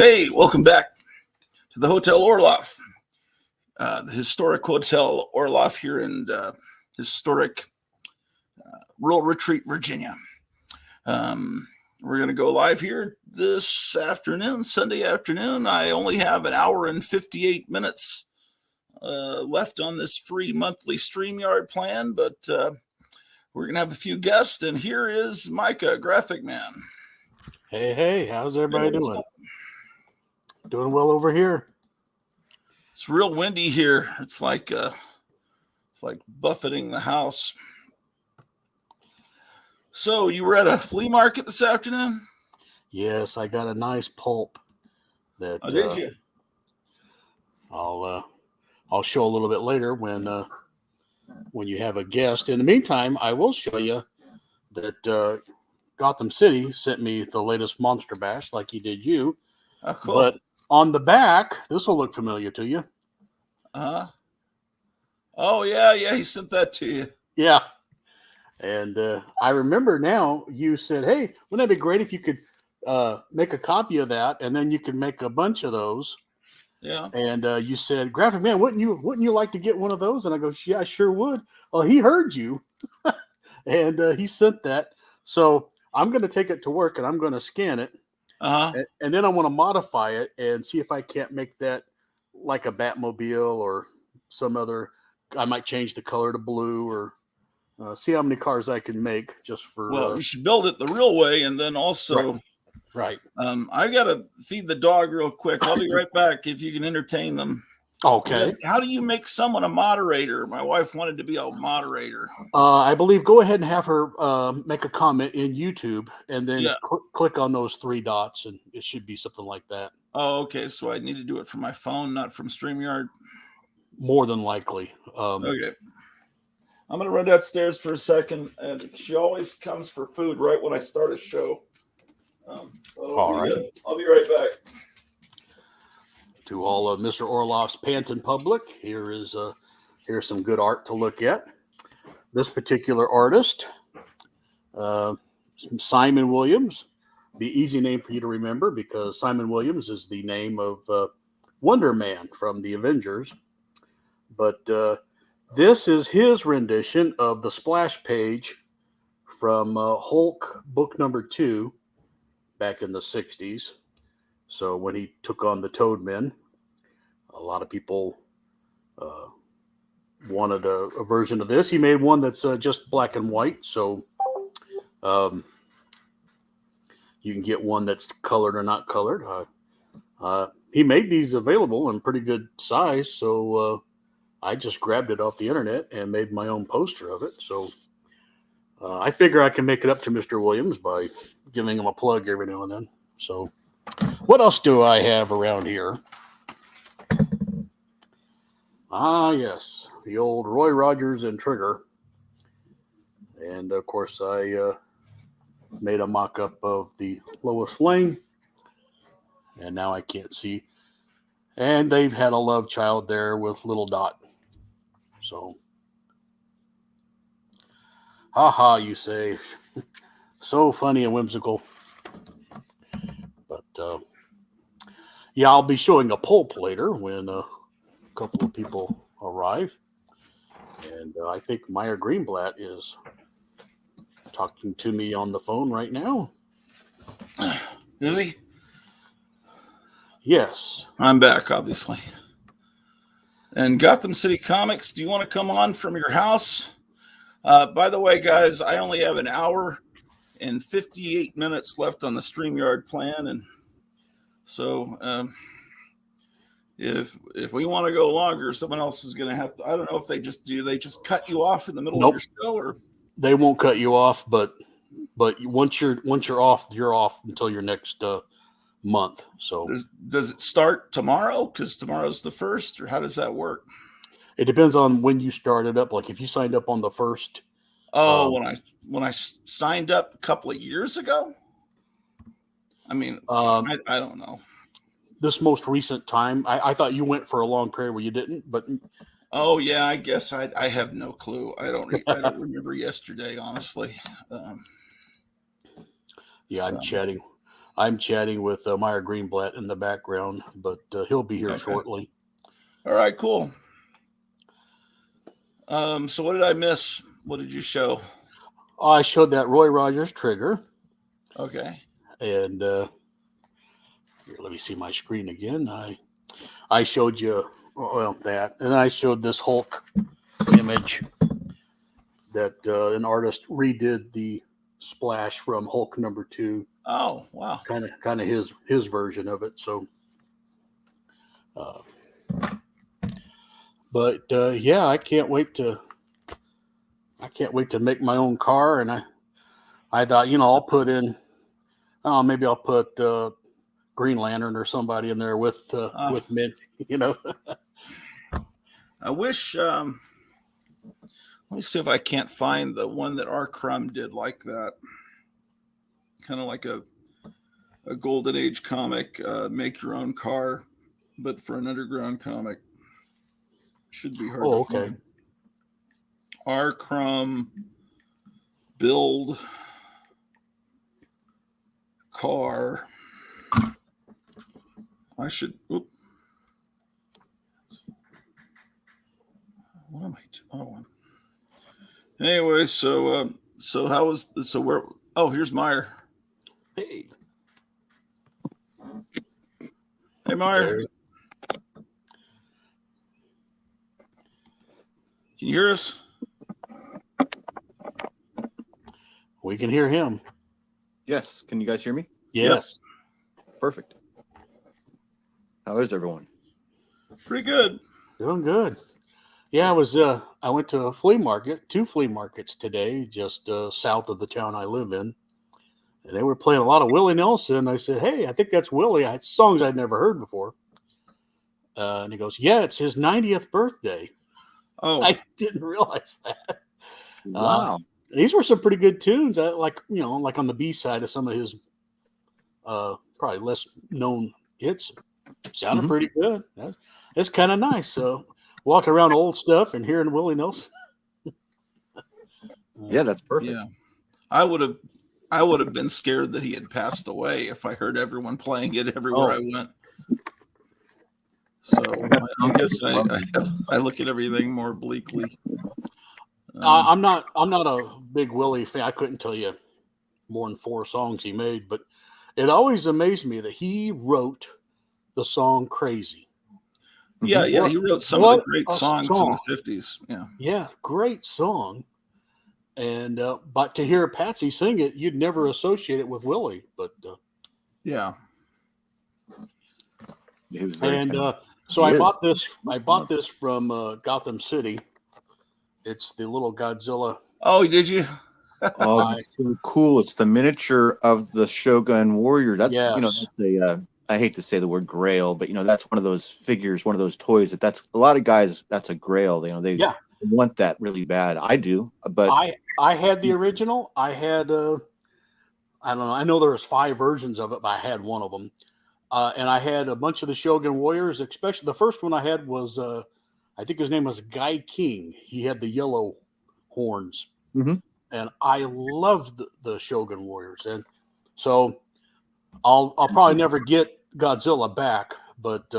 Hey, welcome back to the Hotel Orloff, the historic Hotel Orloff here in historic Rural Retreat, Virginia. We're going to go live here this afternoon, Sunday afternoon. I only have an hour and 58 minutes left on this free monthly StreamYard plan, but we're going to have a few guests, and here is Micah, Graphic Man. Hey, how's everybody doing? Doing well over here. It's real windy here. It's like buffeting the house. So you were at a flea market this afternoon? Yes, I got a nice pulp that did you? I'll show a little bit later when you have a guest. In the meantime, I will show you that Gotham City sent me the latest Monster Bash, like he did you. Oh, cool. But on the back, this will look familiar to you. Oh yeah, he sent that to you. Yeah. And I remember now you said, hey, wouldn't that be great if you could make a copy of that, and then you could make a bunch of those. Yeah. And you said, Graphic Man, wouldn't you like to get one of those? And I go, yeah, I sure would. Well, he heard you. And he sent that. So I'm going to take it to work and I'm going to scan it. And then I want to modify it and see if I can't make that like a Batmobile or some other. I might change the color to blue or see how many cars I can make just for. Well, you should build it the real way, and then also. Right. I gotta feed the dog real quick. I'll be right back if you can entertain them. Okay. How do you make someone a moderator? My wife wanted to be a moderator. I believe go ahead and have her make a comment in YouTube, and then click on those three dots, and it should be something like that. Oh, okay. So I need to do it from my phone, not from StreamYard. More than likely. Okay. I'm gonna run downstairs for a second, and she always comes for food right when I start a show. All right. I'll be right back. To all of Mr. Orloff's Panton public, here's some good art to look at. This particular artist, Simon Williams, the easy name for you to remember because Simon Williams is the name of Wonder Man from the Avengers. But this is his rendition of the splash page from Hulk book number 2 back in the 60s. So when he took on the Toadmen, a lot of people wanted a version of this. He made one that's just black and white. So you can get one that's colored or not colored. He made these available in pretty good size. So I just grabbed it off the internet and made my own poster of it. So I figure I can make it up to Mr. Williams by giving him a plug every now and then. So what else do I have around here? Yes, the old Roy Rogers and Trigger. And of course I made a mock-up of the Lois Lane. And now I can't see. And they've had a love child there with Little Dot. So haha, you say. So funny and whimsical. But yeah, I'll be showing a pulp later when a couple of people arrive. And I think Meyer Greenblatt is talking to me on the phone right now. Is he? Yes. I'm back, obviously. And Gotham City Comics, do you want to come on from your house? By the way, guys, I only have an hour and 58 minutes left on the StreamYard plan. And so if we want to go longer, someone else is going to have to. I don't know if they just cut you off in the middle of your show, or they won't cut you off, but once you're off, you're off until your next month. So does it start tomorrow? Because tomorrow's the 1st, or how does that work? It depends on when you started up. Like if you signed up on the 1st. When I signed up a couple of years ago. I mean, I don't know. This most recent time, I thought you went for a long period where you didn't, but. Oh yeah, I guess I have no clue. I don't remember yesterday, honestly. Yeah, I'm chatting. I'm chatting with Meyer Greenblatt in the background, but he'll be here Okay. shortly. All right, cool. So what did I miss? What did you show? I showed that Roy Rogers trigger, Okay. and here, let me see my screen again. I showed you that, and I showed this Hulk image that an artist redid the splash from Hulk #2. Oh, wow. Kind of his version of it. So, but yeah, I can't wait to make my own car, and I thought, I'll put in, maybe I'll put Green Lantern or somebody in there with Mint, I wish. Let me see if I can't find the one that R. Crumb did like that. Kind of like a golden age comic, make your own car, but for an underground comic. Should be hard to okay. find. R. Crumb build car. I should. Oop. What am I doing? Oh. Anyway, so how was so where? Oh, here's Meyer. Hey, Meyer. there. Can you hear us? We can hear him. Yes. Can you guys hear me? Yes. Yep. Perfect. How is everyone? Pretty good. Doing good. Yeah, I went to two flea markets today, just south of the town I live in. And they were playing a lot of Willie Nelson. I said, "Hey, I think that's Willie." I had songs I'd never heard before. And he goes, "Yeah, it's his 90th birthday." Oh, I didn't realize that. Wow. These were some pretty good tunes. Like on the B side of some of his probably less known hits. Sounded pretty good. That's kind of nice. So walking around old stuff and hearing Willie Nelson. Yeah, that's perfect. yeah. I would have been scared that he had passed away if I heard everyone playing it everywhere I went. So I guess I look at everything more bleakly. I'm not a big Willie fan. I couldn't tell you more than 4 songs he made, but it always amazed me that he wrote the song "Crazy." Yeah, he wrote some of the great songs in the 50s. Yeah, great song. And but to hear Patsy sing it, you'd never associate it with Willie. But yeah. He was very and so I bought this from Gotham City. It's the little Godzilla. Oh, did you? Oh, it's so cool. It's the miniature of the Shogun Warrior. That's Yes. that's I hate to say the word grail, but that's one of those figures, one of those toys that's a lot of guys, that's a grail. They want that really bad. I do, but I had the original. I had I don't know. I know there was 5 versions of it, but I had one of them. And I had a bunch of the Shogun Warriors, especially the first one I had was I think his name was Guy King. He had the yellow horns. And I loved the Shogun Warriors. And so I'll probably never get Godzilla back, but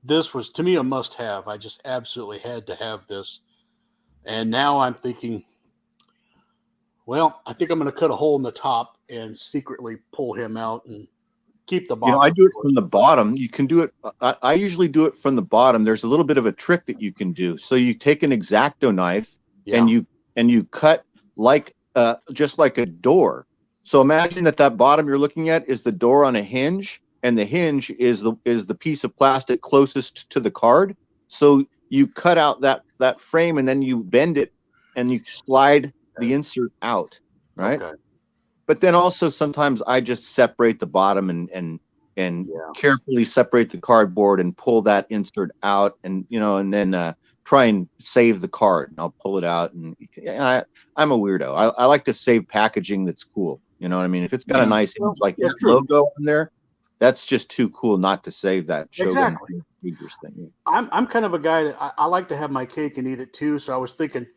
this was, to me, a must-have. I just absolutely had to have this. And now I'm thinking, well, I think I'm going to cut a hole in the top and secretly pull him out and keep the box. I do it from the bottom. You can do it. I usually do it from the bottom. There's a little bit of a trick that you can do. So you take an X-Acto knife and you cut like just like a door. So imagine that bottom you're looking at is the door on a hinge, and the hinge is the piece of plastic closest to the card. So you cut out that frame, and then you bend it and you slide the insert out, right? Okay. But then also sometimes I just separate the bottom and carefully separate the cardboard and pull that insert out, and and then try and save the card. And I'll pull it out, and I'm a weirdo. I like to save packaging that's cool. You know what I mean? If it's got a nice image like that logo on there, that's just too cool not to save that Shogun Figures thing. I'm kind of a guy that I like to have my cake and eat it too. So I was thinking,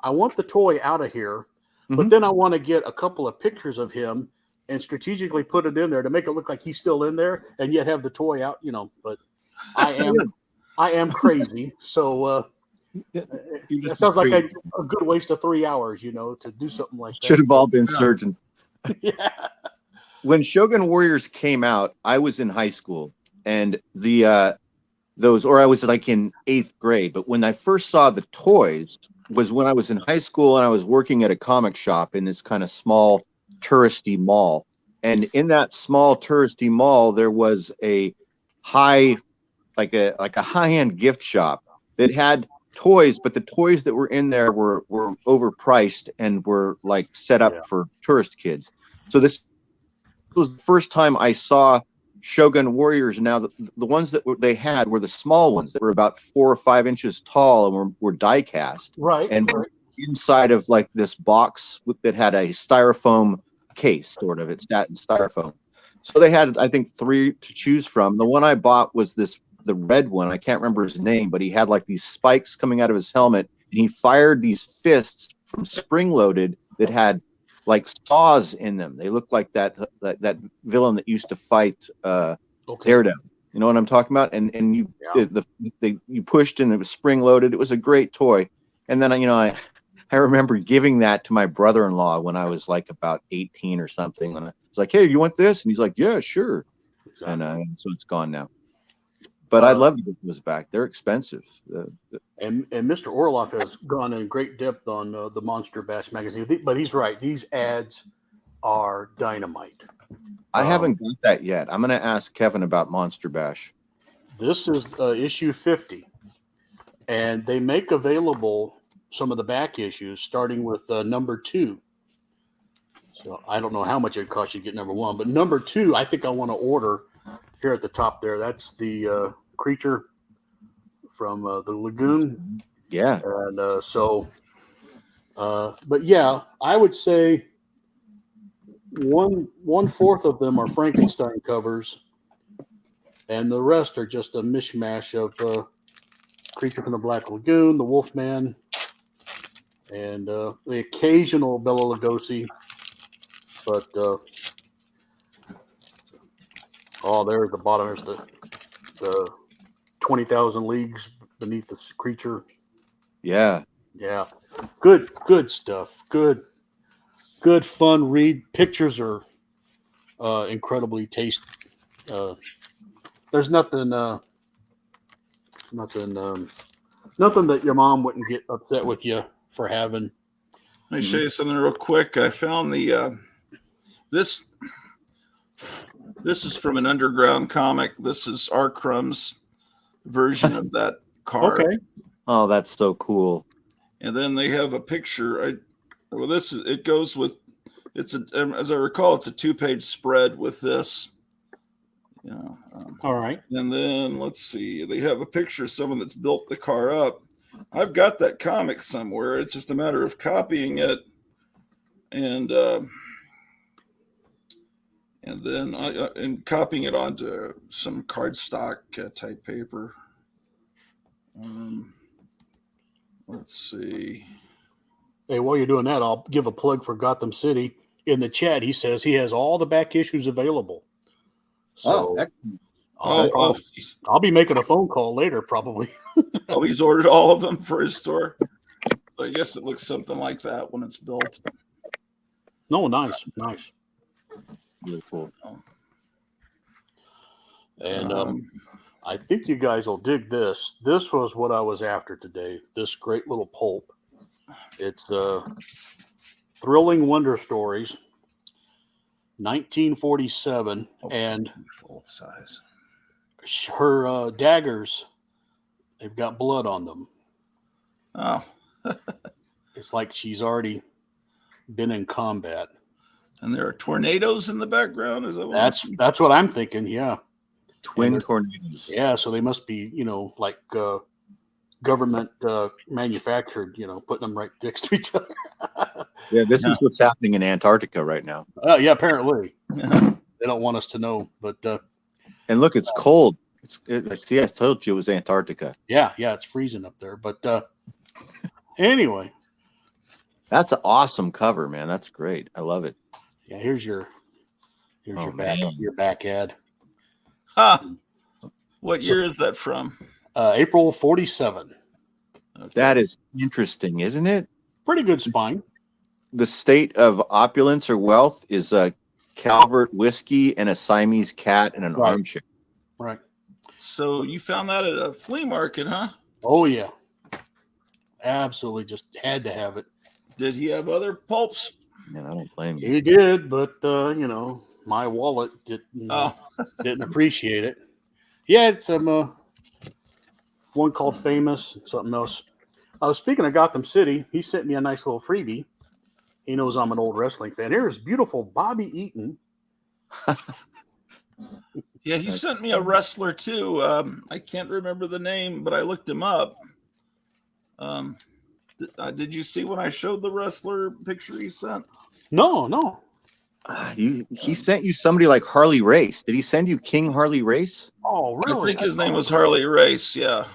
I want the toy out of here, but then I want to get a couple of pictures of him and strategically put it in there to make it look like he's still in there, and yet have the toy out. But I am crazy. So that sounds like a good waste of 3 hours. To do something like that. Should have all been surgeons. Yeah. When Shogun Warriors came out, I was in high school, and I was like in 8th grade. But when I first saw the toys was when I was in high school, and I was working at a comic shop in this kind of small touristy mall. And in that small touristy mall, there was a high-end gift shop that had toys, but the toys that were in there were overpriced and were like set up for tourist kids. So this was the first time I saw Shogun Warriors. Now the ones that they had were the small ones that were about 4 or 5 inches tall and were die cast, and were inside of like this box that had a styrofoam case, sort of. It's that in styrofoam. So they had, I think, 3 to choose from. The one I bought was the red one. I can't remember his name, but he had like these spikes coming out of his helmet, and he fired these fists from spring loaded that had like saws in them. They looked like that villain that used to fight Daredevil. You know what I'm talking about? And you you pushed and it was spring loaded. It was a great toy. And then I remember giving that to my brother-in-law when I was like about 18 or something. And I was like, "Hey, you want this?" And he's like, "Yeah, sure." Exactly. And so it's gone now. But I'd love to get those back. They're expensive. And Mr. Orloff has gone in great depth on the Monster Bash magazine. But he's right. These ads are dynamite. I haven't got that yet. I'm going to ask Kevin about Monster Bash. This is issue 50. And they make available some of the back issues, starting with number 2. So I don't know how much it costs you to get number 1. But number 2, I think I want to order here at the top there. That's the creature from the lagoon. Yeah. And but yeah, I would say 1/4 of them are Frankenstein covers, and the rest are just a mishmash of creature from the Black Lagoon, the Wolfman, and the occasional Bela Lugosi. But there's the bottom. There's the 20,000 Leagues Beneath the Creature. Yeah. Yeah. Good stuff. Good fun read. Pictures are incredibly tasty. There's nothing that your mom wouldn't get upset with you for having. Let me show you something real quick. I found the this is from an underground comic. This is R. Crumb's version of that card. Okay. Oh, that's so cool. And then they have a picture. It goes with, as I recall, it's a 2-page spread with this. All right. And then let's see, they have a picture of someone that's built the car up. I've got that comic somewhere. It's just a matter of copying it and then copying it onto some cardstock type paper. Let's see. Hey, while you're doing that, I'll give a plug for Gotham City. In the chat, he says he has all the back issues available. So I'll be making a phone call later, probably. He's ordered all of them for his store. So I guess it looks something like that when it's built. No, nice. Really cool. And I think you guys will dig this. This was what I was after today. This great little pulp. It's Thrilling Wonder Stories, 1947, and full size. Her daggers, they've got blood on them. Oh. It's like she's already been in combat. And there are tornadoes in the background. Is that that's what I'm thinking? Yeah, twin tornadoes. Yeah, so they must be, like government manufactured. Putting them right next to each other. Yeah, this is what's happening in Antarctica right now. Yeah, apparently they don't want us to know, but. And look, it's cold. See, I told you it was Antarctica. Yeah, it's freezing up there. But anyway. That's an awesome cover, man. That's great. I love it. Yeah, here's your Here's Oh, your back ad. Huh. What year is that from? April 47. Okay. That is interesting, isn't it? Pretty good spine. The state of opulence or wealth is a Calvert whiskey and a Siamese cat and an armchair. Right. So you found that at a flea market, huh? Oh, yeah. Absolutely. Just had to have it. Did he have other pulps? Man, I don't blame you. He did, but, my wallet didn't appreciate it. He had some, one called Famous, something else. Speaking of Gotham City, he sent me a nice little freebie. He knows I'm an old wrestling fan. Here's beautiful Bobby Eaton. Yeah, he sent me a wrestler too. I can't remember the name, but I looked him up. Did you see when I showed the wrestler picture he sent? No. He sent you somebody like Harley Race. Did he send you King Harley Race? Oh, really? I think his name was Harley Race. Yeah.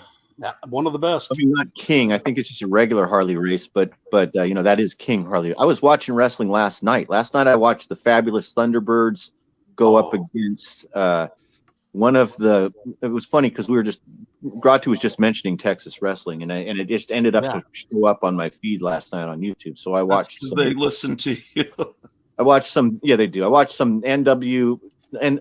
One of the best. I mean, not King. I think it's just a regular Harley Race, but that is King Harley. I was watching wrestling last night. Last night I watched the Fabulous Thunderbirds go up against one of the. It was funny because Gratu was just mentioning Texas wrestling, and it just ended up to show up on my feed last night on YouTube. So I watched. Because they listen to you. I watched some. Yeah, they do. I watched some and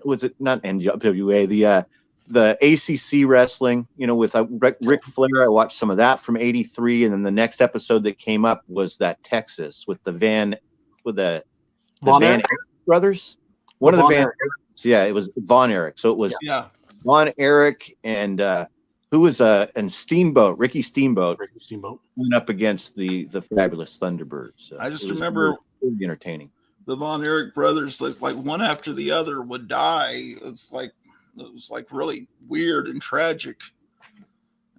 was it not NWA? The ACC wrestling, with Ric Flair. I watched some of that from '83, and then the next episode that came up was that Texas with the Van Erich brothers. One of the Van Erichs. Yeah, it was Von Erich. So it was Von Erich and who was and Steamboat, Ricky Steamboat. Went up against the Fabulous Thunderbirds. I just remember really entertaining. The Von Erich brothers, like one after the other, would die. It was like really weird and tragic.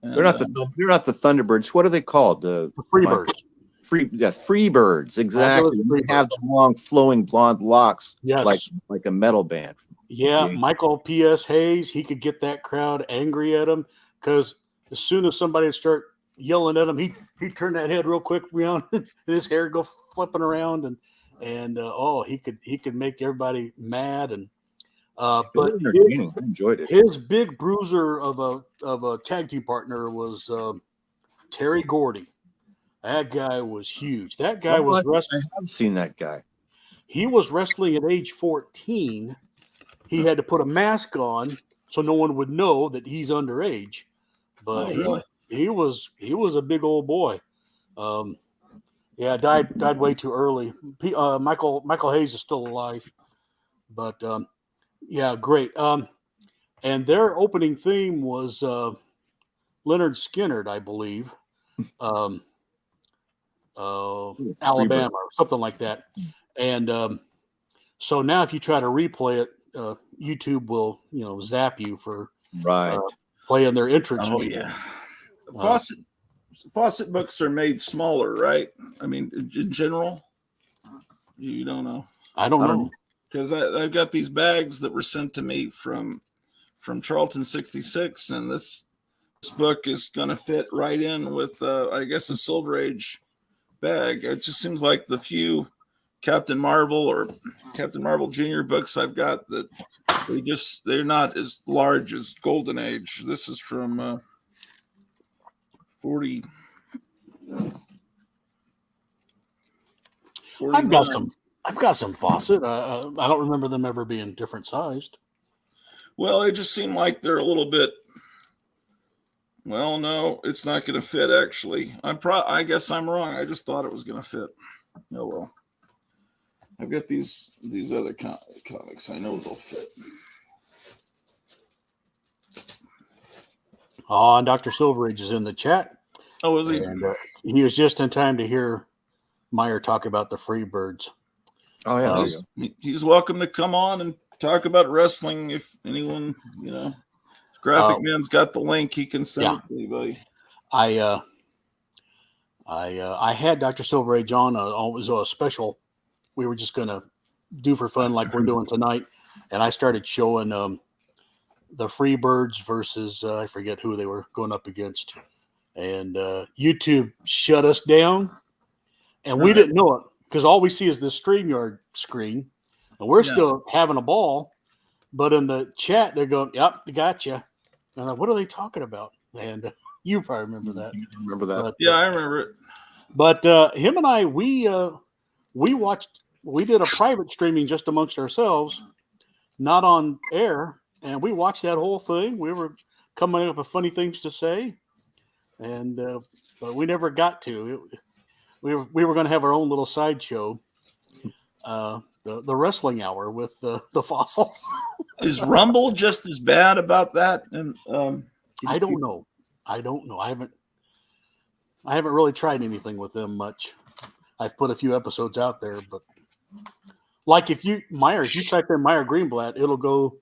And, they're not the Thunderbirds. What are they called? The Freebirds. Freebirds. Exactly. They have the long flowing blonde locks, like a metal band. Yeah, Michael P.S. Hayes. He could get that crowd angry at him because as soon as somebody would start yelling at him, he'd turn that head real quick around, and his hair go flipping around, and he could make everybody mad. And but I enjoyed it. His big bruiser of a tag team partner was Terry Gordy. That guy was huge. That guy was wrestling. I have seen that guy. He was wrestling at age 14. He had to put a mask on so no one would know that he's underage. But he was a big old boy. Died way too early. Michael Hayes is still alive. But great. And their opening theme was Leonard Skinner, I believe. Alabama or something like that. And so now if you try to replay it, YouTube will zap you for playing their entrance. Oh yeah. Faucet books are made smaller, right? I mean, in general, you don't know. I don't know because I've got these bags that were sent to me from Charlton 66, and this book is going to fit right in with I guess a Silver Age bag. It just seems like the few Captain Marvel or Captain Marvel Jr. books I've got that they're not as large as Golden Age. This is from 40. I've got some Fawcett. I don't remember them ever being different sized. Well, it just seemed like they're a little bit. Well, no, it's not going to fit. Actually, I guess I'm wrong. I just thought it was going to fit. Oh well. I've got these other comics. I know they'll fit. Oh, and Dr. Silveridge is in the chat. Oh, is he? And, he was just in time to hear Meyer talk about the Freebirds. Oh, yeah. He's welcome to come on and talk about wrestling if anyone, Graphic Man's got the link. He can send it to anybody. I had Dr. Silveridge on. It was a special we were just going to do for fun like we're doing tonight. And I started showing the Freebirds versus I forget who they were going up against. And YouTube shut us down. And we didn't know it because all we see is the StreamYard screen. and we're Yeah. still having a ball. But in the chat, they're going, "Yep, gotcha." And I'm like, what are they talking about? And you probably remember that. Remember that? But, Yeah, I remember it. But him and I, we did a private streaming just amongst ourselves, not on air, and we watched that whole thing. We were coming up with funny things to say, and but we never got to. We were going to have our own little sideshow, the wrestling hour with the fossils. Is Rumble just as bad about that? And I don't know. I haven't really tried anything with them much. I've put a few episodes out there, but like if you type in Meyer Greenblatt, it'll go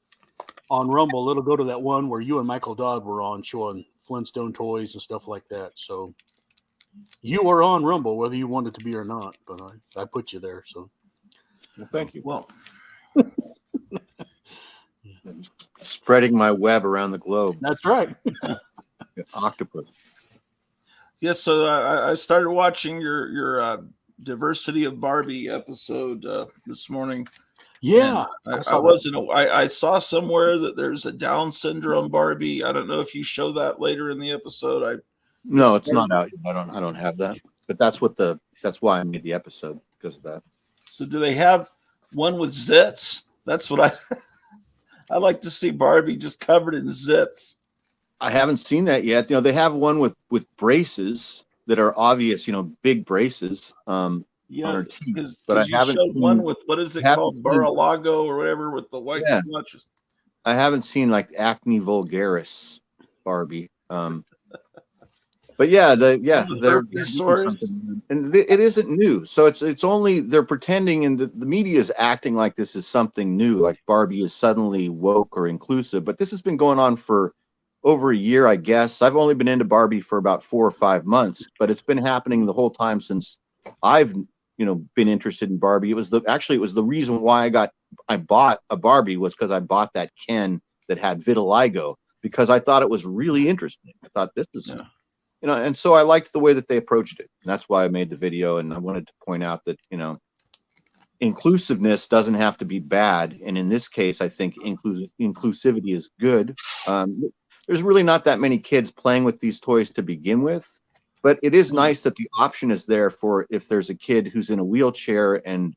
on Rumble. It'll go to that one where you and Michael Dodd were on showing Flintstone toys and stuff like that. So you were on Rumble, whether you wanted to be or not, but I put you there. So Well, thank you. well, Spreading my web around the globe. that's right. Octopus. yes. So I started watching your Diversity of Barbie episode this morning. Yeah, I saw somewhere that there's a Down syndrome Barbie. I don't know if you show that later in the episode. No, it's not out yet. I don't have that. But that's why I made the episode, because of that. So do they have one with zits? That's what I like to see Barbie just covered in zits. I haven't seen that yet. They have one with braces that are obvious, big braces on her teeth. But I haven't showed seen one with, what is it called, Bar-a-Lago or whatever, with the white smudges. I haven't seen like acne vulgaris Barbie. But they're something, and it isn't new. So it's only they're pretending, and the media is acting like this is something new, like Barbie is suddenly woke or inclusive. But this has been going on for over a year, I guess. I've only been into Barbie for about 4 or 5 months, but it's been happening the whole time since I've been interested in Barbie. It was the reason why I bought a Barbie, was because I bought that Ken that had vitiligo, because I thought it was really interesting. I thought this is. Yeah. And so I liked the way that they approached it. And that's why I made the video. And I wanted to point out that, inclusiveness doesn't have to be bad. And in this case, I think inclusivity is good. There's really not that many kids playing with these toys to begin with, but it is nice that the option is there for if there's a kid who's in a wheelchair and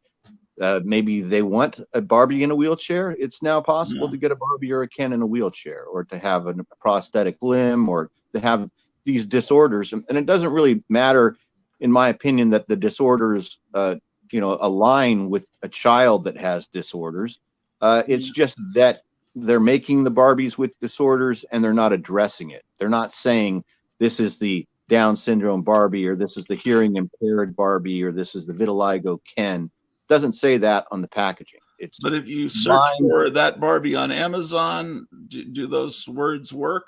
maybe they want a Barbie in a wheelchair. It's now possible to get a Barbie or a Ken in a wheelchair, or to have a prosthetic limb, or to have these disorders. And it doesn't really matter, in my opinion, that the disorders align with a child that has disorders. It's just that they're making the Barbies with disorders and they're not addressing it. They're not saying this is the Down syndrome Barbie, or this is the hearing impaired Barbie, or this is the vitiligo Ken. It doesn't say that on the packaging. But if you search for that Barbie on Amazon, do those words work?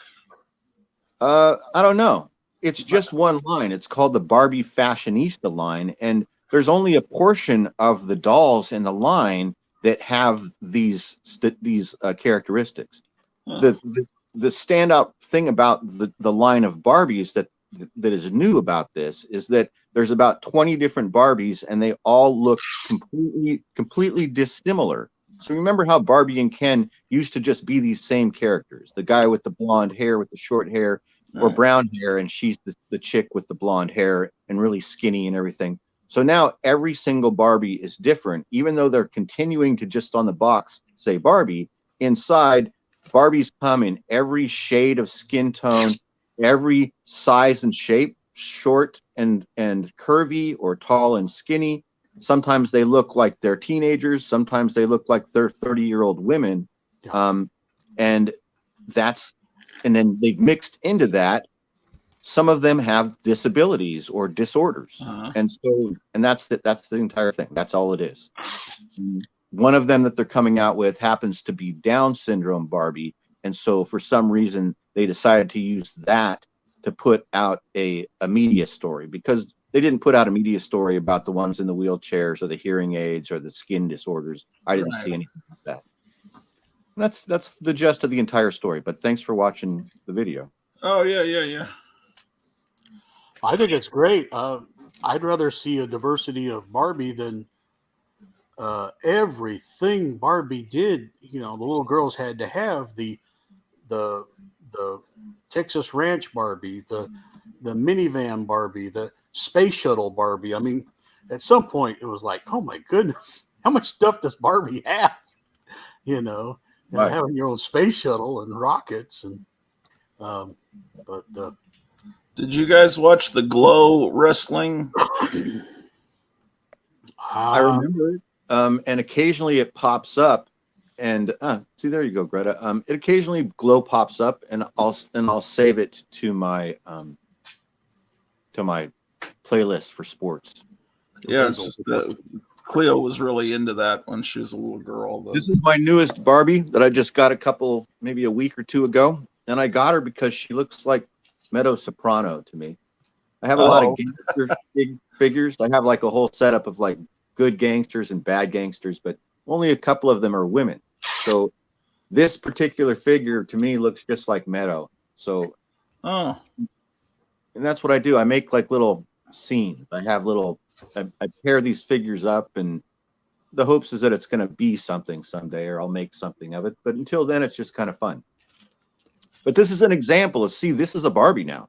I don't know. It's just one line. It's called the Barbie Fashionista line, and there's only a portion of the dolls in the line that have these characteristics. The standout thing about the line of Barbies that is new about this is that there's about 20 different Barbies, and they all look completely dissimilar. So remember how Barbie and Ken used to just be these same characters: the guy with the blonde hair with the short hair, or brown hair, and she's the chick with the blonde hair and really skinny and everything. So now every single Barbie is different, even though they're continuing to just on the box say Barbie. Inside, Barbies come in every shade of skin tone, every size and shape, short and curvy, or tall and skinny. Sometimes they look like they're teenagers. Sometimes they look like they're 30-year-old women. And then they've mixed into that. Some of them have disabilities or disorders. And that's the entire thing. That's all it is. One of them that they're coming out with happens to be Down syndrome Barbie. And so for some reason, they decided to use that to put out a media story, because they didn't put out a media story about the ones in the wheelchairs or the hearing aids or the skin disorders. I didn't see anything like that. That's the gist of the entire story. But thanks for watching the video. Oh, yeah. I think it's great. I'd rather see a diversity of Barbie than everything Barbie did, the little girls had to have the Texas Ranch Barbie, the minivan Barbie, the space shuttle Barbie. I mean, at some point it was like, oh my goodness, how much stuff does Barbie have? Right. Having your own space shuttle and rockets and but Did you guys watch the Glow wrestling? I remember it. And occasionally it pops up, and see, there you go, Greta. It occasionally Glow pops up, and I'll save it to my playlist for sports. Yeah, it's just Cleo was really into that when she was a little girl. Though. This is my newest Barbie that I just got maybe a week or two ago, and I got her because she looks like Meadow Soprano to me. I have a lot of gangster big figures. I have like a whole setup of like good gangsters and bad gangsters, but only a couple of them are women. So this particular figure to me looks just like Meadow. So, and that's what I do. I make like little scenes. I pair these figures up, and the hopes is that it's going to be something someday, or I'll make something of it. But until then, it's just kind of fun. But this is an example of, this is a Barbie now.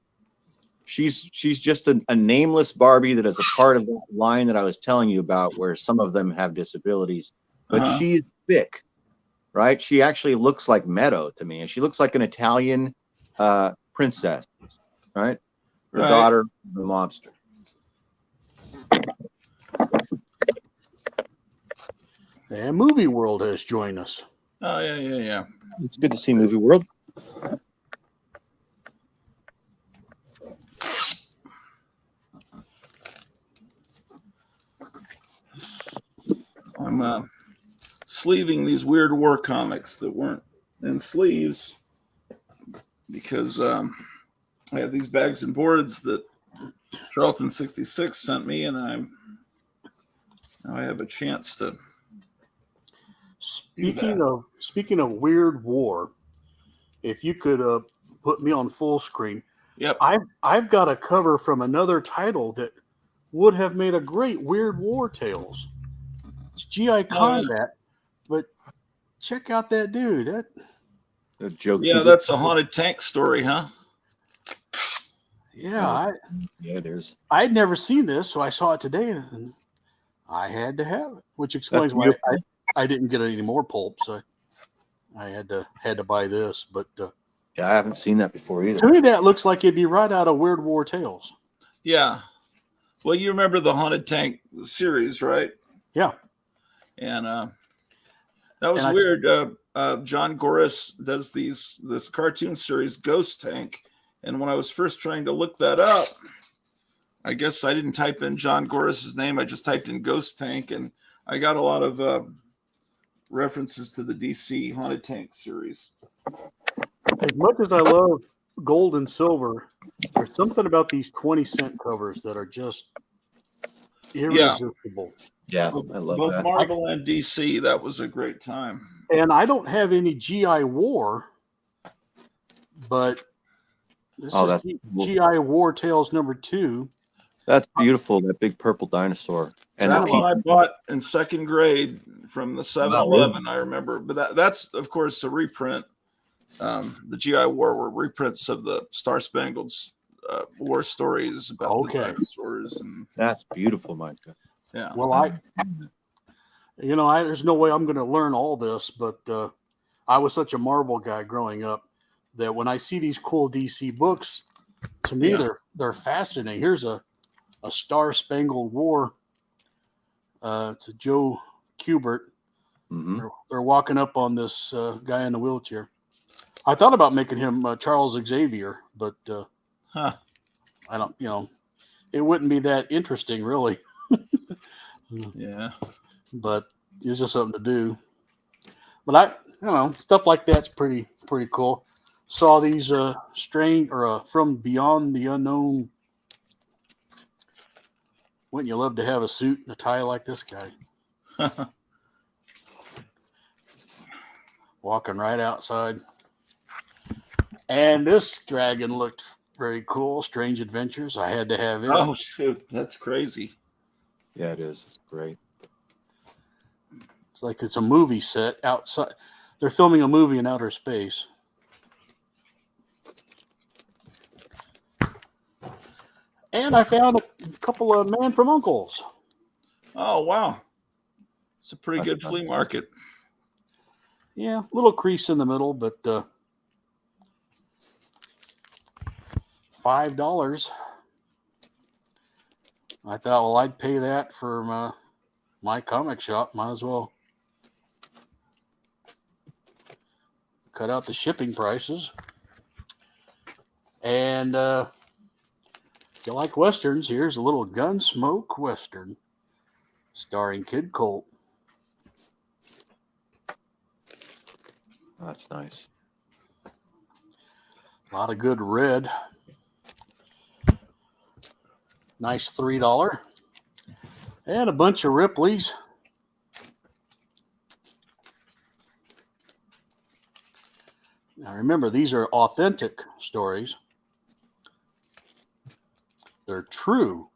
She's just a nameless Barbie that is a part of that line that I was telling you about, where some of them have disabilities, but she's thick, right? She actually looks like Meadow to me, and she looks like an Italian princess, right? The daughter of the mobster. And Movie World has joined us. Oh, yeah. It's good to see Movie World. I'm sleeving these weird war comics that weren't in sleeves because I have these bags and boards that Charlton 66 sent me, and now I have a chance to. Speaking of weird war, if you could put me on full screen. Yep. I've got a cover from another title that would have made a great Weird War Tales. It's GI Combat, but check out that dude. The joke. Yeah, that's a haunted tank story, huh? Yeah, it is. I'd never seen this, so I saw it today, and I had to have it, which explains why I didn't get any more Pulp. So I had to buy this, but yeah, I haven't seen that before either. To me, that looks like it'd be right out of Weird War Tales. Yeah. Well, you remember the Haunted Tank series, right? Yeah. And that was weird. John Goris does this cartoon series, Ghost Tank. And when I was first trying to look that up, I guess I didn't type in John Goris's name. I just typed in Ghost Tank, and I got a lot of references to the DC Haunted Tank series. As much as I love gold and silver, there's something about these 20-cent covers that are just irresistible. Yeah, I love both that. Marvel and DC. That was a great time. And I don't have any GI War, but this is GI War Tales #2. That's beautiful. That big purple dinosaur. And that one I bought in second grade from the 7-Eleven. I remember, but that's of course a reprint. The GI War were reprints of the Star Spangled war stories about the dinosaurs. And that's beautiful, Micah. Yeah. Well, there's no way I'm going to learn all this, but I was such a Marvel guy growing up that when I see these cool DC books, to me they're fascinating. Here's a Star Spangled War to Joe Kubert. Mm-hmm. They're walking up on this guy in the wheelchair. I thought about making him Charles Xavier, but I don't. It wouldn't be that interesting, really. Yeah, but it's just something to do. But stuff like that's pretty cool. Saw these from Beyond the Unknown. Wouldn't you love to have a suit and a tie like this guy? Walking right outside. And this dragon looked very cool. Strange Adventures. I had to have it. Oh, shoot. That's crazy. Yeah, it is. It's great. It's like it's a movie set outside. They're filming a movie in outer space. And I found a couple of Man from Uncles. Oh, wow. It's a pretty That's good flea market. Yeah, little crease in the middle, but $5. I thought, well, I'd pay that for my comic shop. Might as well cut out the shipping prices. And if you like westerns, here's a little Gunsmoke western starring Kid Colt. That's nice. A lot of good red. Nice $3. And a bunch of Ripley's. Now remember, these are authentic stories. They're true.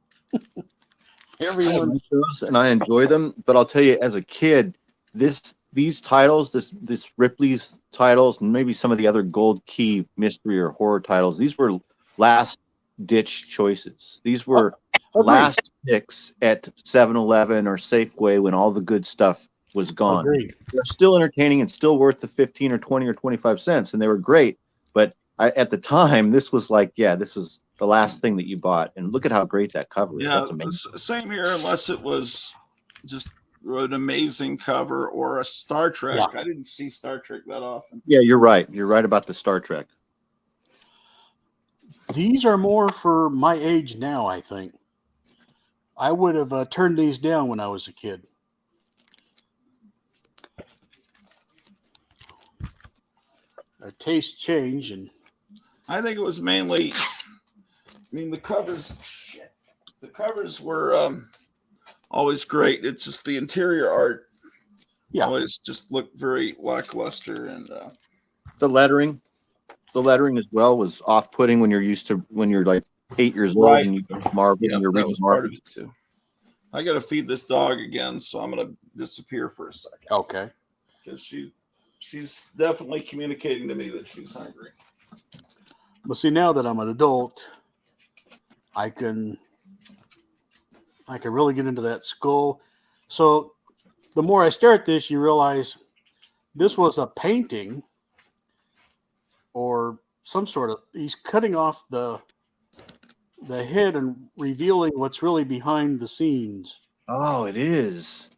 Everyone, And I enjoy them, but I'll tell you, as a kid, these titles, this Ripley's titles, and maybe some of the other Gold Key mystery or horror titles, these were last ditch choices. These were last picks at 7-Eleven or Safeway when all the good stuff was gone. Agreed. They're still entertaining and still worth the 15 or 20 or 25 cents, and they were great. But at the time, this was like, yeah, this is the last thing that you bought. And look at how great that cover is. Yeah, That's amazing. same here, unless it was just an amazing cover or a Star Trek. Yeah. I didn't see Star Trek that often. Yeah, you're right. You're right about the Star Trek. These are more for my age now, I think. I would have turned these down when I was a kid. Our taste changed, and I think it was mainly, the covers were always great. It's just the interior art always just looked very lackluster, and The lettering as well was off-putting when you're like 8 years old and you go to Marvel and you're that reading was part Marvel. of it too. I got to feed this dog again, so I'm going to disappear for a second. okay. Because she's definitely communicating to me that she's hungry. But see, now that I'm an adult, I can really get into that skull. So the more I stare at this, you realize this was a painting or some sort of, he's cutting off the head and revealing what's really behind the scenes. Oh, it is.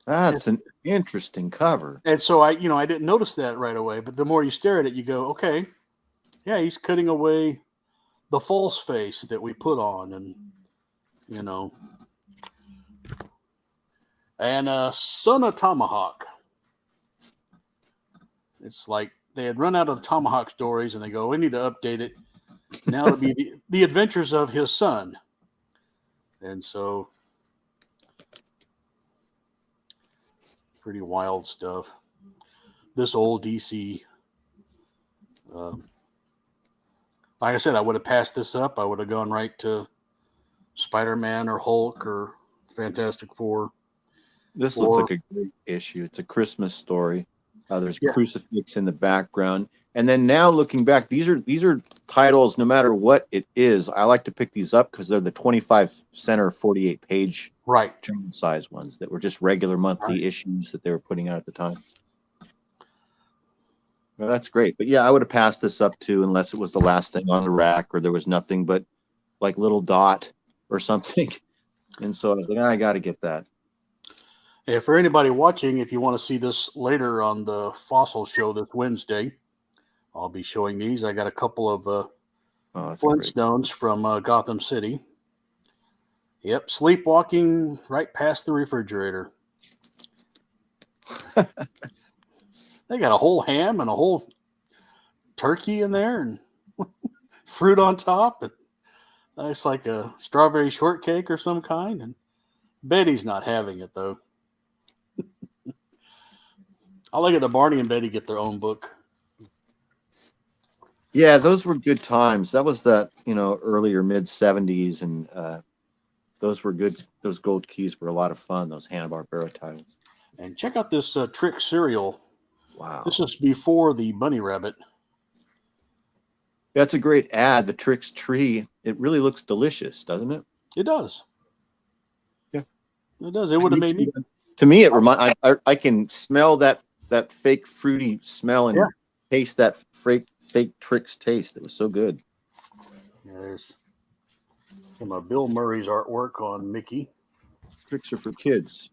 That's an interesting cover. And so I didn't notice that right away, but the more you stare at it, you go, okay, yeah, he's cutting away the false face that we put on, and and Son of Tomahawk. It's like they had run out of the Tomahawk stories, and they go, we need to update it. Now to be the adventures of his son. And so pretty wild stuff. This old DC. Like I said, I would have passed this up. I would have gone right to Spider-Man or Hulk or Fantastic Four. This looks like a great issue. It's a Christmas story. There's a crucifix in the background. And then now looking back, these are titles, no matter what it is. I like to pick these up because they're the 25 center, 48 page general size ones that were just regular monthly issues that they were putting out at the time. Well, that's great. But yeah, I would have passed this up too, unless it was the last thing on the rack or there was nothing but like Little Dot or something. And so I was like, I got to get that. Yeah, for anybody watching, if you want to see this later on the Fossil Show this Wednesday, I'll be showing these. I got a couple of Flintstones from Gotham City. Yep, sleepwalking right past the refrigerator. They got a whole ham and a whole turkey in there and fruit on top. And it's like a strawberry shortcake or some kind. And Betty's not having it, though. I like it that Barney and Betty get their own book. Yeah, those were good times. That was that, earlier mid 70s. And those were good. Those Gold Keys were a lot of fun, those Hanna-Barbera titles. And check out this trick cereal. Wow. This is before the bunny rabbit. That's a great ad. The Trix tree. It really looks delicious, doesn't it? It does. Yeah. It does. It would have made me. To me, it I can smell that fake fruity smell and taste that fake Trix taste. It was so good. Yeah, there's some of Bill Murray's artwork on Mickey. Tricks are for kids.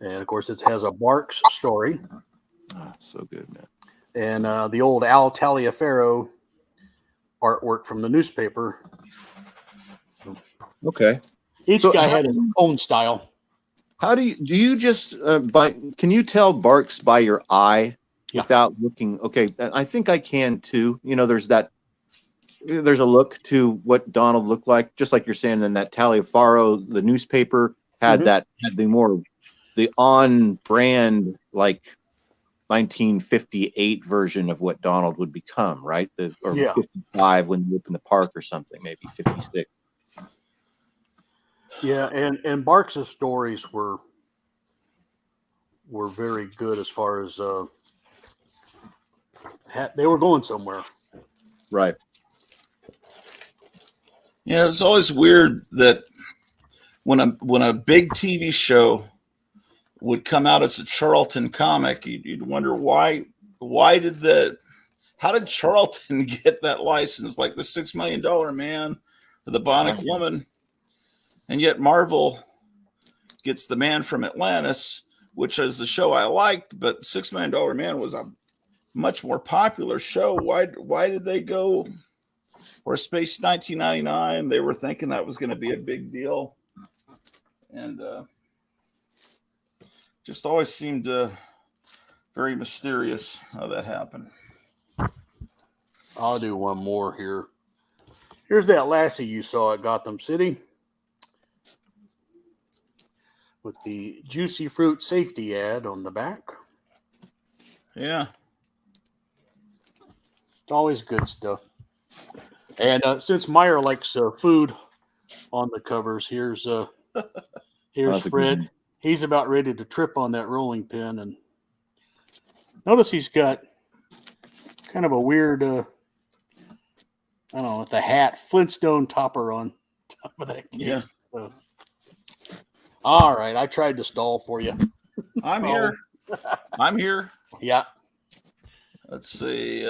And of course, it has a Barks story. So good, man. And the old Al Taliaferro artwork from the newspaper. Okay. Each guy had his own style. How do you just can you tell Barks by your eye without looking? Okay, I think I can too. You know, there's a look to what Donald looked like, just like you're saying. Then that Taliaferro, the newspaper had had the on brand like 1958 version of what Donald would become, right? Or 55 when you open the park or something, maybe 56. Yeah, and Barks' stories were very good as far as they were going somewhere. Right. Yeah, it's always weird that when a big TV show would come out as a Charlton comic, you'd wonder how did Charlton get that license, like the $6 Million Man or the Bionic Woman, and yet Marvel gets the Man from Atlantis, which is the show I liked, but $6 Million Man was a much more popular show. Why did they go for Space 1999? They were thinking that was going to be a big deal, and just always seemed very mysterious how that happened. I'll do one more here. Here's that lassie you saw at Gotham City with the Juicy Fruit safety ad on the back. Yeah. It's always good stuff. And since Meyer likes food on the covers, here's Fred. He's about ready to trip on that rolling pin. And notice he's got kind of a weird, I don't know, with the hat, Flintstone topper on top of that cake. Yeah. All right. I tried to stall for you. I'm here. I'm here. Yeah. Let's see.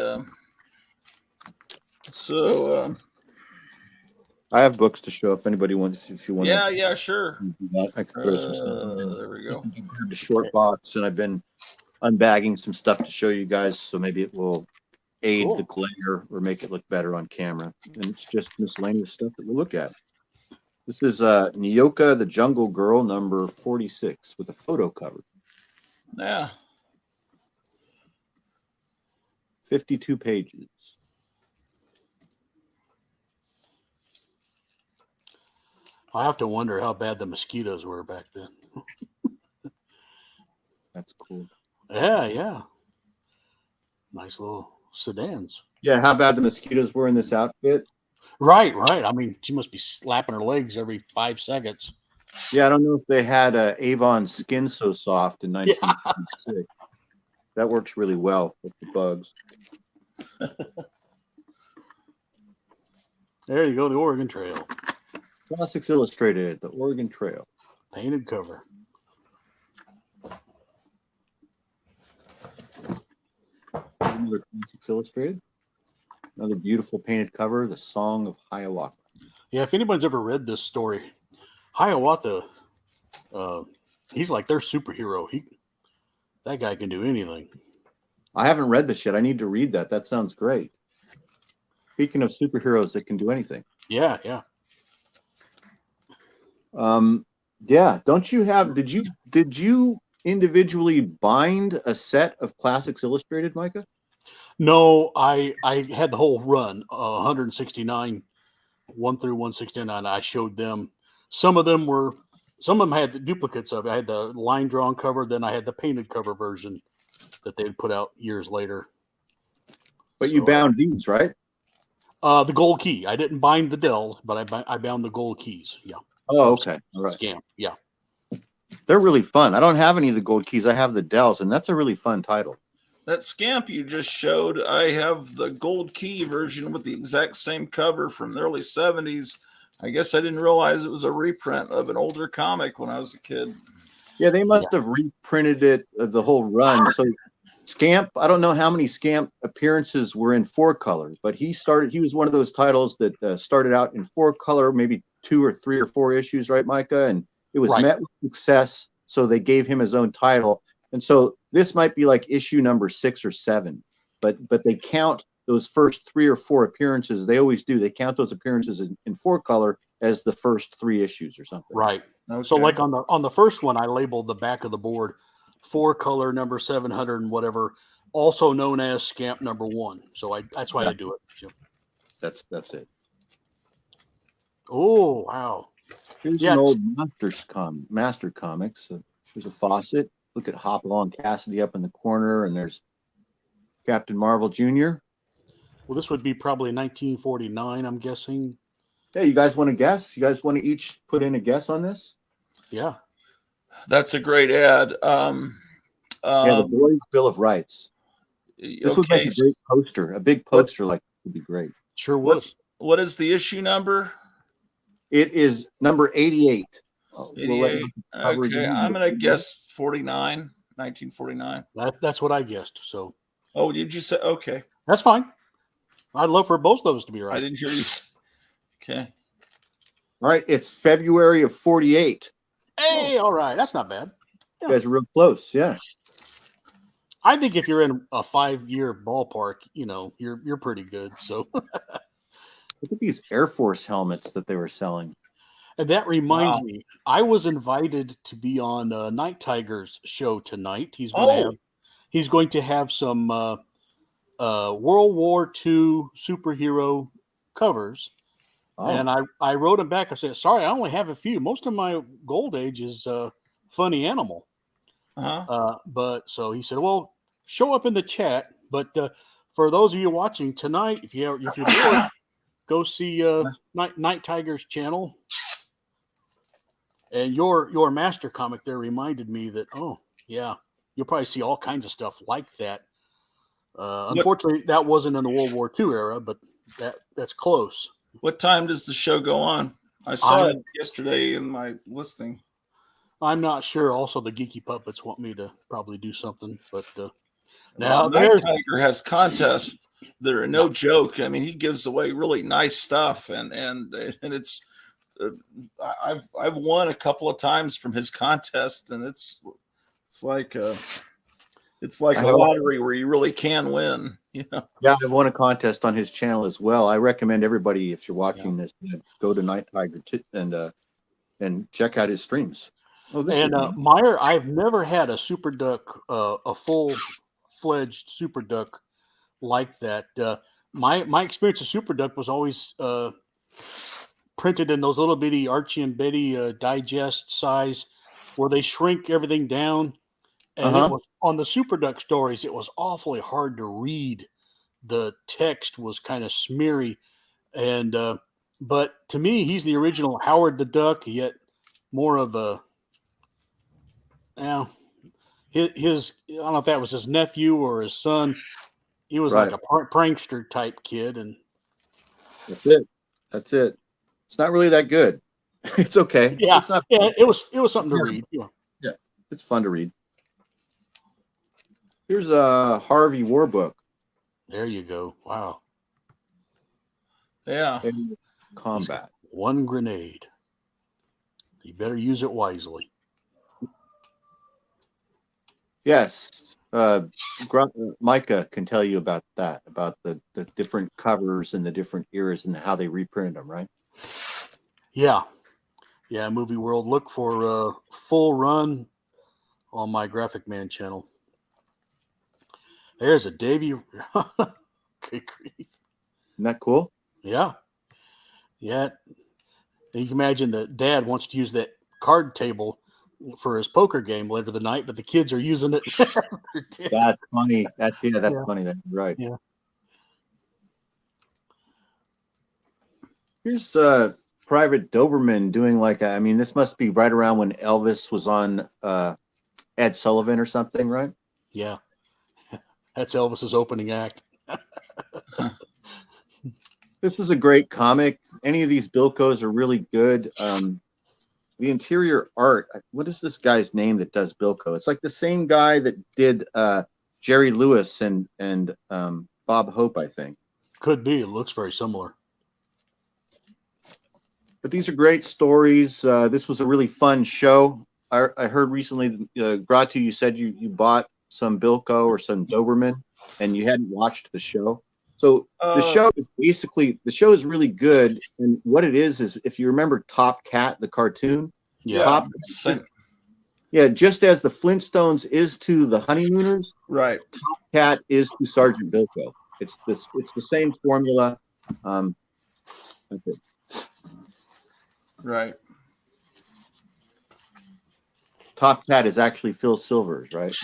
I have books to show if anybody wants. If you want. Yeah, sure. I can throw some stuff. There we go. The short box, and I've been unbagging some stuff to show you guys, so maybe it will aid the glare or make it look better on camera. And it's just miscellaneous stuff that we'll look at. This is Nyoka the Jungle Girl number 46 with a photo cover. Yeah. 52 pages. I have to wonder how bad the mosquitoes were back then. That's cool. Yeah. Nice little sedans. Yeah, how bad the mosquitoes were in this outfit. Right. I mean, she must be slapping her legs every 5 seconds. Yeah, I don't know if they had Avon Skin So Soft in 1956. That works really well with the bugs. There you go, the Oregon Trail. Classics Illustrated, the Oregon Trail. Painted cover. Another Classics Illustrated. Another beautiful painted cover, The Song of Hiawatha. Yeah, if anyone's ever read this story, Hiawatha, he's like their superhero. That guy can do anything. I haven't read this yet. I need to read that. That sounds great. Speaking of superheroes that can do anything. Yeah. Yeah. Don't you have? Did you individually bind a set of Classics Illustrated, Micah? No, I had the whole run, 169, 1 through 169. I showed them. Some of them had the duplicates of it. I had the line drawn cover, then I had the painted cover version that they'd put out years later. But you bound these, right? The gold key. I didn't bind the Dell, but I bound the gold keys. Yeah. Oh, okay. All right. Scam. Yeah. they're really fun. I don't have any of the gold keys. I have the Dells, and that's a really fun title. That Scamp you just showed, I have the gold key version with the exact same cover from the early 70s. I guess I didn't realize it was a reprint of an older comic when I was a kid. Yeah, they must have reprinted it, the whole run. So Scamp, I don't know how many Scamp appearances were in 4-color, but he was one of those titles that started out in 4-color, maybe 2 or 3 or 4 issues, right, Micah? And it was met with success, so they gave him his own title. And so this might be like issue number 6 or 7, but they count those first 3 or 4 appearances. They always do. They count those appearances in 4-color as the first 3 issues or something. Right. Okay. So like on the first one, I labeled the back of the board 4-color number 700 and whatever, also known as Scamp number 1. So that's why I do it. So. That's it. Oh wow! Here's an old Master Comics. There's a faucet. Look at Hopalong Cassidy up in the corner, and there's Captain Marvel Jr. Well, this would be probably 1949, I'm guessing. Hey, you guys want to guess? You guys want to each put in a guess on this? Yeah. That's a great ad. The Boys' Bill of Rights. This would make a great poster. A big poster like this would be great. Sure would. What is the issue number? It is number 88. 88. Okay, I'm going to guess 1949. That's what I guessed. So. Oh, did you say? Okay. That's fine. I'd love for both those to be right. I didn't hear you say. Okay. All right, it's February of 48. Hey, all right. That's not bad. Yeah. You guys are real close, yeah. I think if you're in a 5-year ballpark, you're pretty good. So look at these Air Force helmets that they were selling. And that reminds me, I was invited to be on Night Tiger's show tonight. He's going to have some World War II superhero covers. Oh. And I wrote him back. I said, sorry, I only have a few. Most of my gold age is Funny Animal. But so he said, well, show up in the chat. But for those of you watching tonight, if you're bored, go see Night Tiger's channel. And your master comic there reminded me that, you'll probably see all kinds of stuff like that. Unfortunately, that wasn't in the World War II era, but that's close. What time does the show go on? I saw it yesterday in my listing. I'm not sure. Also, the Geeky Puppets want me to probably do something, but now Night Tiger has contests that are no joke. I mean, he gives away really nice stuff, and it's I've won a couple of times from his contest, and it's like a lottery where you really can win. Yeah, I've won a contest on his channel as well. I recommend everybody, if you're watching this, go to Night Tiger and check out his streams. Meyer, I've never had a Super Duck, a full-fledged Super Duck like that. My experience of Super Duck was always printed in those little bitty Archie and Betty digest size, where they shrink everything down. And it was on the Super Duck stories, it was awfully hard to read. The text was kind of smeary, and but to me, he's the original Howard the Duck. Yet more of a his I don't know if that was his nephew or his son. He was like a prankster type kid, and that's it. It's not really that good. It's okay. Yeah, it's not. Yeah, it was something to read. Yeah, it's fun to read. Here's a Harvey War book. There you go. Wow. Yeah. Combat. One grenade. You better use it wisely. Yes. Micah can tell you about that, about the different covers and the different eras and how they reprinted them, right? Yeah. Yeah, Movie World. Look for full run on my Graphic Man channel. There's a Davy. Good grief. Isn't that cool? Yeah. Yeah. You can imagine that Dad wants to use that card table for his poker game later the night, but the kids are using it. That's funny. That's funny. That's right. Yeah. Here's Private Doberman doing like, I mean, this must be right around when Elvis was on Ed Sullivan or something, right? Yeah. That's Elvis's opening act. This was a great comic. Any of these Bilkos are really good. The interior art, what is this guy's name that does Bilko? It's like the same guy that did Jerry Lewis and Bob Hope, I think. Could be. It looks very similar. But these are great stories. This was a really fun show. I heard recently, Gratu, you said you bought some Bilko or some Doberman, and you hadn't watched the show. So the show is really good. And what it is if you remember Top Cat, the cartoon, Yeah, just as the Flintstones is to the Honeymooners, right? Top Cat is to Sergeant Bilko. It's the same formula. Right. Top Cat is actually Phil Silvers, right?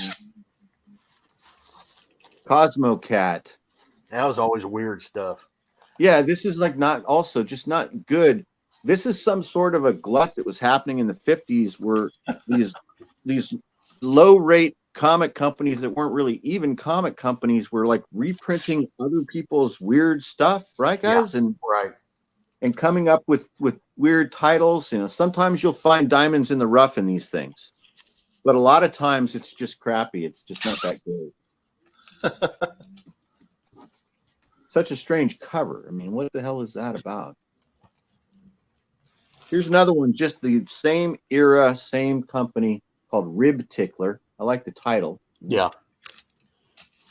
Cosmo Cat. That was always weird stuff. Yeah, this is like not good. This is some sort of a glut that was happening in the 50s where these low rate comic companies that weren't really even comic companies were like reprinting other people's weird stuff, right, guys? Yeah, and coming up with weird titles. You know, sometimes you'll find diamonds in the rough in these things, but a lot of times it's just crappy. It's just not that good. Such a strange cover. I mean, what the hell is that about? Here's another one, just the same era, same company, called Rib Tickler. I like the title. Yeah.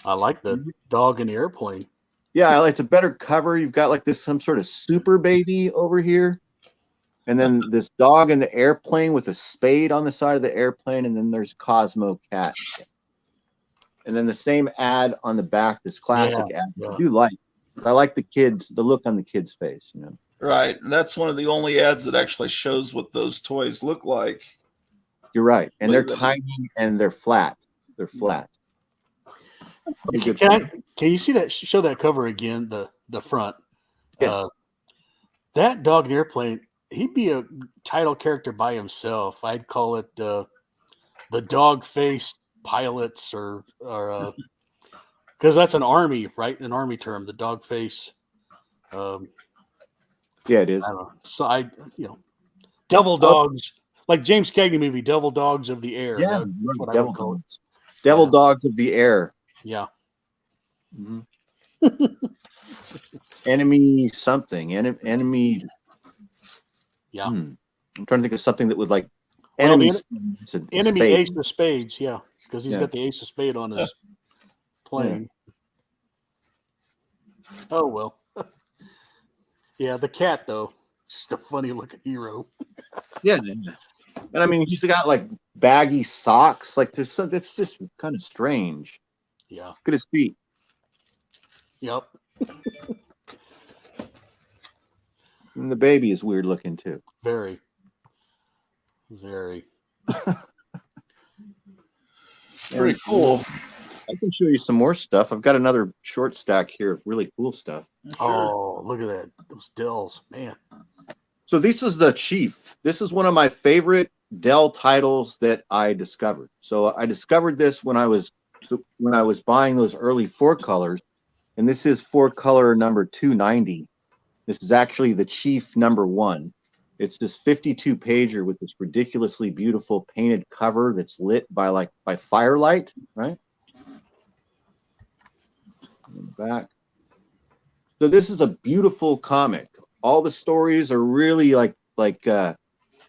I like the dog in the airplane. Yeah, it's a better cover. You've got like this some sort of super baby over here. And then this dog in the airplane with a spade on the side of the airplane. And then there's Cosmo Cat. And then the same ad on the back, this classic ad. Yeah. I do like. I like the look on the kid's face, you know. Right. And that's one of the only ads that actually shows what those toys look like. You're right. And they're tiny and they're flat. They're flat. Can you see that? Show that cover again, the front. Yes. That dog in the airplane, he'd be a title character by himself. I'd call it the dog-faced pilots or because that's an army, right? An army term, the dog face. Yeah, it is. I don't know. So devil dogs, like James Cagney movie, Devil Dogs of the Air. Yeah, that's what Devil I would call Dogs. Devil Dogs of the Air. Yeah. Mm-hmm. Enemy something. Enemy. Yeah. I'm trying to think of something that was like enemy. Enemy Ace of Spades. Yeah, because he's got the Ace of Spade on his plane. Yeah. Oh well. Yeah, the cat though, just a funny looking hero. Yeah, and I mean he's got like baggy socks. Like that's just kind of strange. Yeah. Look at his feet. Yep. And the baby is weird looking too. Very. Very. Very cool. I can show you some more stuff. I've got another short stack here of really cool stuff. Oh, look at that. Those Dells, man. So this is the Chief. This is one of my favorite Dell titles that I discovered. So I discovered this when I was buying those early 4-colors, and this is 4-color number 290. This is actually the Chief number 1. It's this 52 pager with this ridiculously beautiful painted cover that's lit by firelight, right? In the back. So this is a beautiful comic. All the stories are really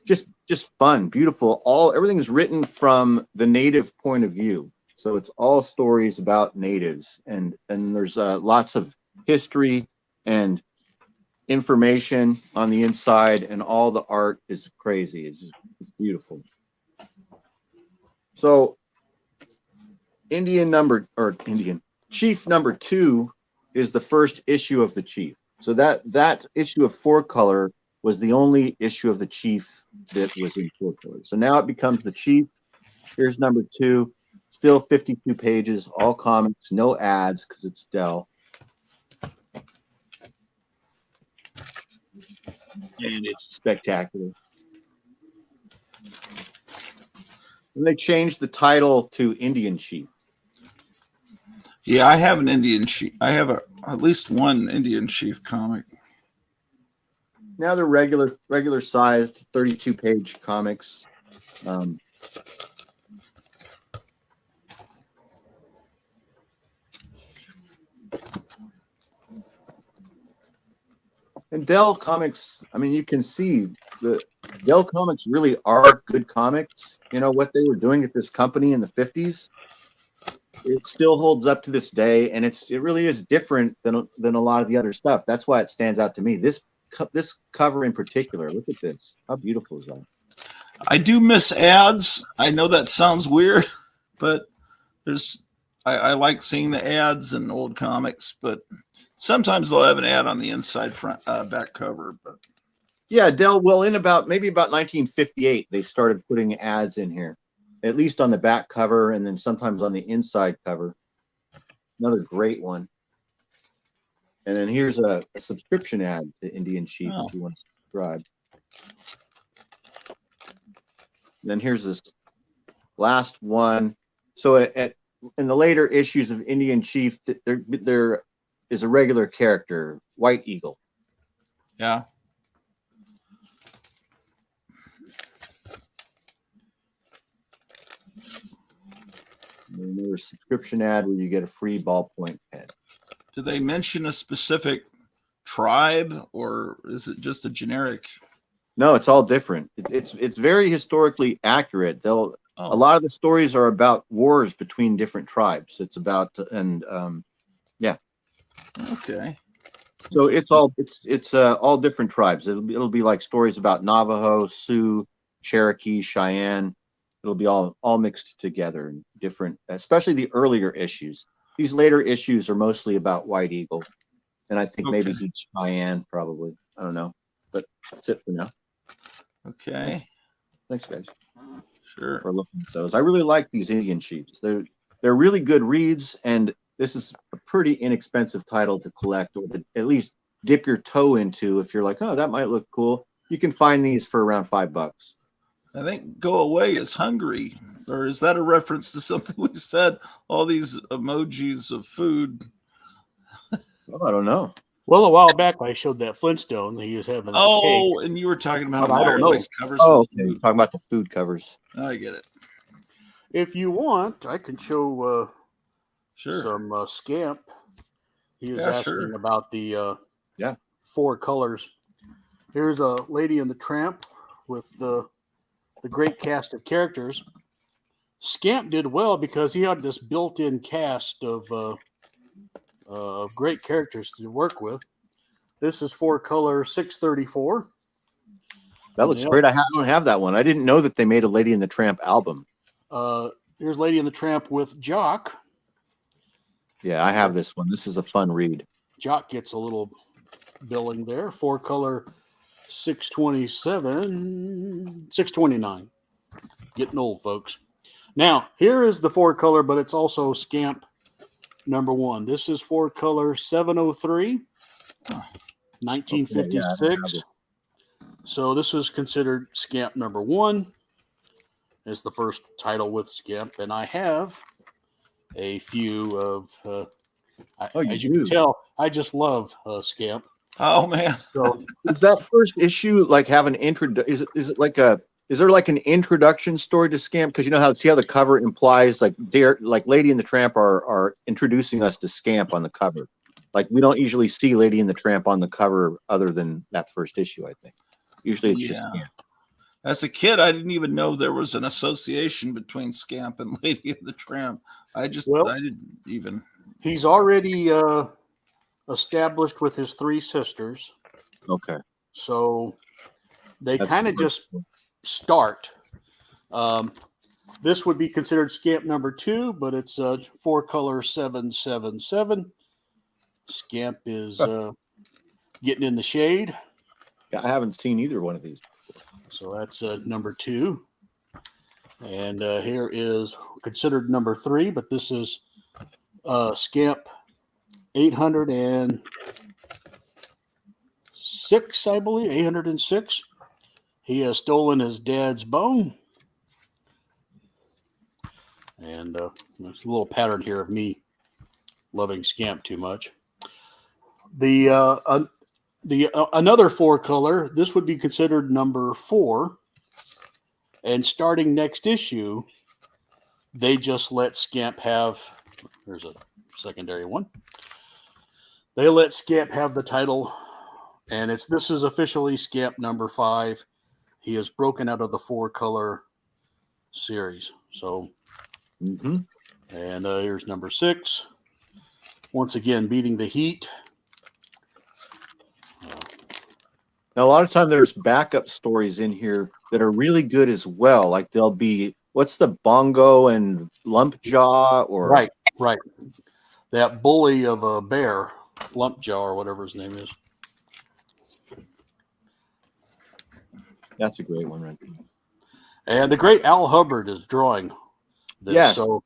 just fun, beautiful. Everything is written from the native point of view. So it's all stories about natives, and there's lots of history and information on the inside, and all the art is crazy. It's beautiful. So Chief number 2 is the first issue of the Chief. So that issue of 4-color was the only issue of the Chief that was in 4-color. So now it becomes the Chief. Here's number 2, still 52 pages, all comics, no ads because it's Dell. and it's spectacular. And they changed the title to Indian Chief. Yeah, I have an Indian chief. I have at least one Indian chief comic. Now they're regular sized 32-page comics. And Dell Comics, I mean, you can see the Dell Comics really are good comics. You know, what they were doing at this company in the 50s, it still holds up to this day, and it really is different than a lot of the other stuff. That's why it stands out to me. This cover in particular, look at this. How beautiful is that? I do miss ads. I know that sounds weird, but I like seeing the ads in old comics, but sometimes they'll have an ad on the inside front back cover. But yeah, Dell, well, in maybe about 1958, they started putting ads in here, at least on the back cover, and then sometimes on the inside cover. Another great one. And then here's a subscription ad to Indian Chief if you want to subscribe. And then here's this last one. So in the later issues of Indian Chief, there is a regular character, White Eagle. Yeah. And there's a subscription ad where you get a free ballpoint pen. Do they mention a specific tribe, or is it just a generic? No, it's all different. It's very historically accurate. A lot of the stories are about wars between different tribes. It's about yeah. Okay. So it's all different tribes. It'll be like stories about Navajo, Sioux, Cherokee, Cheyenne. It'll be all mixed together in different, especially the earlier issues. These later issues are mostly about White Eagle, and I think maybe each Cheyenne probably. I don't know, but that's it for now. Okay. Thanks, guys. Sure. For looking at those. I really like these Indian Chiefs. They're really good reads, and this is a pretty inexpensive title to collect, or to at least dip your toe into if you're like, oh, that might look cool. You can find these for around $5. I think "go away" is hungry, or is that a reference to something we said? All these emojis of food. Oh, I don't know. Well, a while back I showed that Flintstone. He was having a cake. And you were talking about I don't Meyer know. lace covers. Oh, okay. Talking about the food covers. I get it. If you want, I can show Sure. some Scamp. He was asking about the 4 colors. Here's a Lady and the Tramp with the great cast of characters. Scamp did well because he had this built-in cast of great characters to work with. This is 4 color 634. That looks great. I don't have that one. I didn't know that they made a Lady and the Tramp album. Here's Lady and the Tramp with Jock. Yeah, I have this one. This is a fun read. Jock gets a little billing there. 4 color 627, 629. Getting old, folks. Now, here is the 4 color, but it's also Scamp number 1. This is 4 color 703, 1956. Okay, so this was considered Scamp number 1. It's the first title with Scamp, and I have a few of. As you can tell, I just love Scamp. Oh man! So does that first issue like have an intro? Is it like a? Is there like an introduction story to Scamp? Because you know how the cover implies like Lady and the Tramp are introducing us to Scamp on the cover. Like we don't usually see Lady and the Tramp on the cover other than that first issue. I think usually it's just Scamp. As a kid, I didn't even know there was an association between Scamp and Lady and the Tramp. I didn't even. He's already established with his 3 sisters. Okay. So they kind of just start. This would be considered Scamp number 2, but it's 4 color 777. Scamp is getting in the shade. Yeah, I haven't seen either one of these before. So that's number 2. And here is considered number 3, but this is Scamp 807. 806, I believe, 806. He has stolen his dad's bone. And there's a little pattern here of me loving Scamp too much. Another 4-color, this would be considered number 4. And starting next issue, they just let Scamp have, there's a secondary one. They let Scamp have the title, and this is officially Scamp number 5. He has broken out of the 4-color series. So, and here's number 6. Once again, beating the heat. Now, a lot of time there's backup stories in here that are really good as well. Like there'll be, what's the Bongo and Lumpjaw or right. That bully of a bear, Lumpjaw or whatever his name is. That's a great one, right? And the great Al Hubbard is drawing this. Yes. So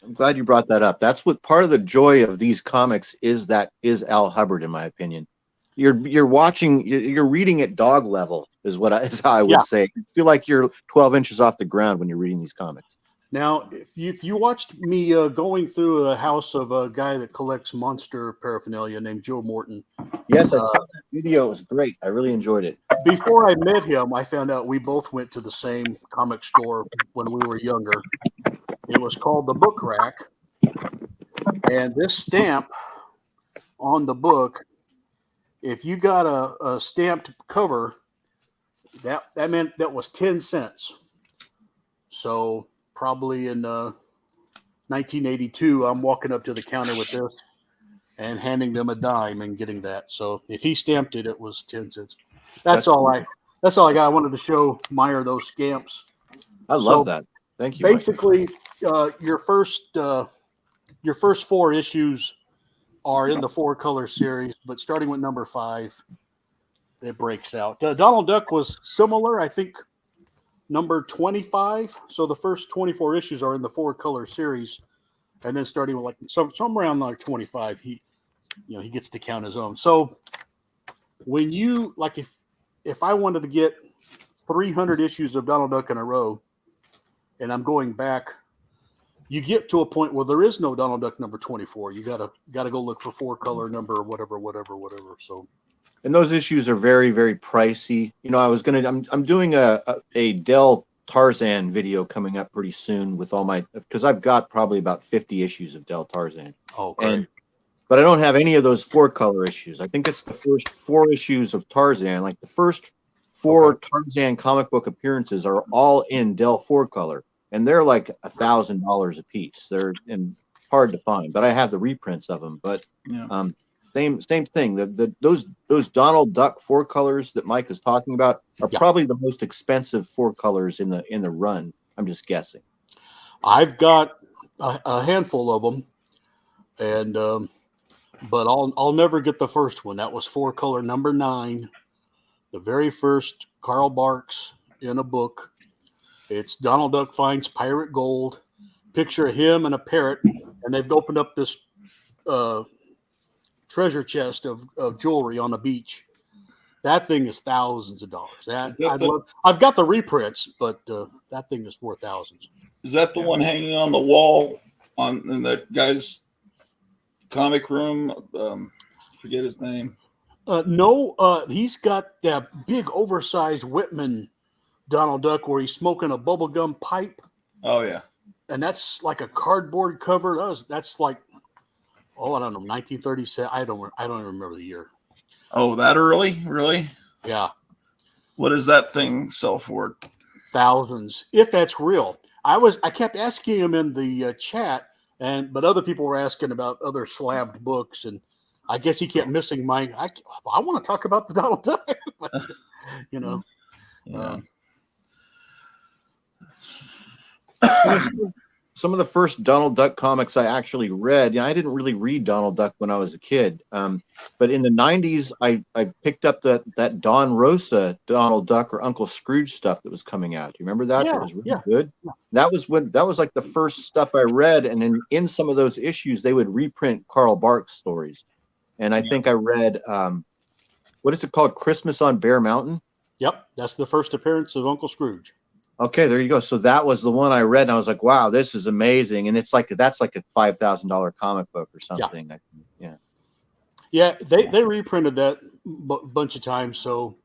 I'm glad you brought that up. That's what part of the joy of these comics is Al Hubbard, in my opinion. You're reading at dog level is how I would say. You feel like you're 12 inches off the ground when you're reading these comics. Now, if you watched me going through a house of a guy that collects monster paraphernalia named Joe Morton. Yes, I saw that video. It was great. I really enjoyed it. Before I met him, I found out we both went to the same comic store when we were younger. It was called The Book Rack. And this stamp on the book, if you got a stamped cover, that meant that was 10 cents. So probably in 1982, I'm walking up to the counter with this and handing them a dime and getting that. So if he stamped it, it was 10 cents. That's all I got. I wanted to show Meyer those scamps. I love that. Thank you. Basically, your first 4 issues are in the 4-color series, but starting with number 5, it breaks out. Donald Duck was similar, I think, number 25. So the first 24 issues are in the 4-color series, and then starting with somewhere around like 25, he gets to count his own. So when you if I wanted to get 300 issues of Donald Duck in a row, and I'm going back, you get to a point where there is no Donald Duck number 24. You gotta go look for 4-color number whatever. So, and those issues are very, very pricey. I'm doing a Dell Tarzan video coming up pretty soon with because I've got probably about 50 issues of Dell Tarzan. Oh, great. But I don't have any of those 4-color issues. I think it's the first 4 issues of Tarzan. Like the first 4 Tarzan comic book appearances are all in Dell 4-color. And they're like $1,000 a piece. They're hard to find, but I have the reprints of them. But same thing. Those Donald Duck 4-colors that Mike is talking about are probably the most expensive 4-colors in the run. I'm just guessing. I've got a handful of them, and but I'll never get the first one. That was 4-color number 9, the very first Carl Barks in a book. It's Donald Duck finds pirate gold. Picture of him and a parrot, and they've opened up this treasure chest of jewelry on the beach. That thing is thousands of dollars. I've got the reprints, but that thing is worth thousands. Is that the one hanging on the wall in that guy's comic room? Forget his name. No, he's got that big oversized Whitman Donald Duck where he's smoking a bubblegum pipe. Oh yeah. And that's like a cardboard cover. That's like, I don't know, 1937. I don't even remember the year. Oh, that early? Really? Yeah. What does that thing sell for? Thousands, if that's real. I kept asking him in the chat, but other people were asking about other slabbed books, and I guess he kept missing I want to talk about the Donald Duck, but, Yeah. Some of the first Donald Duck comics I actually read, I didn't really read Donald Duck when I was a kid. But in the 90s, I picked up that Don Rosa Donald Duck or Uncle Scrooge stuff that was coming out. Do you remember that? Yeah, That was really good. Yeah. That was like the first stuff I read. And in some of those issues, they would reprint Carl Barks stories. And I think I read what is it called? Christmas on Bear Mountain? Yep, that's the first appearance of Uncle Scrooge. Okay, there you go. So that was the one I read, and I was like, "Wow, this is amazing!" And that's like a $5,000 comic book or something. Yeah, yeah. They reprinted that bunch of times, so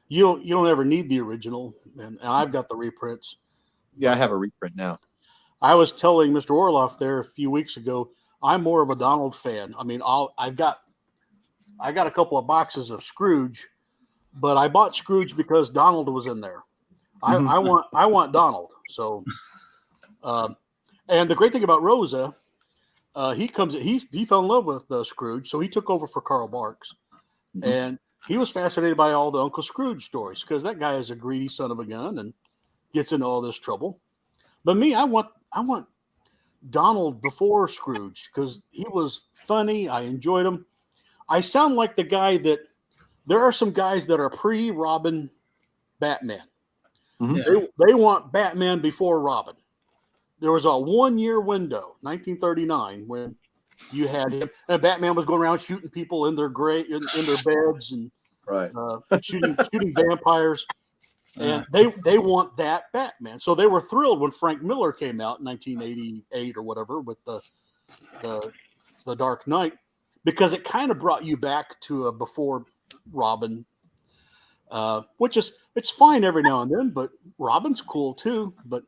you don't ever need the original. And I've got the reprints. yeah. I have a reprint now. I was telling Mr. Orloff there a few weeks ago, I'm more of a Donald fan. I mean, I got a couple of boxes of Scrooge, but I bought Scrooge because Donald was in there. I want Donald. So, and the great thing about Rosa, he fell in love with Scrooge, so he took over for Carl Barks, and he was fascinated by all the Uncle Scrooge stories because that guy is a greedy son of a gun and gets into all this trouble. But me, I want Donald before Scrooge because he was funny. I enjoyed him. I sound like the guy that there are some guys that are pre-Robin Batman. Mm-hmm. They want Batman before Robin. There was a 1-year window, 1939, when you had him, and Batman was going around shooting people in their in their beds and Right. shooting vampires, and they want that Batman. So they were thrilled when Frank Miller came out in 1988 or whatever with the Dark Knight, because it kind of brought you back to a before Robin. Which is it's fine every now and then, but Robin's cool too. But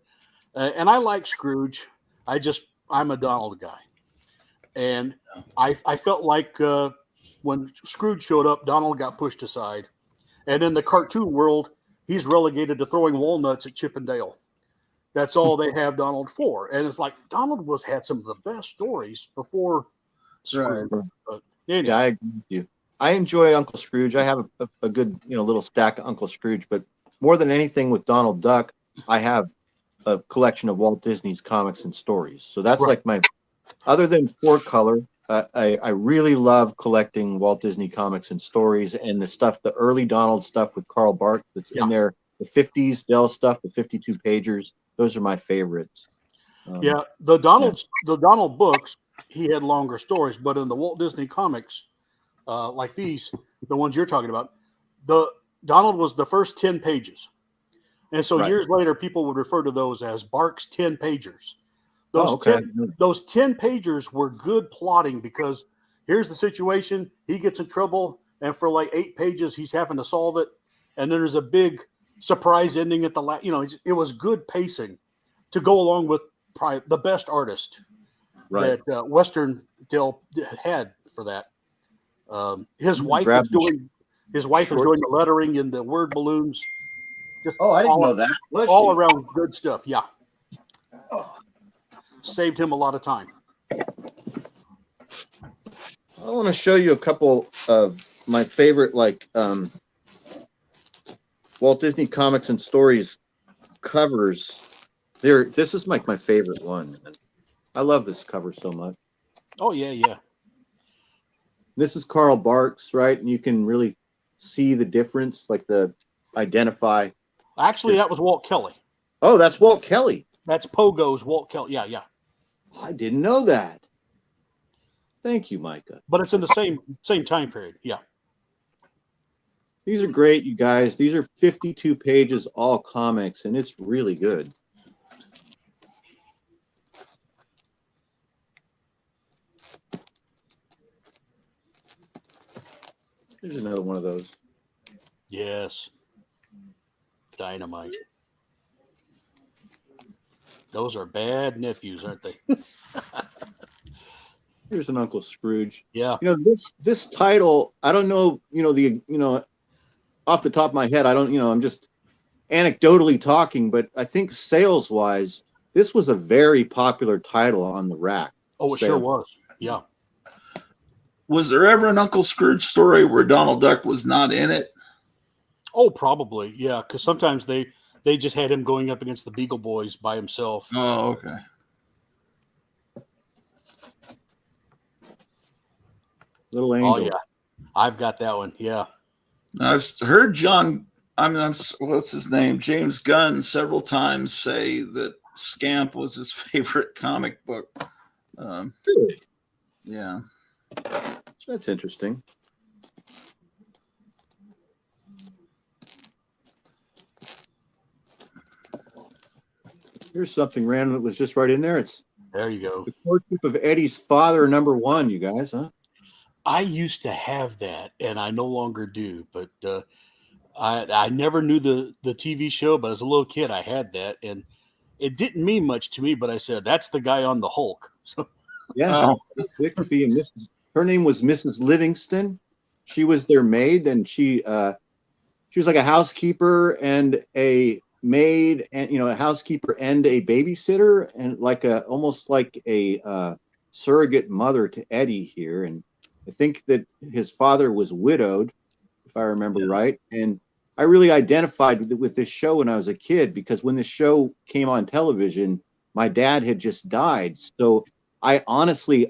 and I like Scrooge. I'm a Donald guy, and I felt like when Scrooge showed up, Donald got pushed aside, and in the cartoon world, he's relegated to throwing walnuts at Chip and Dale. That's all they have Donald for, and it's like Donald had some of the best stories before Scrooge. Right. But anyway. Yeah, I agree with you. I enjoy Uncle Scrooge. I have a good, little stack of Uncle Scrooge, but more than anything with Donald Duck, I have a collection of Walt Disney's comics and stories. So that's like other than 4-color, I really love collecting Walt Disney comics and stories and the early Donald stuff with Carl Barks that's in there, the 50s Dell stuff, the 52 pagers. Those are my favorites. The Donald books, he had longer stories, but in the Walt Disney comics, like these, the ones you're talking about, the Donald was the first 10 pages. And so years later, people would refer to those as Barks 10 pagers. Those 10 pagers were good plotting because here's the situation. He gets in trouble. And for like 8 pages, he's having to solve it. And then there's a big surprise ending at the last, it was good pacing to go along with probably the best artist that Western Dell had for that. His wife is doing the lettering in the word balloons. Just I didn't know that. All around good stuff. Yeah. Saved him a lot of time. I want to show you a couple of my favorite Walt Disney comics and stories covers. This is my favorite one. I love this cover so much. Oh yeah. This is Carl Barks, right? And you can really see the difference, identify. Actually, that was Walt Kelly. Oh, that's Walt Kelly. That's Pogo's Walt Kelly. Yeah. I didn't know that. Thank you, Micah. But it's in the same time period. Yeah. These are great, you guys. These are 52 pages, all comics, and it's really good. There's another one of those. Yes. Dynamite. Those are bad nephews, aren't they? Here's an Uncle Scrooge. Yeah. This title, I don't know, off the top of my head, I don't, I'm just anecdotally talking, but I think sales wise, this was a very popular title on the rack. Oh, it sure was. Yeah. Was there ever an Uncle Scrooge story where Donald Duck was not in it? Oh, probably. Yeah. Because sometimes they just had him going up against the Beagle Boys by himself. Oh, okay. Little Angel. Oh, yeah. I've got that one. Yeah. I've heard what's his name? James Gunn several times say that Scamp was his favorite comic book. Really? Yeah. That's interesting. Here's something random that was just right in there. It's There you go. the courtship of Eddie's father, #1, you guys, huh? I used to have that, and I no longer do. But I never knew the TV show, but as a little kid, I had that, and it didn't mean much to me. But I said, "That's the guy on the Hulk." So Yeah. Oh, Bixby and her name was Mrs. Livingston. She was their maid, and she was like a housekeeper and a maid, and a housekeeper and a babysitter, and almost like a surrogate mother to Eddie here. And I think that his father was widowed, if I remember right. And I really identified with this show when I was a kid, because when the show came on television, my dad had just died. So I honestly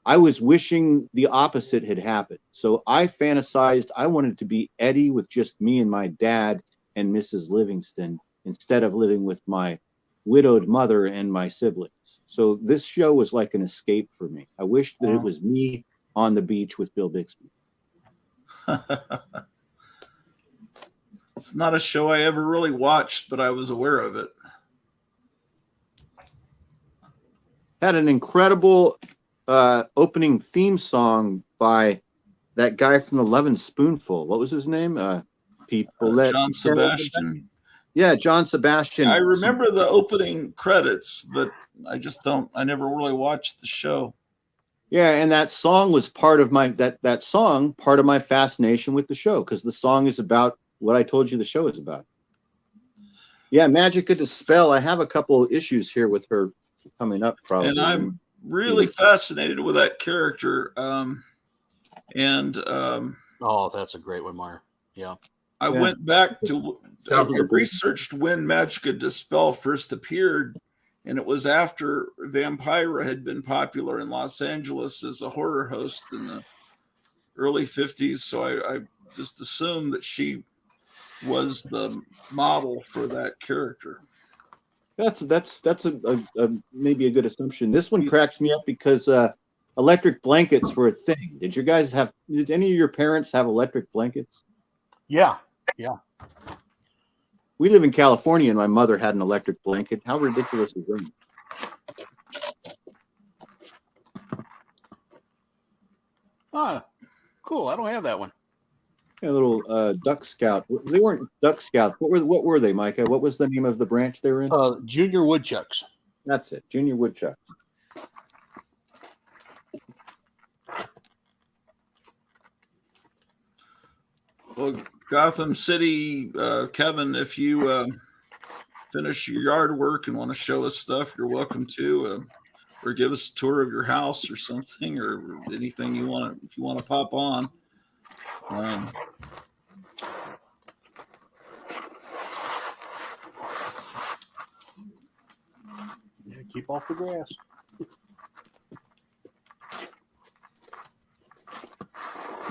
I was wishing the opposite had happened. So I fantasized, I wanted to be Eddie with just me and my dad and Mrs. Livingston, instead of living with my widowed mother and my siblings. So this show was like an escape for me. I wished that it was me on the beach with Bill Bixby. it's not a show I ever really watched, but I was aware of it. Had an incredible opening theme song by that guy from the Lovin' Spoonful. What was his name? John Sebastian. Yeah, John Sebastian. I remember the opening credits, but I never really watched the show. Yeah, and that song was part of my part of my fascination with the show, because the song is about what I told you the show is about. Yeah, Magica De Spell. I have a couple issues here with her coming up, probably. And I'm really fascinated with that character. oh, that's a great one, Meyer. Yeah. I went back to I researched when Magica De Spell first appeared, and it was after Vampira had been popular in Los Angeles as a horror host in the early 50s. So I just assumed that she was the model for that character. That's a maybe a good assumption. This one cracks me up because electric blankets were a thing. Did any of your parents have electric blankets? Yeah. We live in California, and my mother had an electric blanket. How ridiculous is that? Ah, cool. I don't have that one. A little Duck Scout. They weren't Duck Scouts. What were they, Micah? What was the name of the branch they were in? Junior Woodchucks. That's it, Junior Woodchucks. Well, Gotham City, Kevin, if you finish your yard work and want to show us stuff, you're welcome to, or give us a tour of your house or something, or anything you want. If you want to pop on. Yeah, keep off the grass.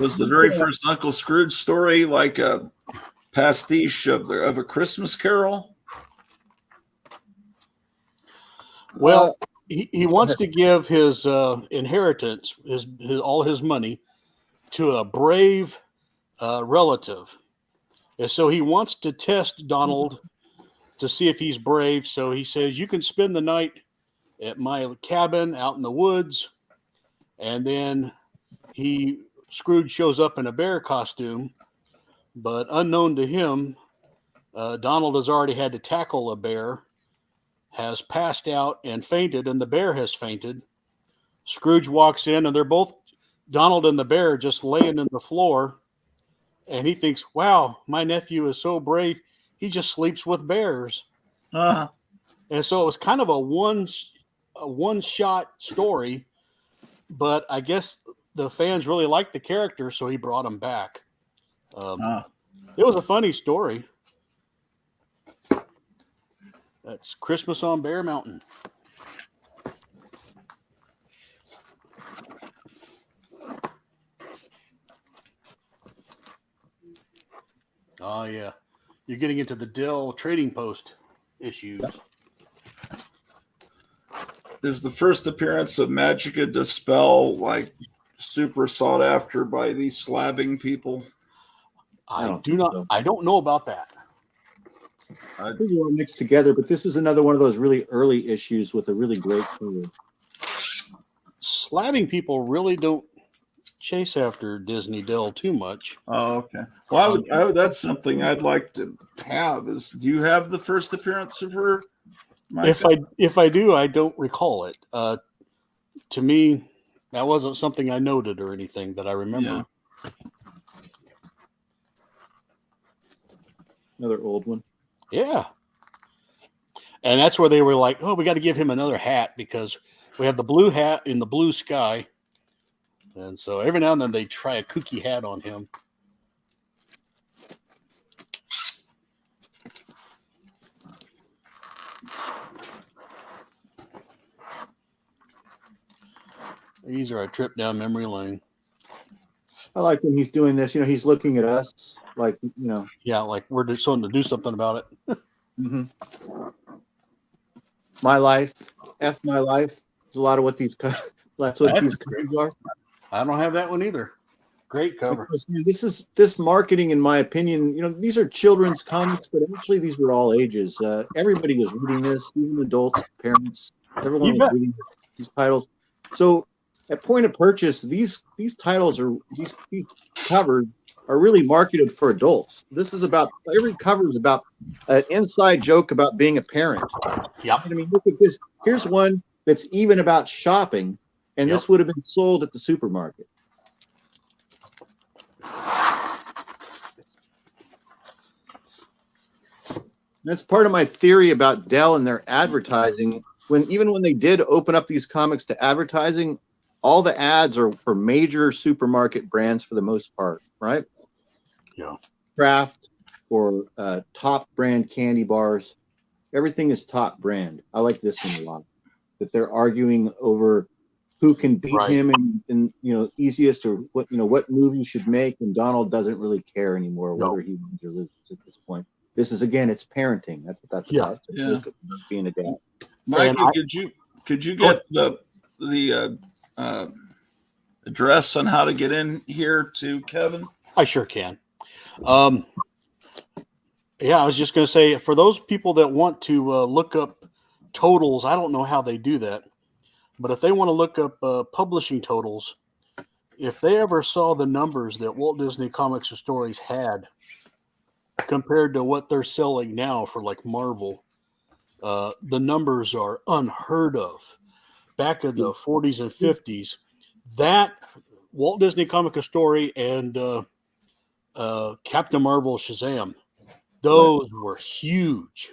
Was the very first Uncle Scrooge story like a pastiche of a Christmas Carol? Well, he wants to give his inheritance, his all his money, to a brave relative, and so he wants to test Donald to see if he's brave. So he says, "You can spend the night at my cabin out in the woods," and then Scrooge shows up in a bear costume, but unknown to him, Donald has already had to tackle a bear, has passed out and fainted, and the bear has fainted. Scrooge walks in, and they're both, Donald and the bear, just laying in the floor, and he thinks, wow, my nephew is so brave, he just sleeps with bears. Uh-huh. And so it was kind of a one-shot story, but I guess the fans really liked the character, so he brought him back. It was a funny story. That's Christmas on Bear Mountain. Oh, yeah. You're getting into the Dell Trading Post issues. Is the first appearance of Magica De Spell like super sought after by these slabbing people? I don't know about that. These are all mixed together, but this is another one of those really early issues with a really great cover. Slabbing people really don't chase after Disney Dell too much. Oh, okay. Well, that's something I'd like to have. Do you have the first appearance of her, Micah? If I do, I don't recall it. To me, that wasn't something I noted or anything that I remember. Yeah. Another old one. Yeah. And that's where they were like, oh, we got to give him another hat because we have the blue hat in the blue sky. And so every now and then they try a kooky hat on him. These are a trip down memory lane. I like when he's doing this. He's looking at us like, Yeah, like we're just starting to do something about it. Mm-hmm. My life, F my life. There's a lot of what these that's what these covers are. I don't have that one either. Great cover. Because, this marketing, in my opinion, these are children's comics, but actually these were all ages. Everybody was reading this, even adults, parents, everyone was reading these titles. So at point of purchase, these titles are these covers are really marketed for adults. This is about every cover is about an inside joke about being a parent. Yep. I mean, look at this. Here's one that's even about shopping, and this would have been sold at the supermarket. That's part of my theory about Dell and their advertising. Even when they did open up these comics to advertising, all the ads are for major supermarket brands for the most part, right? Yeah. Kraft or top brand candy bars. Everything is top brand. I like this one a lot. That they're arguing over who can beat him and easiest or what movie you should make, and Donald doesn't really care anymore whether he wins or loses at this point. This is again, it's parenting. That's what that's about. Yeah. Being a dad. Mikey, could you get the address on how to get in here to Kevin? I sure can. Yeah, I was just going to say, for those people that want to look up totals, I don't know how they do that, but if they want to look up publishing totals, if they ever saw the numbers that Walt Disney Comics or Stories had compared to what they're selling now for like Marvel, the numbers are unheard of. Back in the 40s and 50s, that Walt Disney Comic Story and Captain Marvel Shazam, those were huge.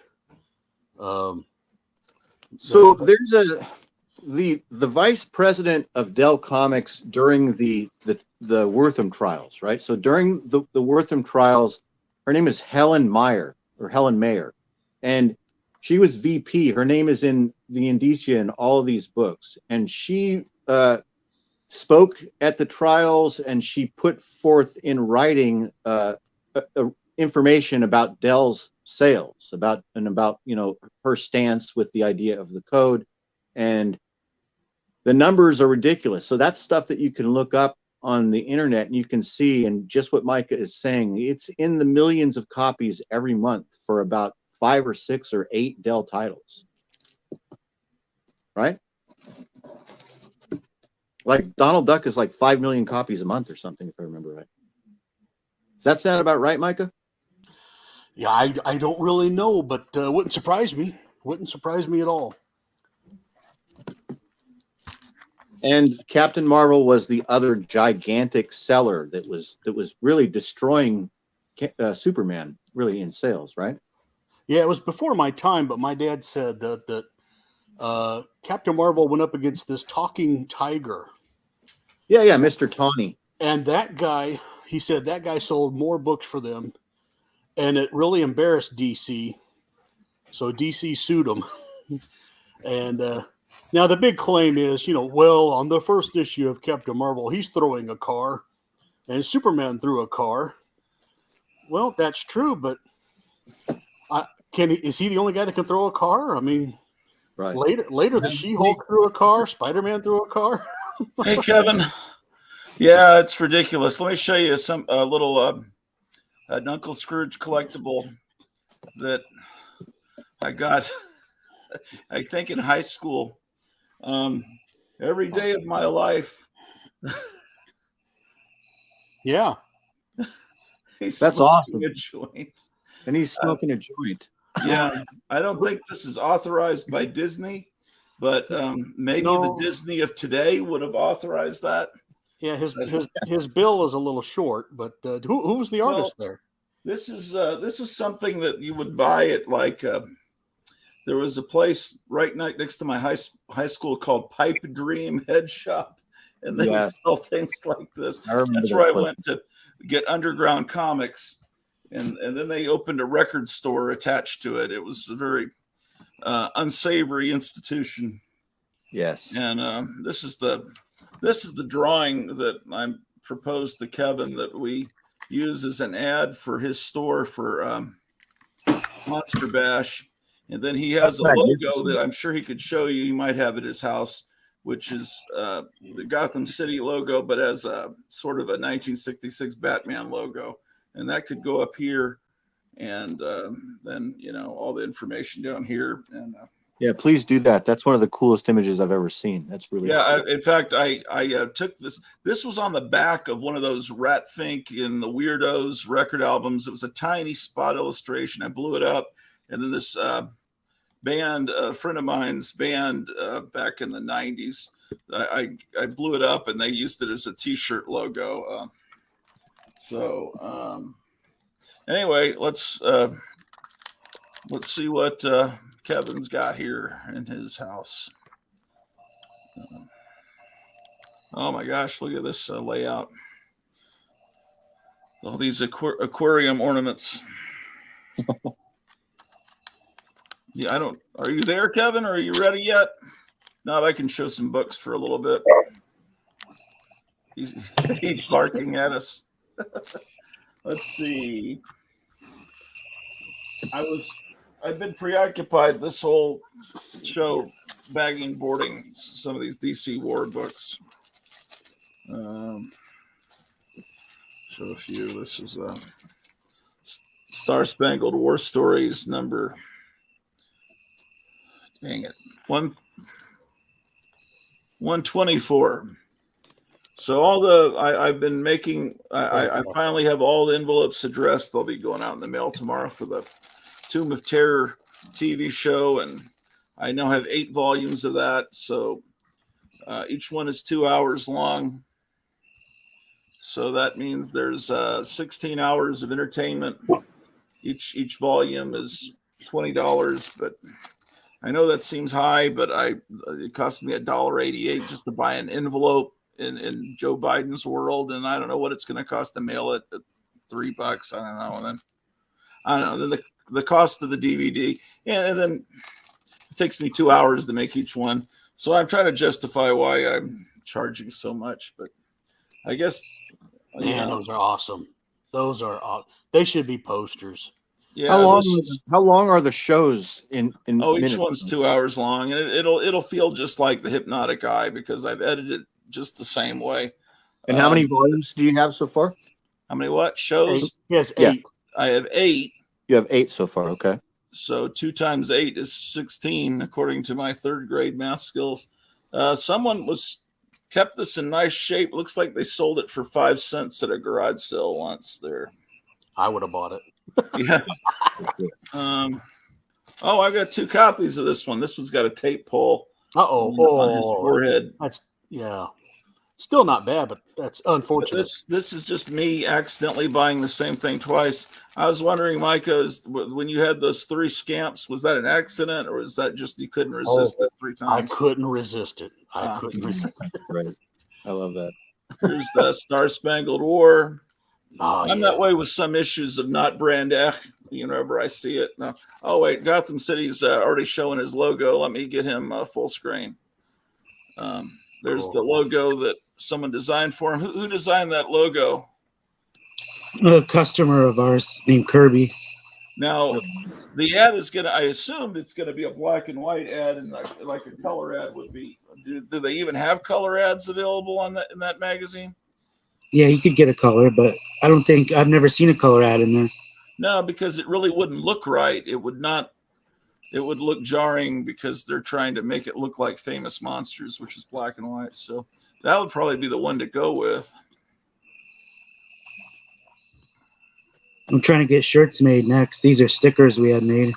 So there's the vice president of Dell Comics during the Wortham trials, right? So during the Wortham trials, her name is Helen Meyer, and she was VP. Her name is in the indicia in all of these books, and she spoke at the trials, and she put forth in writing information about Dell's sales, about her stance with the idea of the code, and the numbers are ridiculous. So that's stuff that you can look up on the internet and you can see, and just what Micah is saying, it's in the millions of copies every month for about 5 or 6 or 8 Dell titles, right? Like Donald Duck is like 5 million copies a month or something, if I remember right. Does that sound about right, Micah? Yeah, I don't really know, but wouldn't surprise me. Wouldn't surprise me at all. And Captain Marvel was the other gigantic seller that was really destroying Superman really in sales, right? Yeah, it was before my time, but my dad said that Captain Marvel went up against this talking tiger. Yeah, Mr. Tawny. And that guy, he said that guy sold more books for them, and it really embarrassed DC. So DC sued him. And now the big claim is, on the first issue of Captain Marvel, he's throwing a car, and Superman threw a car. Well, that's true, but is he the only guy that can throw a car? I mean, right. Later, the She-Hulk threw a car, Spider-Man threw a car. Hey, Kevin. Yeah, it's ridiculous. Let me show you a little Uncle Scrooge collectible that I got, I think in high school, every day of my life. Yeah. He's That's smoking awesome. a joint. And he's smoking a joint. Yeah, I don't think this is authorized by Disney, but maybe the Disney of today would have authorized that. Yeah, his bill is a little short, but who was the artist there? This is something that you would buy at like there was a place right next to my high school called Pipe Dream Head Shop, and they would sell things like this. That's where I went to get underground comics, and then they opened a record store attached to it. It was a very unsavory institution. Yes. And this is the drawing that I proposed to Kevin that we use as an ad for his store for Monster Bash. And then he has a logo that I'm sure he could show you. He might have at his house, which is the Gotham City logo, but as a sort of a 1966 Batman logo. And that could go up here, and then all the information down here. And yeah, please do that. That's one of the coolest images I've ever seen. That's really cool. In fact, I took this. This was on the back of one of those Rat Fink and the Weirdos record albums. It was a tiny spot illustration. I blew it up, and then this band, a friend of mine's band back in the 90s, I blew it up, and they used it as a T-shirt logo. Anyway, let's see what Kevin's got here in his house. Oh my gosh, look at this layout. All these aquarium ornaments. Yeah, are you there, Kevin? Are you ready yet? Not, I can show some books for a little bit. He's barking at us. Let's see. I've been preoccupied this whole show bagging, boarding some of these DC war books. Show a few. This is Star Spangled War Stories number. Dang it, 124. So I've been making. I finally have all the envelopes addressed. They'll be going out in the mail tomorrow for the Tomb of Terror TV show, and I now have 8 volumes of that. So each one is 2 hours long. So that means there's 16 hours of entertainment. Each volume is $20, but I know that seems high, but it cost me $1.88 just to buy an envelope in Joe Biden's world, and I don't know what it's going to cost to mail it at $3. I don't know. And then I don't know. Then the cost of the DVD, and then it takes me 2 hours to make each one. So I'm trying to justify why I'm charging so much, but I guess. Man, those are awesome. They should be posters. Yeah. How long are the shows in each one's 2 hours long, and it'll feel just like the Hypnotic Eye because I've edited it just the same way. And how many volumes do you have so far? How many shows? 8. Yes, 8. Yeah. I have 8. You have 8 so far, okay. So 2 times 8 is 16, according to my 3rd grade math skills. Someone kept this in nice shape. Looks like they sold it for 5 cents at a garage sale once there. I would have bought it. Yeah. I've got 2 copies of this one. This one's got a tape pull. On his forehead. That's still not bad, but that's unfortunate. This is just me accidentally buying the same thing twice. I was wondering, Micah, when you had those 3 scamps, was that an accident, or was that just you couldn't resist it 3 times? I couldn't resist it. I couldn't resist it. Right. I love that. Here's the Star Spangled War. I'm yeah. that way with some issues of not brand X, whenever I see it. No. Oh, wait, Gotham City's already showing his logo. Let me get him full screen. There's the logo that someone designed for him. Who designed that logo? A customer of ours named Kirby. Now, the ad is I assumed it's going to be a black and white ad, and like a color ad would be. Do they even have color ads available in that magazine? Yeah, you could get a color, but I've never seen a color ad in there. No, because it really wouldn't look right. It would not. it would look jarring because they're trying to make it look like Famous Monsters, which is black and white. So that would probably be the one to go with. I'm trying to get shirts made next. These are stickers we had made.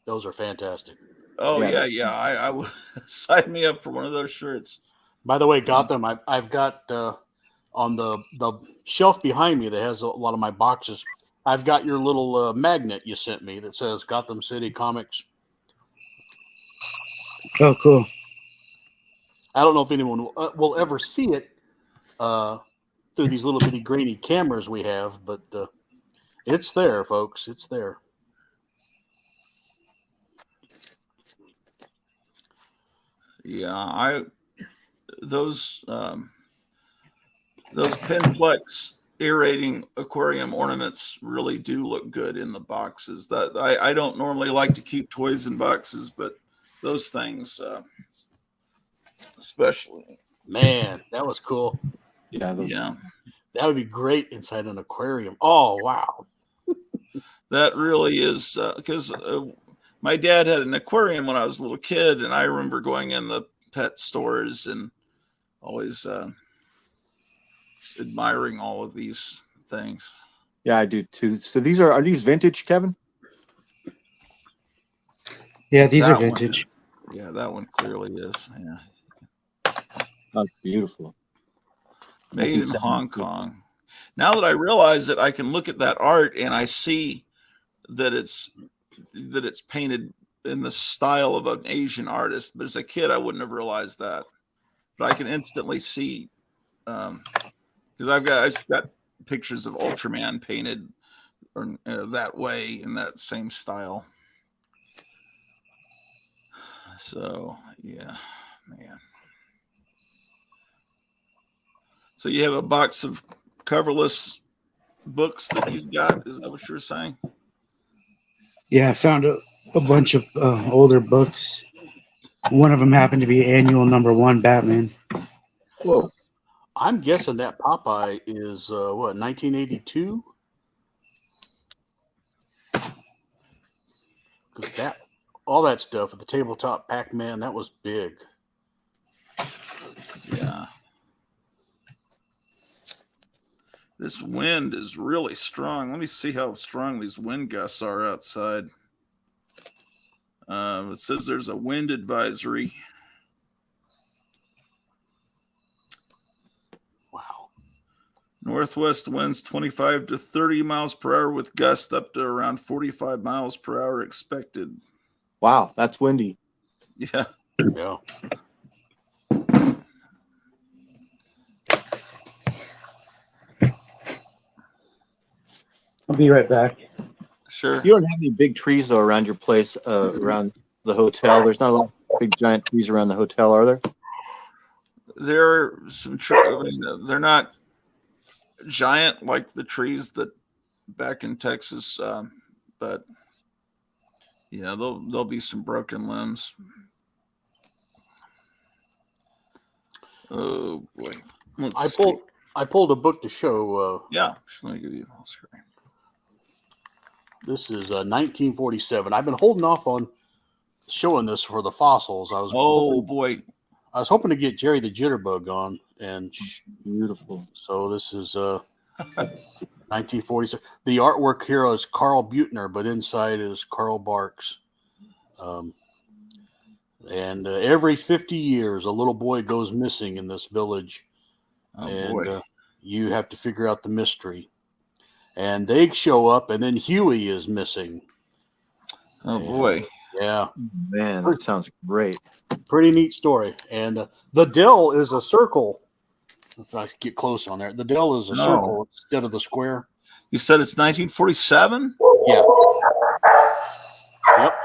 Those are fantastic. Oh Yeah. yeah. I would sign me up for one of those shirts. By the way, Gotham, I've got on the shelf behind me that has a lot of my boxes. I've got your little magnet you sent me that says Gotham City Comics. Oh, cool. I don't know if anyone will ever see it through these little bitty grainy cameras we have, but it's there, folks. It's there. Yeah, those Pinplex aerating aquarium ornaments really do look good in the boxes. That I don't normally like to keep toys in boxes, but those things especially. Man, that was cool. Yeah. Yeah. That would be great inside an aquarium. Oh, wow. That really is because my dad had an aquarium when I was a little kid, and I remember going in the pet stores and always admiring all of these things. Yeah, I do too. So are these vintage, Kevin? Yeah, these are That one. vintage. Yeah, that one clearly is. Yeah. That's beautiful. Made in Hong Kong. Now that I realize it, I can look at that art and I see that it's painted in the style of an Asian artist. But as a kid, I wouldn't have realized that. But I can instantly see because I've got pictures of Ultraman painted or that way in that same style. So yeah, man. So you have a box of coverless books that he's got. Is that what you're saying? Yeah, I found a bunch of older books. One of them happened to be annual #1 Batman. Whoa. I'm guessing that Popeye is, 1982? Because all that stuff at the tabletop Pac-Man, that was big. Yeah. This wind is really strong. Let me see how strong these wind gusts are outside. It says there's a wind advisory. Wow. Northwest winds 25 to 30 miles per hour with gusts up to around 45 miles per hour expected. Wow, that's windy. Yeah. Yeah. I'll be right back. Sure. You don't have any big trees though around your place, around the hotel. There's not a lot of big giant trees around the hotel, are there? There are some they're not giant like the trees that back in Texas, but yeah, there'll be some broken limbs. Oh boy. I pulled a book to show. Yeah, let me give you a full screen. This is 1947. I've been holding off on showing this for the fossils. I was hoping to get Jerry the Jitterbug on, and Beautiful. so this is 1947. The artwork here is Carl Buechner, but inside is Carl Barks. And every 50 years, a little boy goes missing in this village, and you have to figure out the mystery. And they show up, and then Huey is missing. Oh boy. Yeah. Man, that sounds great. Pretty neat story. And the Dell is a circle. If I get close on there, the Dell is a circle instead of the square. You said it's 1947? Yeah. Yep.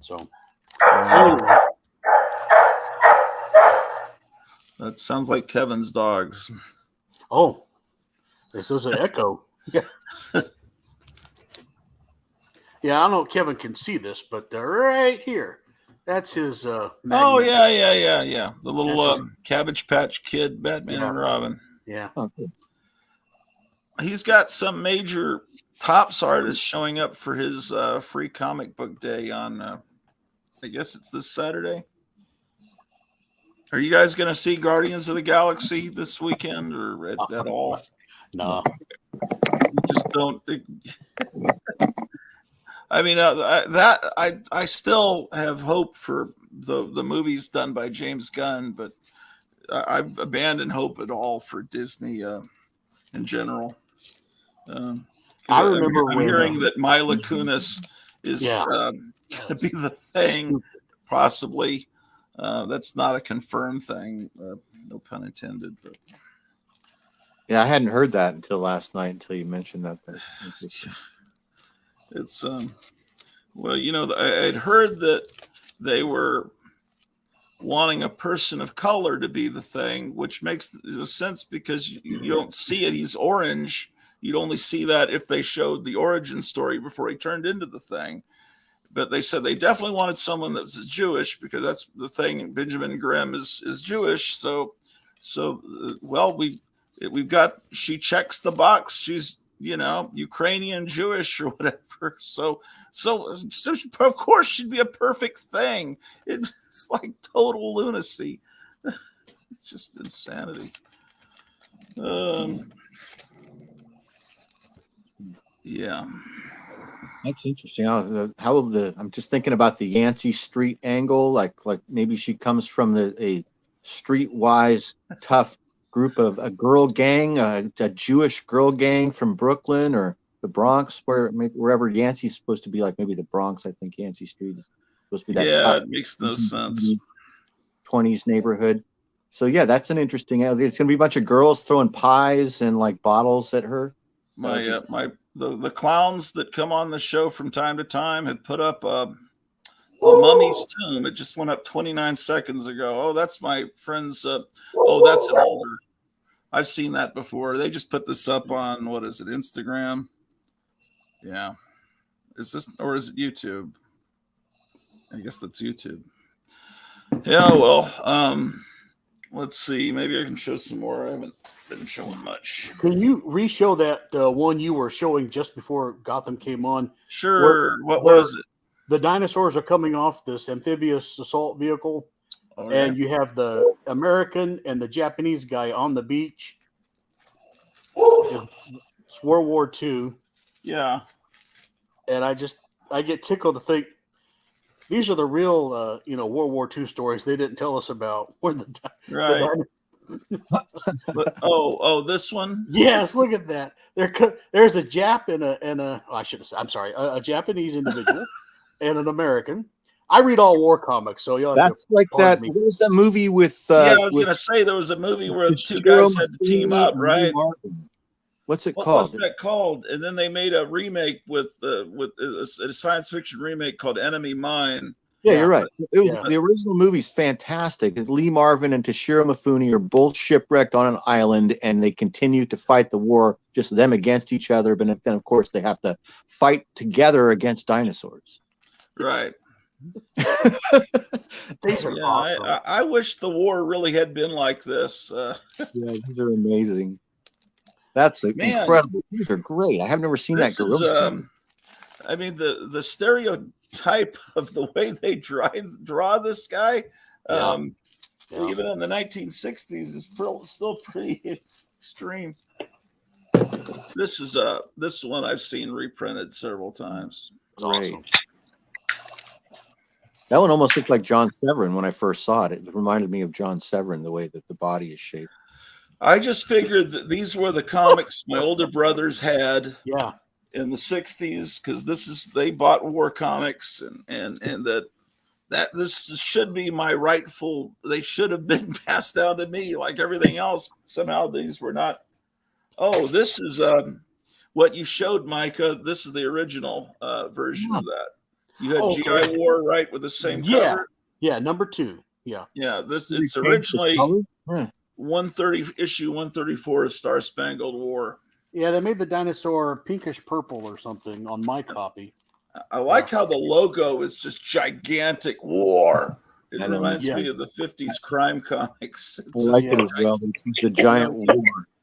So. Anyway. That sounds like Kevin's dogs. Oh. This is an echo. Yeah. Yeah, I don't know if Kevin can see this, but right here. That's his Oh, magnet. yeah. The little Cabbage Patch Kid, Batman and Robin. Yeah. Oh, cool. He's got some major Topps artist showing up for his free comic book day on, I guess it's this Saturday. Are you guys going to see Guardians of the Galaxy this weekend or at all? No. Just don't. I mean, I still have hope for the movies done by James Gunn, but I've abandoned hope at all for Disney in general. I remember I'm when, hearing that Mila Kunis is going to be the thing, possibly. That's not a confirmed thing, no pun intended. But Yeah, I hadn't heard that until last night until you mentioned that. It's well, I'd heard that they were wanting a person of color to be the thing, which makes sense because you don't see it. He's orange. You'd only see that if they showed the origin story before he turned into the thing. But they said they definitely wanted someone that was Jewish because that's the thing. Benjamin Grimm is Jewish. So well, we've got, she checks the box. She's, Ukrainian Jewish or whatever. So of course she'd be a perfect thing. It's like total lunacy. It's just insanity. Yeah. That's interesting. I'm just thinking about the Yancey Street angle, like maybe she comes from a streetwise tough group of a girl gang, a Jewish girl gang from Brooklyn or the Bronx, wherever Yancey's supposed to be, like maybe the Bronx. I think Yancey Street is supposed to be that. Yeah, tough, it makes no sense. 20s neighborhood. So yeah, that's an interesting. It's going to be a bunch of girls throwing pies and like bottles at her. The clowns that come on the show from time to time had put up a mummy's tomb. It just went up 29 seconds ago. Oh, that's my friend's. That's an older. I've seen that before. They just put this up on, what is it, Instagram? Yeah. Is this, or is it YouTube? I guess that's YouTube. Yeah, well, let's see. Maybe I can show some more. I haven't been showing much. Can you re-show that one you were showing just before Gotham came on? Sure. What was it? The dinosaurs are coming off this amphibious assault vehicle, and you have the American and the Japanese guy on the beach. It's World War II. Yeah. And I get tickled to think these are the real, World War II stories they didn't tell us about. Right. This one? Yes, look at that. There's a Jap a Japanese individual and an American. I read all war comics, so y'all. That's like that. What was that movie with? I was going to say there was a movie where the two guys had to team up, right? What's it called? What's that called? And then they made a remake with a science fiction remake called Enemy Mine. Yeah, you're right. The original movie's fantastic. Lee Marvin and Toshiro Mifune are both shipwrecked on an island, and they continue to fight the war, just them against each other. But then, of course, they have to fight together against dinosaurs. Right. These are awesome. I wish the war really had been like this. These are amazing. That's incredible. These are great. I have never seen that gorilla. The stereotype of the way they draw this guy, even in the 1960s, is still pretty extreme. This one I've seen reprinted several times. It's awesome. That one almost looked like John Severin when I first saw it. It reminded me of John Severin, the way that the body is shaped. I just figured that these were the comics my older brothers had in the 60s, because they bought war comics, and that this should be my rightful, they should have been passed down to me like everything else. Somehow these were not. Oh, this is what you showed, Micah. This is the original version of that. You had GI War, right, with the same cover? Yeah, number 2. Yeah. Yeah, it's originally 130 issue 134 of Star Spangled War. Yeah, they made the dinosaur pinkish purple or something on my copy. I like how the logo is just gigantic war. It reminds me of the 50s crime comics. I like it as well. It's the giant war.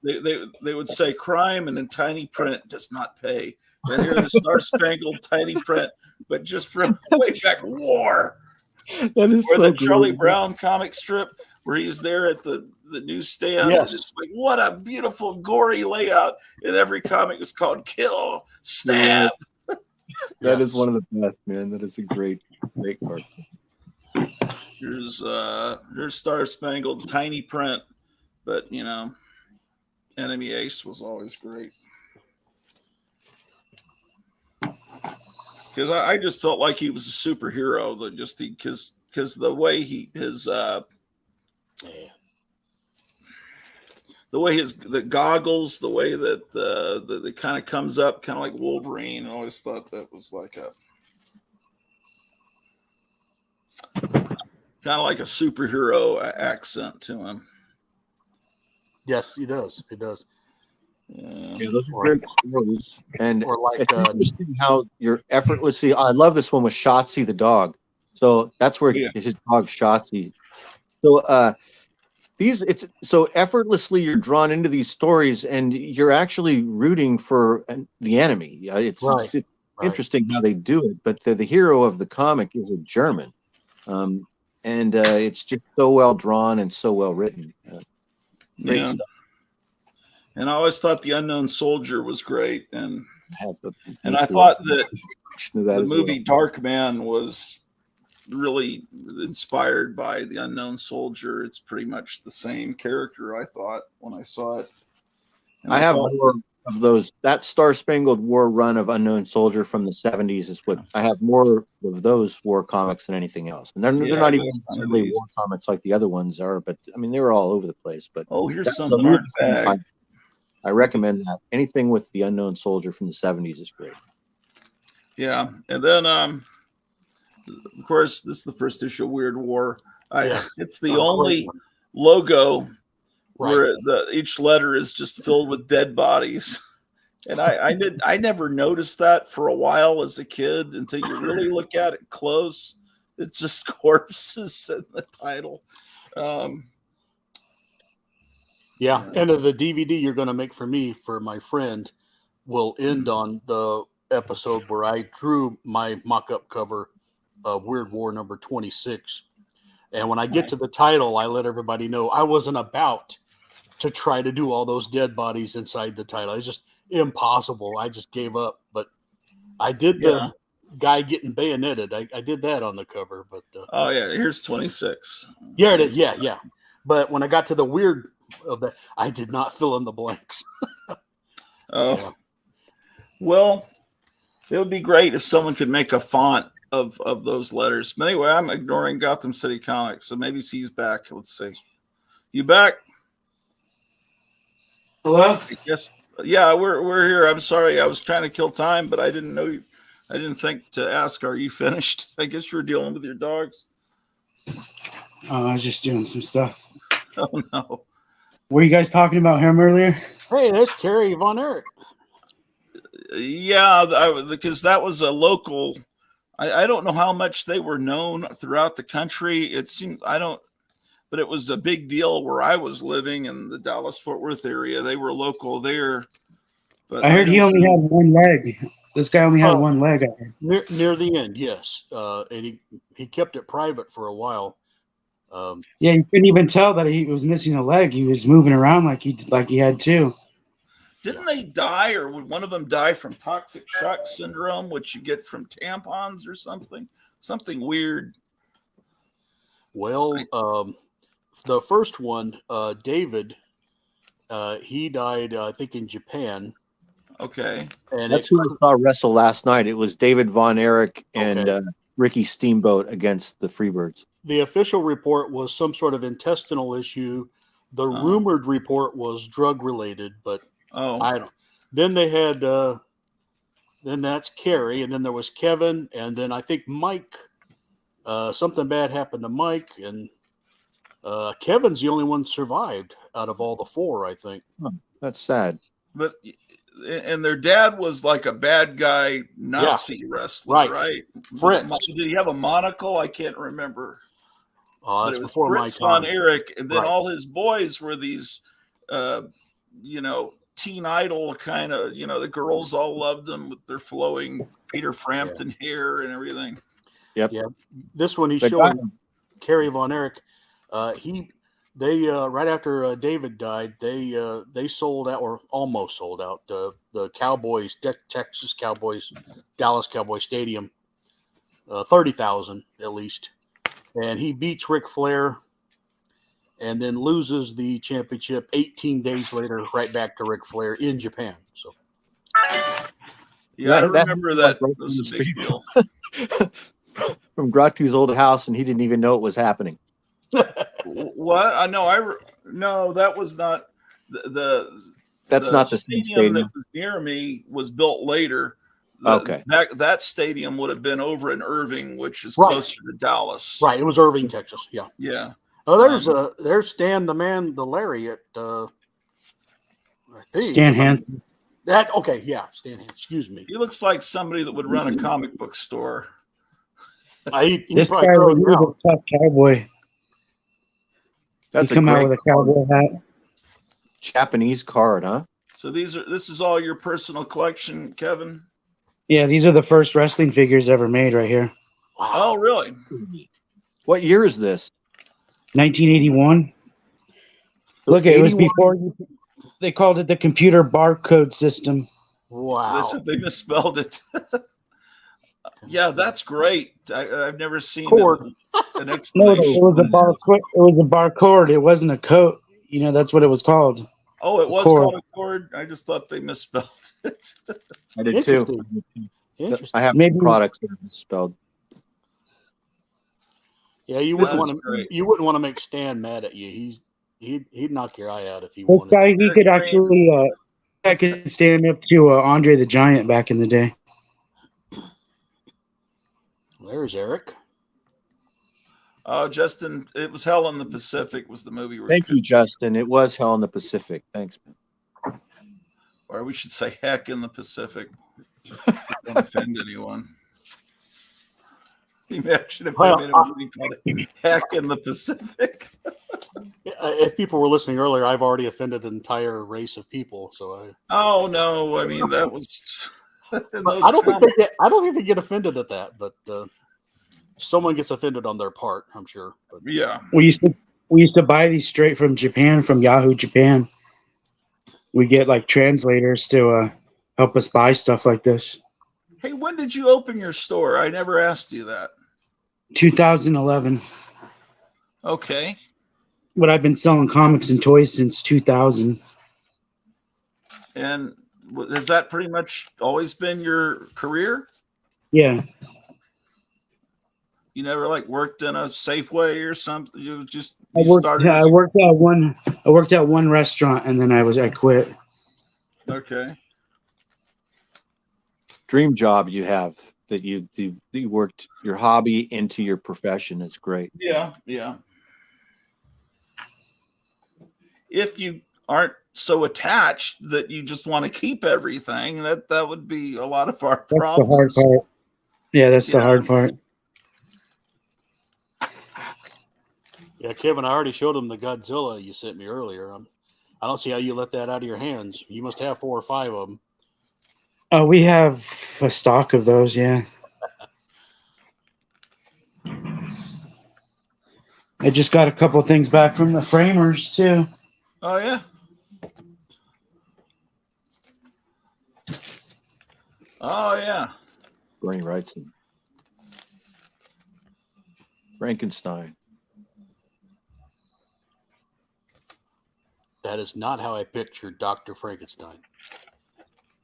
They would say crime, and in tiny print, does not pay. And here's the Star Spangled tiny print, but just from way back war. That is Or so the good. Charlie Brown comic strip where he's there at the newsstand. Yes. And it's like, what a beautiful, gory layout. And every comic is called Kill, Stab. That is one of the best, man. That is a great card. Here's Star Spangled tiny print, but Enemy Ace was always great. Because I just felt like he was a superhero. That just because the way the goggles, the way that that kind of comes up, kind of like Wolverine. I always thought that was like a superhero accent to him. Yes, he does. He does. Yeah, those are great stories. And or like it's interesting how you're effortlessly. I love this one with Shotzi the dog. So that's where his dog Shotzi. So it's so effortlessly you're drawn into these stories, and you're actually rooting for the enemy. It's interesting how they do it. But the hero of the comic is a German, and it's just so well drawn and so well written. Great stuff. And I always thought the Unknown Soldier was great, and I thought that the movie Dark Man was really inspired by the Unknown Soldier. It's pretty much the same character, I thought, when I saw it. And I have more of those. That Star Spangled War run of Unknown Soldier from the 70s is what I have more of those war comics than anything else. And they're not even necessarily war comics like the other ones are, but I mean, they were all over the place. But here's something on the bag. I recommend that. Anything with the Unknown Soldier from the 70s is great. Yeah. And then, of course, this is the first issue of Weird War. It's the only logo where each letter is just filled with dead bodies. And I never noticed that for a while as a kid until you really look at it close. It's just corpses in the title. And the DVD you're going to make for me, for my friend, will end on the episode where I drew my mock-up cover of Weird War number 26. And when I get to the title, I let everybody know I wasn't about to try to do all those dead bodies inside the title. It's just impossible. I just gave up. But I did the guy getting bayoneted. I did that on the cover. But here's 26. Yeah, it is. Yeah. But when I got to the weird of that, I did not fill in the blanks. Well, it would be great if someone could make a font of those letters. But anyway, I'm ignoring Gotham City Comics, so maybe he's back. Let's see. You back? Hello? Yes. Yeah, we're here. I'm sorry. I was trying to kill time, but I didn't know you. I didn't think to ask, are you finished? I guess you're dealing with your dogs. I was just doing some stuff. Oh, no. Were you guys talking about him earlier? Hey, there's Carrie Von Erich. Yeah, because that was a local. I don't know how much they were known throughout the country. It seems but it was a big deal where I was living in the Dallas-Fort Worth area. They were local there. But I heard he only had one leg. This guy only had one leg. Near the end, yes. And he kept it private for a while. You couldn't even tell that he was missing a leg. He was moving around like he had two. Didn't they die, or would one of them die from toxic shock syndrome, which you get from tampons or something? Something weird. Well, the first one, David, he died, I think, in Japan. Okay. And that's who I saw wrestle last night. It was David Von Erich and Ricky Steamboat against the Freebirds. The official report was some sort of intestinal issue. The rumored report was drug related, but I don't. Then they had, then that's Carrie, and then there was Kevin, and then I think Mike. Something bad happened to Mike, and Kevin's the only one survived out of all the four, I think. Oh, that's sad. But and their dad was like a bad guy Nazi wrestler, right? Fritz. Did he have a monocle? I can't remember. But it was Fritz Von Erich, and then all his boys were these, teen idol kind of, the girls all loved him with their flowing Peter Frampton hair and everything. Yep. Yeah. This one he's They got showing Kerry Von Erich. They right after David died, they sold out or almost sold out the Cowboys, Texas Cowboys, Dallas Cowboy Stadium, 30,000 at least, and he beats Ric Flair, and then loses the championship 18 days later, right back to Ric Flair in Japan. So, yeah, I remember that was a big deal. From Gratu's old house, and he didn't even know it was happening. What? I know. No, that was not That's not the stadium that was near me. Was built later. Okay. That stadium would have been over in Irving, which is closer to Dallas. Right. It was Irving, Texas. Yeah. Yeah. Oh, there's Stan the Man, the Lariat. I think Stan Hansen. Stan Hansen. Excuse me. He looks like somebody that would run a comic book store. This guy was a tough cowboy. That's he come out with a cowboy hat. Japanese card, huh? So this is all your personal collection, Kevin? Yeah, these are the first wrestling figures ever made right here. Wow. Oh, really? What year is this? 1981. Look, it was before they called it the computer barcode system. Wow. Listen, they misspelled it. Yeah, that's great. I've never seen an explanation. No, it was a barcode. It was a barcode. It wasn't a code. That's what it was called. Oh, it was called a cord. I just thought they misspelled it. I did too. Interesting. I have products that are misspelled. Yeah, you wouldn't want to make Stan mad at you. He'd knock your eye out if he wanted. This guy, he could actually I could stand up to Andre the Giant back in the day. There's Eric. Oh, Justin, it was Hell in the Pacific was the movie. Thank you, Justin. It was Hell in the Pacific. Thanks, man. Or we should say Heck in the Pacific. Don't offend anyone. Imagine if I made a movie called Heck in the Pacific. If people were listening earlier, I've already offended an entire race of people. So Oh no! I mean that was. I don't think they get offended at that, but someone gets offended on their part, I'm sure. But. Yeah, we used to buy these straight from Japan, from Yahoo Japan. We get like translators to help us buy stuff like this. Hey, when did you open your store? I never asked you that. 2011. Okay. But I've been selling comics and toys since 2000. And has that pretty much always been your career? Yeah. You never worked in a Safeway or something. You just I worked at one restaurant and then I quit. Okay. Dream job you have that you worked your hobby into your profession is great. Yeah, yeah. If you aren't so attached that you just want to keep everything, that would be a lot of our problems. The hard part. Yeah, that's the hard part. Yeah, Kevin, I already showed him the Godzilla you sent me earlier. I don't see how you let that out of your hands. You must have 4 or 5 of them. We have a stock of those, yeah. I just got a couple things back from the framers, too. Oh, yeah? Oh, yeah. Bernie Wrightson. Frankenstein. That is not how I pictured Dr. Frankenstein.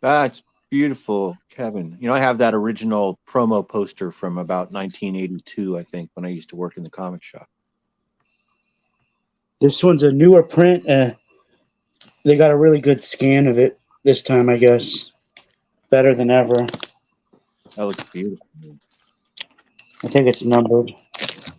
That's beautiful, Kevin. I have that original promo poster from about 1982, I think, when I used to work in the comic shop. This one's a newer print. They got a really good scan of it this time, I guess. Better than ever. That looks beautiful. I think it's numbered.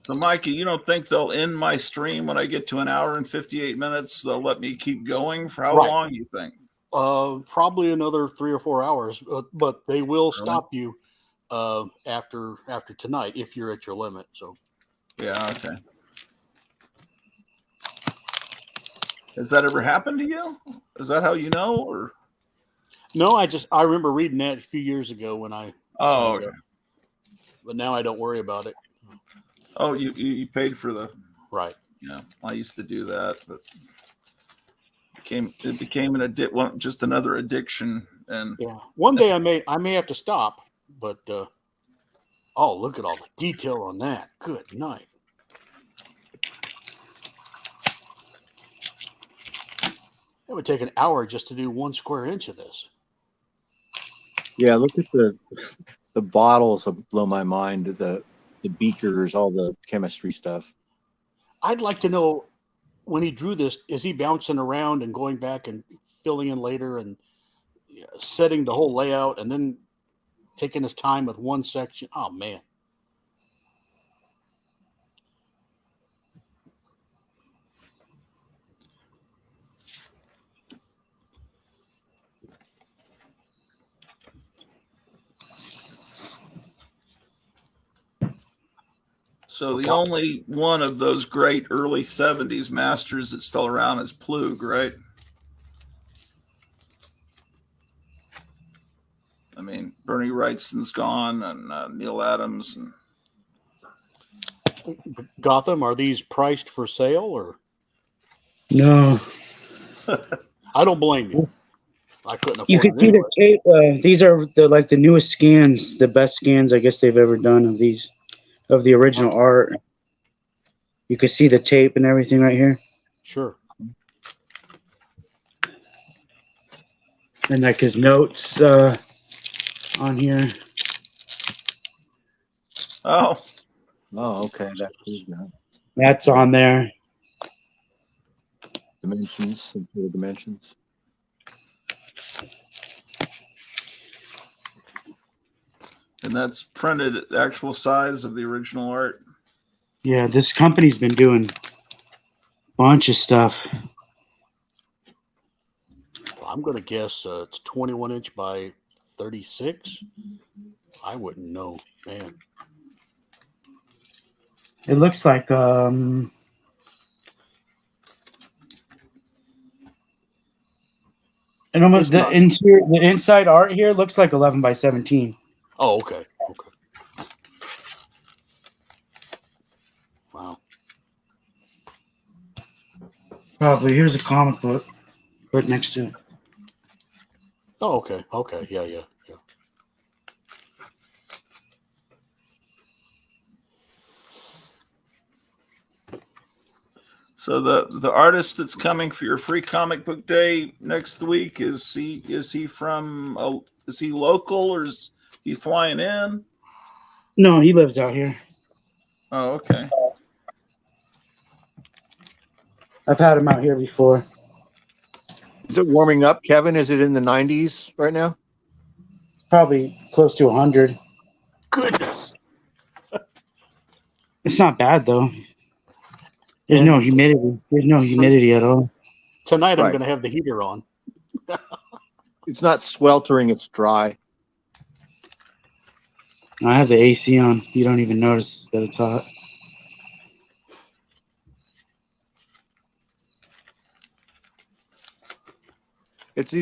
So, Mikey, you don't think they'll end my stream when I get to 1 hour and 58 minutes? They'll let me keep going for how long, you think? Probably another 3 or 4 hours, but they will stop you after tonight if you're at your limit. So, yeah, okay. Has that ever happened to you? Is that how you know? Or No, I remember reading that a few years ago when okay. But now I don't worry about it. Oh, you paid for the Right. yeah. I used to do that, but it became just another addiction. And Yeah. One day I may have to stop, but oh, look at all the detail on that. Good night. It would take an hour just to do 1 square inch of this. Yeah, look at the bottles blow my mind. The beakers, all the chemistry stuff. I'd like to know when he drew this, is he bouncing around and going back and filling in later and setting the whole layout and then taking his time with one section? Oh man. so the only one of those great early 70s masters that's still around is Plug, right? I mean, Bernie Wrightson's gone, and Neil Adams, and Gotham, are these priced for sale or? No. I don't blame you. I couldn't afford You can it see anyway. the tape. These are the newest scans, the best scans I guess they've ever done of the original art. You can see the tape and everything right here, Sure. and like his notes on here. oh, Okay, that is now That's on there. dimensions, some sort of dimensions. and that's printed at the actual size of the original art. Yeah, this company's been doing a bunch of stuff. Well, I'm going to guess it's 21 inch by 36. I wouldn't know, man. It looks like and almost the inside art here looks like 11 by 17. Oh, okay. Okay. Wow. Probably. Here's a comic book right next to it. Oh, okay. Okay. Yeah. So the artist that's coming for your free comic book day next week, is he local, or is he flying in? No, he lives out here. Oh, okay. I've had him out here before. Is it warming up, Kevin? Is it in the 90s right now? Probably close to 100. Goodness. It's not bad though. There's no humidity. There's no humidity at all. Tonight I'm Right. going to have the heater on. It's not sweltering, it's dry. I have the AC on. You don't even notice that it's hot. It's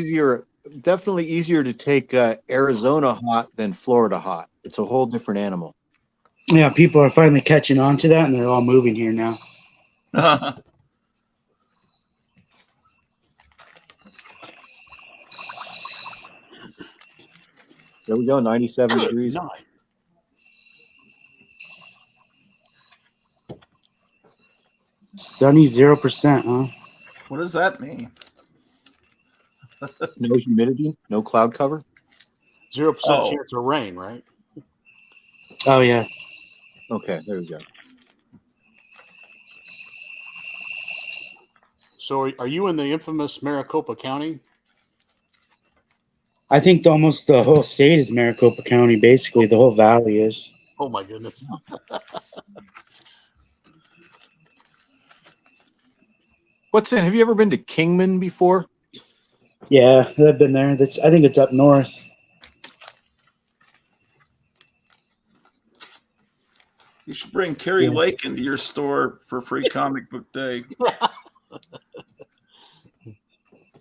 definitely easier to take Arizona hot than Florida hot. It's a whole different animal. Yeah, people are finally catching on to that, and they're all moving here now. There we go, 97 Good degrees. night. Sunny 0%, huh? What does that mean? No humidity, no cloud cover. 0% Oh. chance of rain, right? Oh yeah. Okay, there we go. So are you in the infamous Maricopa County? I think almost the whole state is Maricopa County. Basically, the whole valley is. Oh my goodness. Have you ever been to Kingman before? Yeah, I've been there. I think it's up north. You should bring Carrie Lake into your store for free comic book day.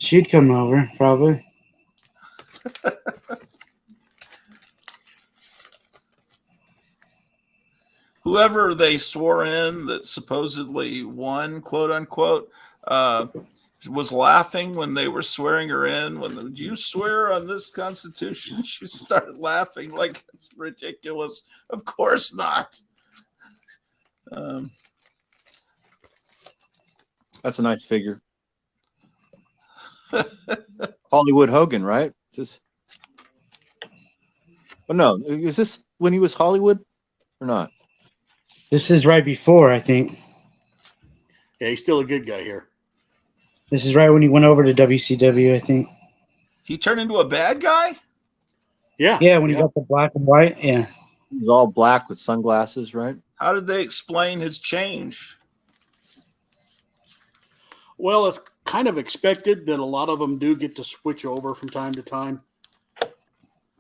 She'd come over, probably. Whoever they swore in that supposedly won, quote unquote, was laughing when they were swearing her in. When do you swear on this Constitution? She started laughing like it's ridiculous. Of course not. That's a nice figure. Hollywood Hogan, right? Just. Oh no, is this when he was Hollywood or not? This is right before, I think. Yeah, he's still a good guy here. This is right when he went over to WCW, I think. He turned into a bad guy? Yeah. Yeah, when he got the black and white. Yeah. He was all black with sunglasses, right? How did they explain his change? Well, it's kind of expected that a lot of them do get to switch over from time to time.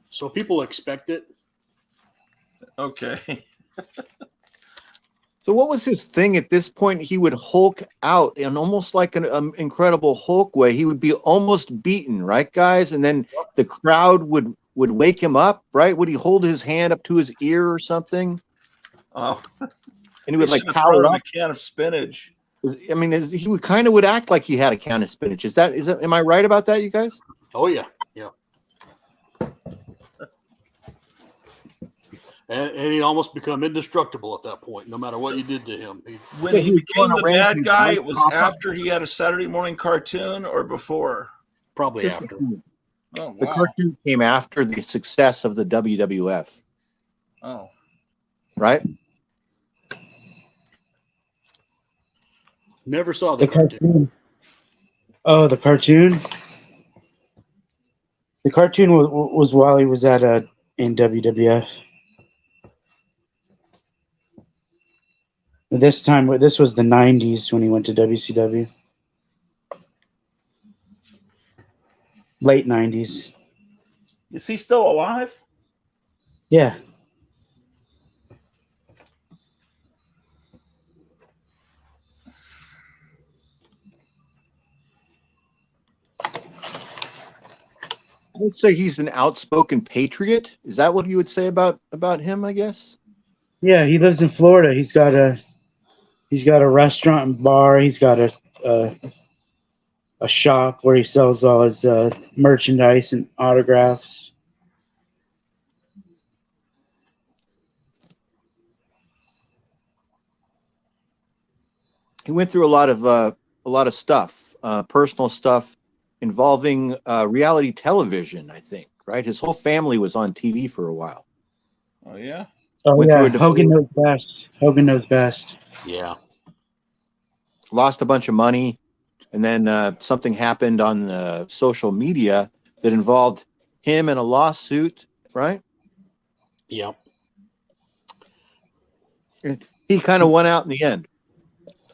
So people expect it. Okay. So what was his thing at this point? He would Hulk out in almost like an Incredible Hulk way. He would be almost beaten, right, guys? And then the crowd would wake him up, right? Would he hold his hand up to his ear or something? Oh, and he would like power power up up. a can of spinach. I mean, he would kind of would act like he had a can of spinach. Is that? Am I right about that, you guys? Oh yeah, yeah. And he'd almost become indestructible at that point, no matter what you did to him. When he became the bad guy, it was after he had a Saturday morning cartoon or before? Probably after. Oh, wow. The cartoon came after the success of the WWF. Oh. Right? Never saw the cartoon. Oh, the cartoon? The cartoon was while he was at in WWF. This was the 90s when he went to WCW. Late 90s. Is he still alive? Yeah. I would say he's an outspoken patriot. Is that what you would say about him, I guess? Yeah, he lives in Florida. He's got a restaurant and bar. He's got a shop where he sells all his merchandise and autographs. He went through a lot of stuff, personal stuff involving reality television, I think, right? His whole family was on TV for a while. Oh, yeah? Oh, yeah. Hogan knows best. Hogan knows best. Yeah. Lost a bunch of money, and then something happened on the social media that involved him in a lawsuit, right? Yep. He kind of won out in the end.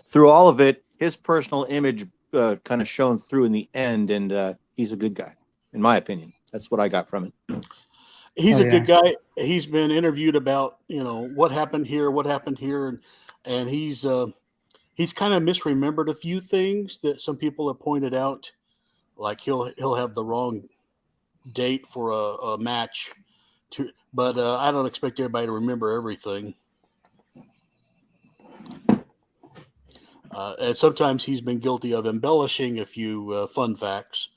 Through all of it, his personal image kind of shone through in the end, and he's a good guy, in my opinion. That's what I got from it. He's a good guy. He's been interviewed about, what happened here, and he's kind of misremembered a few things that some people have pointed out. Like he'll have the wrong date for a match, but I don't expect everybody to remember everything. And sometimes he's been guilty of embellishing a few fun facts.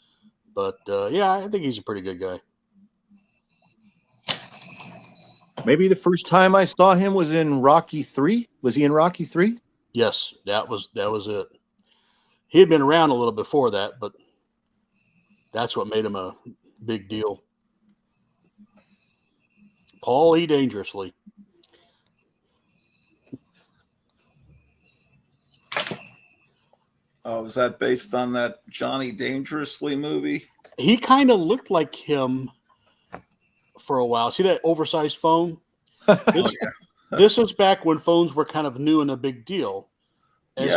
But, I think he's a pretty good guy. Maybe the first time I saw him was in Rocky 3. Was he in Rocky 3? Yes, that was it. He had been around a little before that, but that's what made him a big deal. Paul E. Dangerously. Oh, is that based on that Johnny Dangerously movie? He kind of looked like him for a while. See that oversized phone? This was back when phones were kind of new and a big deal. And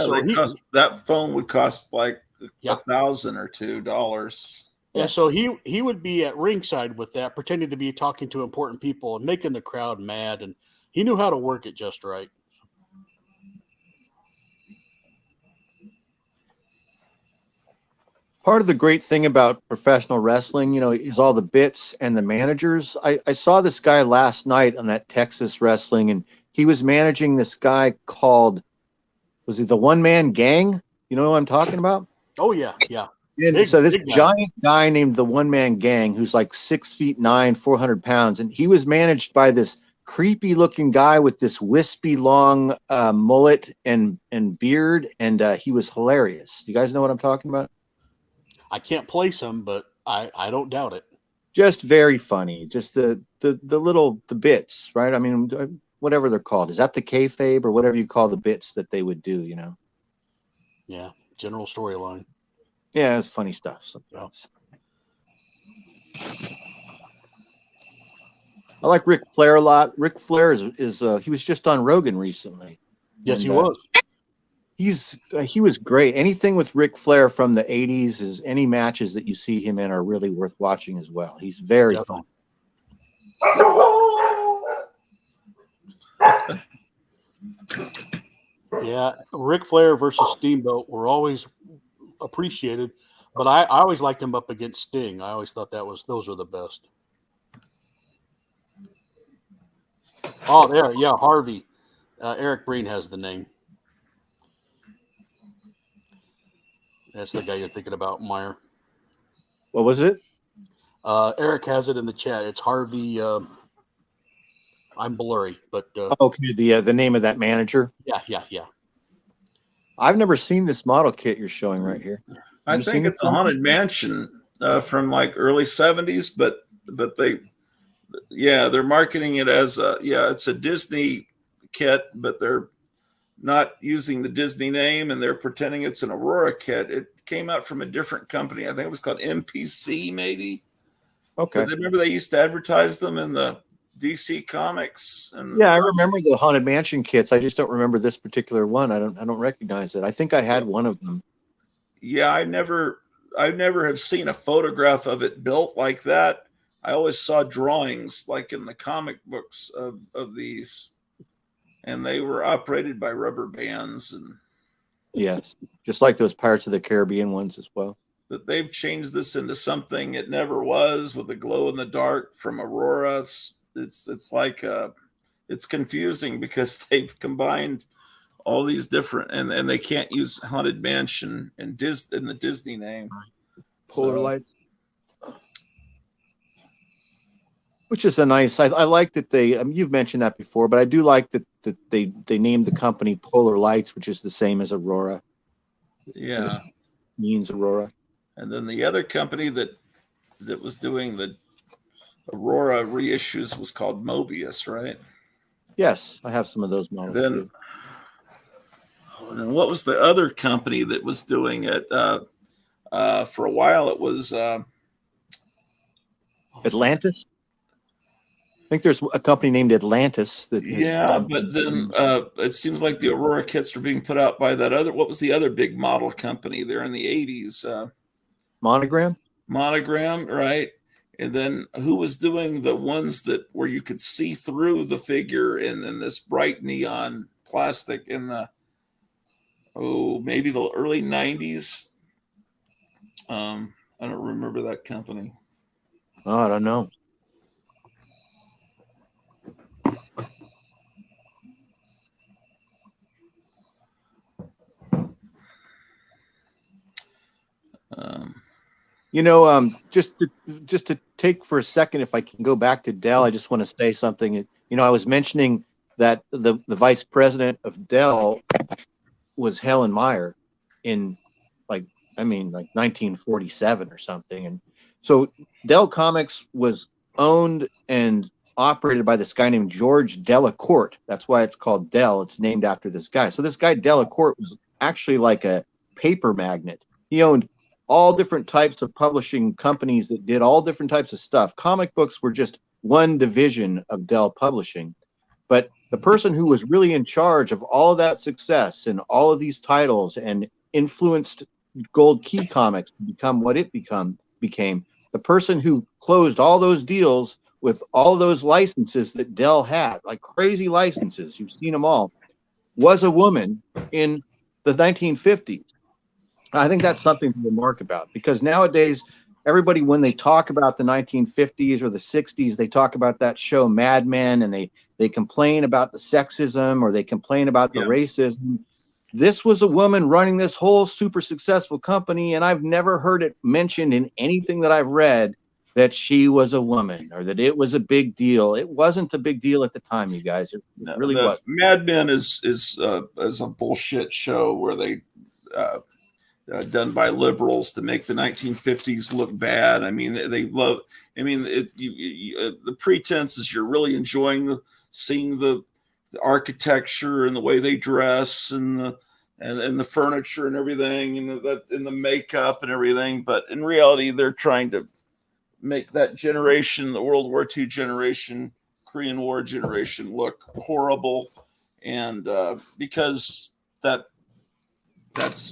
that phone would cost like $1,000 or $2. And so he would be at ringside with that, pretending to be talking to important people and making the crowd mad. And he knew how to work it just right. Part of the great thing about professional wrestling, you know, is all the bits and the managers. I saw this guy last night on that Texas wrestling, and he was managing this guy called, was he the One Man Gang? You know what I'm talking about? Oh yeah, yeah. And so this giant guy named the One Man Gang, who's like 6'9", 400 pounds, and he was managed by this creepy looking guy with this wispy long mullet and beard, and he was hilarious. Do you guys know what I'm talking about? I can't place him, but I don't doubt it. Just very funny. Just the bits, right? I mean, whatever they're called. Is that the kayfabe or whatever you call the bits that they would do? You know? Yeah, general storyline. Yeah, it's funny stuff sometimes. I like Ric Flair a lot. Ric Flair is he was just on Rogan recently. Yes, he was. He was great. Anything with Ric Flair from the 80s, is any matches that you see him in are really worth watching as well. He's very fun. Yeah, Ric Flair versus Steamboat were always appreciated, but I always liked him up against Sting. I always thought those were the best. Oh, there, yeah, Harvey. Eric Breen has the name. That's the guy you're thinking about, Meyer. What was it? Eric has it in the chat. It's Harvey. I'm blurry, but okay. The name of that manager. Yeah. I've never seen this model kit you're showing right here. I think it's a haunted mansion from like early 70s, but they're marketing it as it's a Disney kit, but they're not using the Disney name, and they're pretending it's an Aurora kit. It came out from a different company. I think it was called MPC, maybe. Okay. But remember they used to advertise them in the DC Comics. And yeah, I remember the Haunted Mansion kits. I just don't remember this particular one. I don't recognize it. I think I had one of them. Yeah, I never have seen a photograph of it built like that. I always saw drawings like in the comic books of these. And they were operated by rubber bands, and yes, just like those Pirates of the Caribbean ones as well. But they've changed this into something it never was, with a glow in the dark from Aurora. It's like it's confusing because they've combined all these different, and they can't use Haunted Mansion and in the Disney name. Polar light. Which is a nice. I like that they. You've mentioned that before, but I do like that they named the company Polar Lights, which is the same as Aurora. Yeah, means Aurora. And then the other company that was doing the Aurora reissues was called Mobius, right? Yes, I have some of those models. Then what was the other company that was doing it? For a while, it was Atlantis. I think there's a company named Atlantis that. But then it seems like the Aurora kits are being put out by that other. What was the other big model company there in the 80s? Monogram. Monogram, right? And then who was doing the ones where you could see through the figure in this bright neon plastic in the maybe the early 90s? I don't remember that company. Oh, I don't know. Just to take for a second, if I can go back to Dell, I just want to say something. I was mentioning that the vice president of Dell was Helen Meyer in like 1947 or something. And so Dell Comics was owned and operated by this guy named George Delacourt. That's why it's called Dell. It's named after this guy. So this guy Delacourt was actually like a paper magnate. He owned all different types of publishing companies that did all different types of stuff. Comic books were just one division of Dell Publishing. But the person who was really in charge of all of that success and all of these titles and influenced Gold Key Comics to become what it became, the person who closed all those deals with all those licenses that Dell had, like crazy licenses, you've seen them all, was a woman in the 1950s. I think that's something to remark about, because nowadays everybody, when they talk about the 1950s or the 60s, they talk about that show Mad Men, and they complain about the sexism, or they complain about the racism. This was a woman running this whole super successful company, and I've never heard it mentioned in anything that I've read that she was a woman or that it was a big deal. It wasn't a big deal at the time, you guys. It really was. Mad Men is a bullshit show where they done by liberals to make the 1950s look bad. I mean, they love. I mean, the pretense is you're really enjoying seeing the architecture and the way they dress and the furniture and everything and the makeup and everything. But in reality, they're trying to make that generation, the World War II generation, Korean War generation, look horrible, and because that's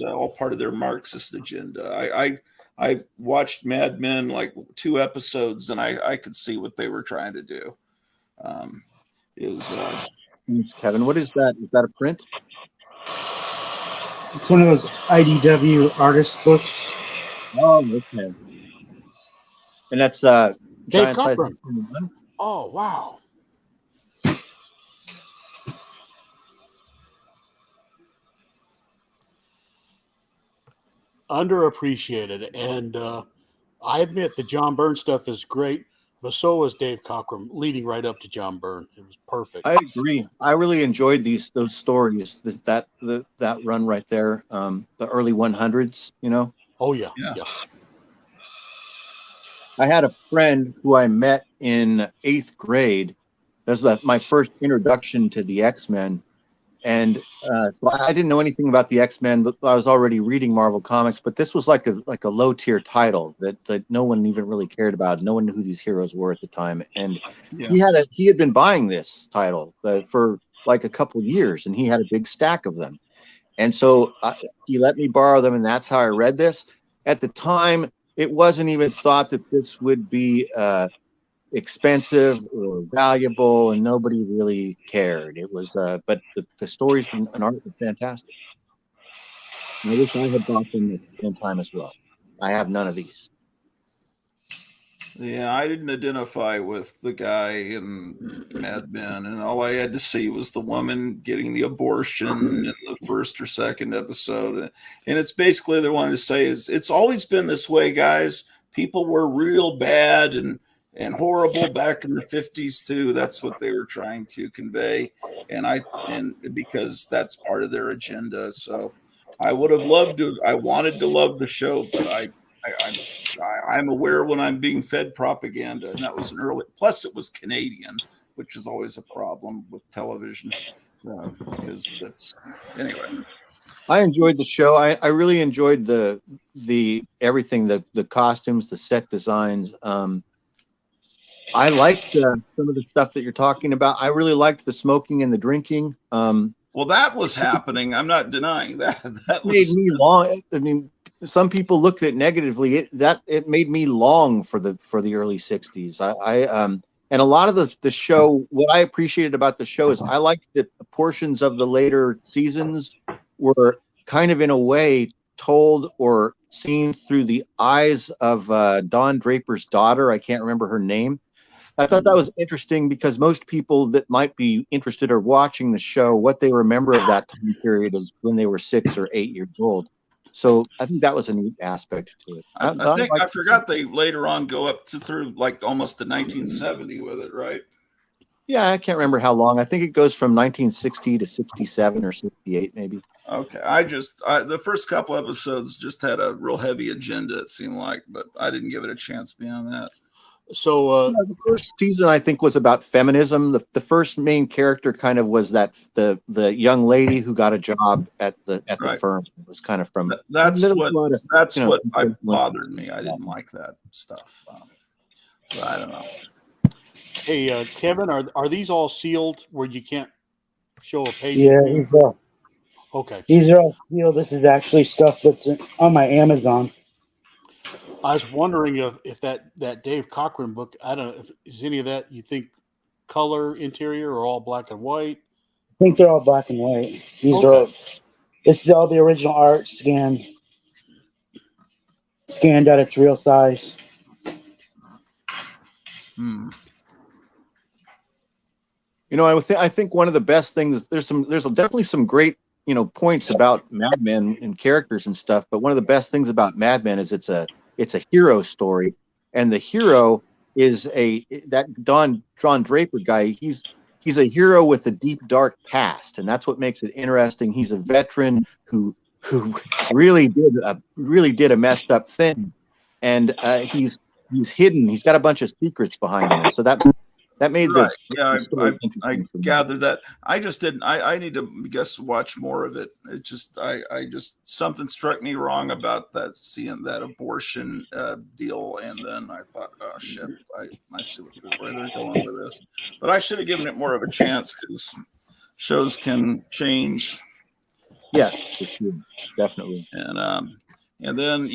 all part of their Marxist agenda. I watched Mad Men like 2 episodes, and I could see what they were trying to do. Kevin, what is that? Is that a print? It's one of those IDW artist books. Oh, okay. And that's Dave giant size. Cockrum. Oh, wow. Underappreciated, and I admit the John Byrne stuff is great, but so was Dave Cockrum, leading right up to John Byrne. It was perfect. I agree. I really enjoyed those stories. That run right there, the early 100s. You know. Oh yeah. I had a friend who I met in 8th grade. That was my first introduction to the X-Men. And so I didn't know anything about the X-Men, but I was already reading Marvel Comics. But this was like a low-tier title that no one even really cared about. No one knew who these heroes were at the time. And he had been buying this title for like a couple years, and he had a big stack of them. And so he let me borrow them, and that's how I read this. At the time, it wasn't even thought that this would be expensive or valuable, and nobody really cared. It was, but the stories and art were fantastic. And I wish I had bought them at the same time as well. I have none of these. Yeah, I didn't identify with the guy in Mad Men, and all I had to see was the woman getting the abortion in the first or second episode. And it's basically they wanted to say is it's always been this way, guys. People were real bad and horrible back in the 50s too. That's what they were trying to convey, and because that's part of their agenda. So I would have loved to. I wanted to love the show, but I'm aware when I'm being fed propaganda, and that was an early. Plus, it was Canadian, which is always a problem with television because that's anyway. I enjoyed the show. I really enjoyed the everything, the costumes, the set designs. I liked some of the stuff that you're talking about. I really liked the smoking and the drinking. Well, that was happening. I'm not denying that. That made me long. I mean, some people looked at it negatively. It made me long for the early 60s. And a lot of the show, what I appreciated about the show is I liked that portions of the later seasons were kind of in a way told or seen through the eyes of Don Draper's daughter. I can't remember her name. I thought that was interesting because most people that might be interested or watching the show, what they remember of that time period is when they were 6 or 8 years old. So I think that was a neat aspect to it. I forgot they later on go up to through like almost to 1970 with it, right? Yeah, I can't remember how long. I think it goes from 1960 to 67 or 68, maybe. Okay, the first couple episodes just had a real heavy agenda, it seemed like, but I didn't give it a chance beyond that. So the first season I think was about feminism. The first main character kind of was that the young lady who got a job at the firm. It was kind of from that's what bothered me. I didn't like that stuff. I don't know. Hey, Kevin, are these all sealed where you can't show a page? Yeah, these are. Okay. These are all sealed. This is actually stuff that's on my Amazon. I was wondering if that Dave Cockrum book, I don't know, is any of that you think color interior or all black and white? I think they're all black and white. These are it's all the original art scan. scanned at its real size. Hmm. You know, I think one of the best things, there's definitely some great, points about Mad Men and characters and stuff. But one of the best things about Mad Men is it's a hero story, and the hero is that John Draper guy. He's a hero with a deep, dark past, and that's what makes it interesting. He's a veteran who really did a messed up thing, and he's hidden. He's got a bunch of secrets behind him, and so that made Right. the Yeah, story I interesting for me. gathered that. I just didn't. I need to watch more of it. It just I just something struck me wrong about that, seeing that abortion deal, and then I thought, oh shit, I see where they're going with this. But I should have given it more of a chance, because shows can change. Yeah, for sure. Definitely. And then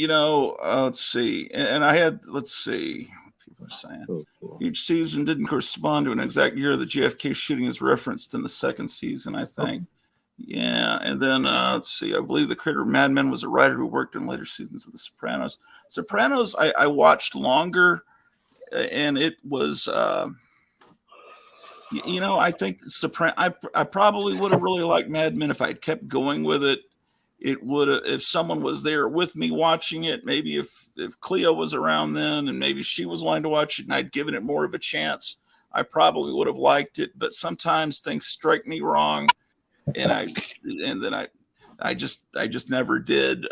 let's see, and let's see what people are saying. Oh, cool. Each season didn't correspond to an exact year. The JFK shooting is referenced in the second season, I think. Yeah, and then let's see. I believe the creator of Mad Men was a writer who worked in later seasons of The Sopranos. Sopranos, I watched longer, and it was, I think I probably would have really liked Mad Men if I'd kept going with it. It would have, if someone was there with me watching it, maybe if Cleo was around then and maybe she was wanting to watch it and I'd given it more of a chance, I probably would have liked it. But sometimes things strike me wrong, and then I just never did.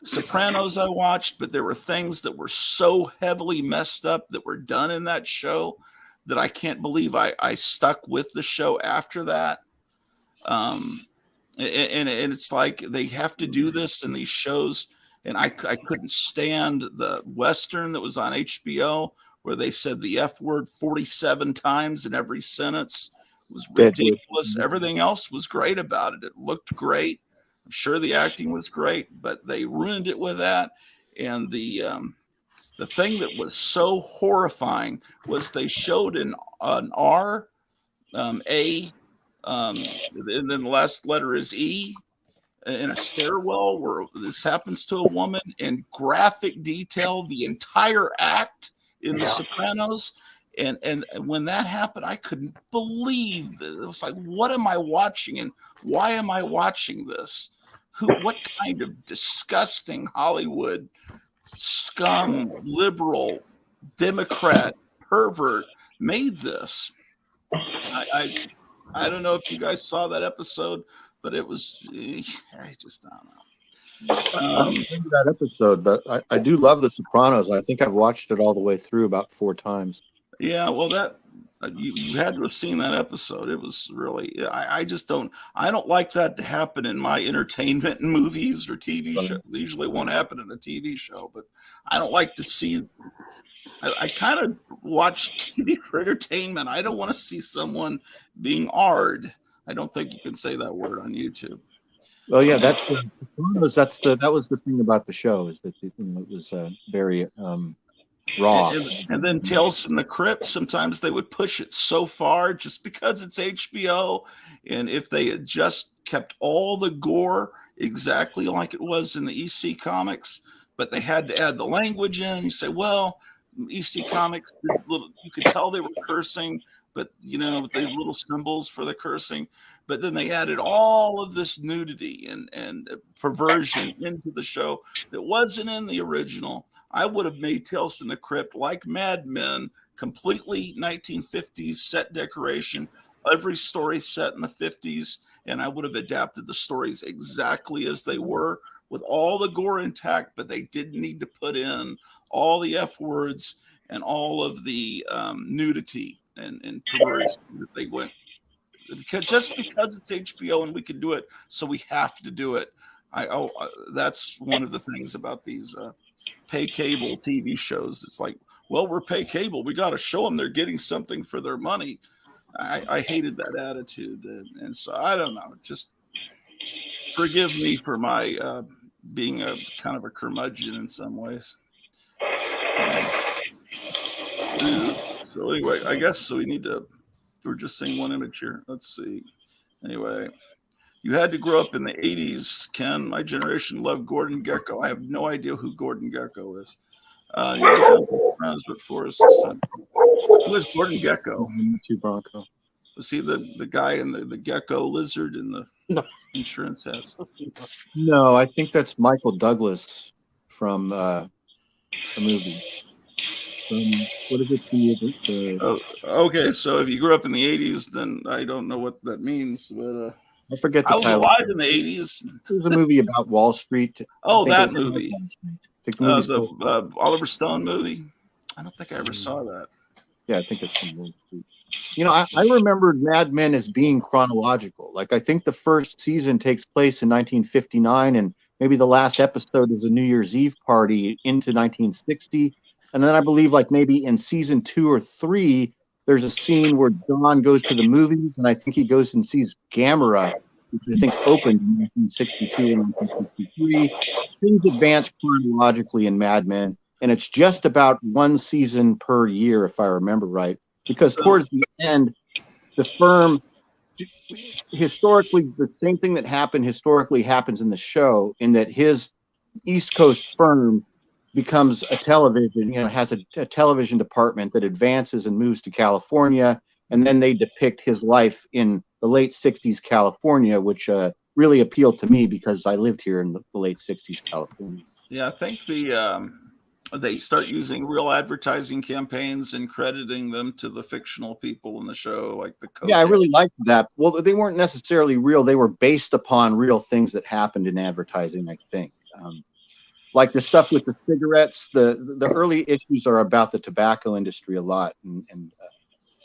Sopranos I watched, but there were things that were so heavily messed up that were done in that show that I can't believe I stuck with the show after that. And it's like they have to do this in these shows, and I couldn't stand the Western that was on HBO where they said the F word 47 times in every sentence. It was ridiculous. Everything else was great about it. It looked great. I'm sure the acting was great, but they ruined it with that. And the thing that was so horrifying was they showed an R, A, and then the last letter is E, in a stairwell where this happens to a woman, in graphic detail, the entire act in The Sopranos. And when that happened, I couldn't believe that. It was like, what am I watching, and why am I watching this? What kind of disgusting Hollywood scum, liberal, Democrat, pervert made this? I don't know if you guys saw that episode, but it was, I just don't know. I don't remember that episode, but I do love The Sopranos. I think I've watched it all the way through about 4 times. Yeah, well, that you had to have seen that episode. It was really, I just don't, I don't like that to happen in my entertainment and movies or TV show. It usually won't happen in a TV show, but I don't like to see. I kind of watch TV for entertainment. I don't want to see someone being R'd. I don't think you can say that word on YouTube. Well, yeah, that was the thing about the show, is that it was very raw. And then Tales from the Crypt, sometimes they would push it so far just because it's HBO. And if they had just kept all the gore exactly like it was in the EC comics, but they had to add the language in, you say, well, EC comics, you could tell they were cursing, but the little symbols for the cursing. But then they added all of this nudity and perversion into the show that wasn't in the original. I would have made Tales from the Crypt, like Mad Men, completely 1950s set decoration, every story set in the 50s, and I would have adapted the stories exactly as they were, with all the gore intact, but they didn't need to put in all the F words and all of the nudity and perversion that they went. Just because it's HBO and we can do it, so we have to do it. That's one of the things about these pay cable TV shows. It's like, well, we're pay cable, we got to show them they're getting something for their money. I hated that attitude, and so I don't know. Just forgive me for my being a kind of a curmudgeon in some ways. So anyway, I guess so. We're just seeing one image here. Let's see. Anyway, You had to grow up in the 80s, Ken. My generation loved Gordon Gekko. I have no idea who Gordon Gekko is. You know, friends with Forrest. Who is Gordon Gekko? Bronco. Was he the guy in the gecko lizard in the No. insurance hats? No, I think that's Michael Douglas from the movie. What is it? Oh, okay. So if you grew up in the 80s, then I don't know what that means. But I forget the I was title. alive in the 80s. It was a movie about Wall Street. Oh, that movie. I think the movie's the Oliver Stone movie. I don't think I ever saw that. Yeah, I think it's from Wall Street. You know, I remembered Mad Men as being chronological. Like, I think the first season takes place in 1959, and maybe the last episode is a New Year's Eve party into 1960. And then I believe, like, maybe in season 2 or 3, there's a scene where Don goes to the movies, and I think he goes and sees Gamera, which I think opened in 1962 and 1963. Things advance chronologically in Mad Men, and it's just about one season per year, if I remember right. Because towards the end, the firm, historically, the same thing that happened historically happens in the show, in that his East Coast firm becomes a television, has a television department that advances and moves to California. And then they depict his life in the late 60s California, which really appealed to me because I lived here in the late 60s California. Yeah, I think they start using real advertising campaigns and crediting them to the fictional people in the show, like the coach. Yeah, I really liked that. Well, they weren't necessarily real. They were based upon real things that happened in advertising, I think. Like the stuff with the cigarettes, the early issues are about the tobacco industry a lot. And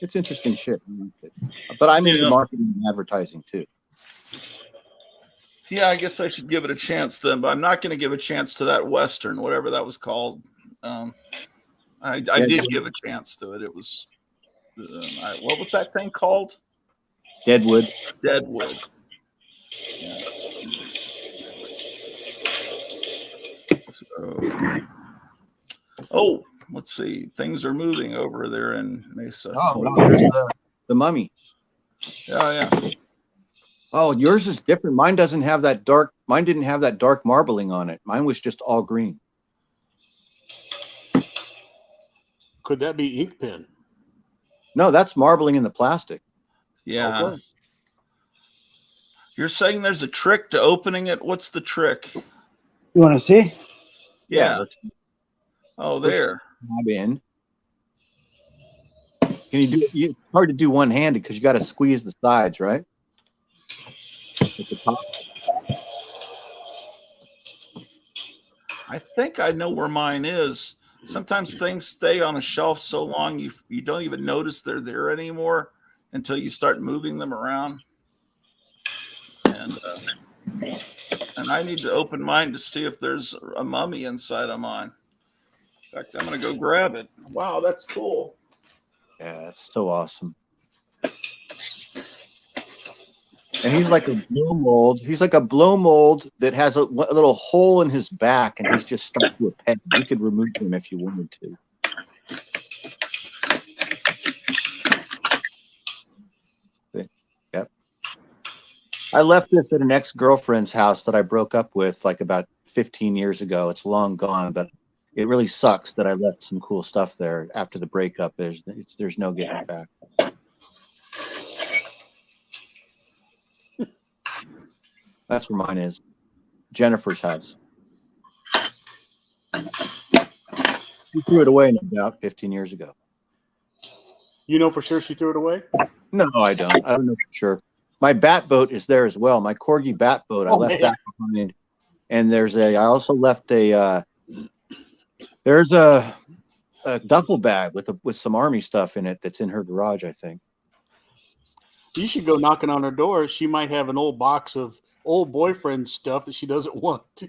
it's interesting shit. But I'm into marketing and advertising too. Yeah, I guess I should give it a chance then, but I'm not going to give a chance to that Western, whatever that was called. I did give a chance to it. It was, what was that thing called? Deadwood. Deadwood. Yeah. So, let's see. Things are moving over there in Mesa. Oh, wow, there's the mummy. Yeah. Oh, yours is different. Mine doesn't have that dark. Mine didn't have that dark marbling on it. Mine was just all green. Could that be ink pen? No, that's marbling in the plastic. Yeah. Okay. You're saying there's a trick to opening it? What's the trick? You want to see? Yeah. Oh, there. Knob in. Can you do it? It's hard to do one-handed because you got to squeeze the sides, right? At the top. I think I know where mine is. Sometimes things stay on a shelf so long you don't even notice they're there anymore until you start moving them around. And I need to open mine to see if there's a mummy inside of mine. In fact, I'm going to go grab it. Wow, that's cool. Yeah, that's so awesome. And he's like a blow mold. He's like a blow mold that has a little hole in his back, and he's just stuck to a peg. You could remove him if you wanted to. Yep. I left this at an ex-girlfriend's house that I broke up with like about 15 years ago. It's long gone, but it really sucks that I left some cool stuff there after the breakup. There's no getting it back. That's where mine is. Jennifer's house. She threw it away, no doubt, 15 years ago. You know for sure she threw it away? No, I don't. I don't know for sure. My bat boat is there as well. My Corgi bat boat. I left that behind. And I also left there's a duffel bag with some army stuff in it that's in her garage, I think. You should go knocking on her door. She might have an old box of old boyfriend stuff that she doesn't want to.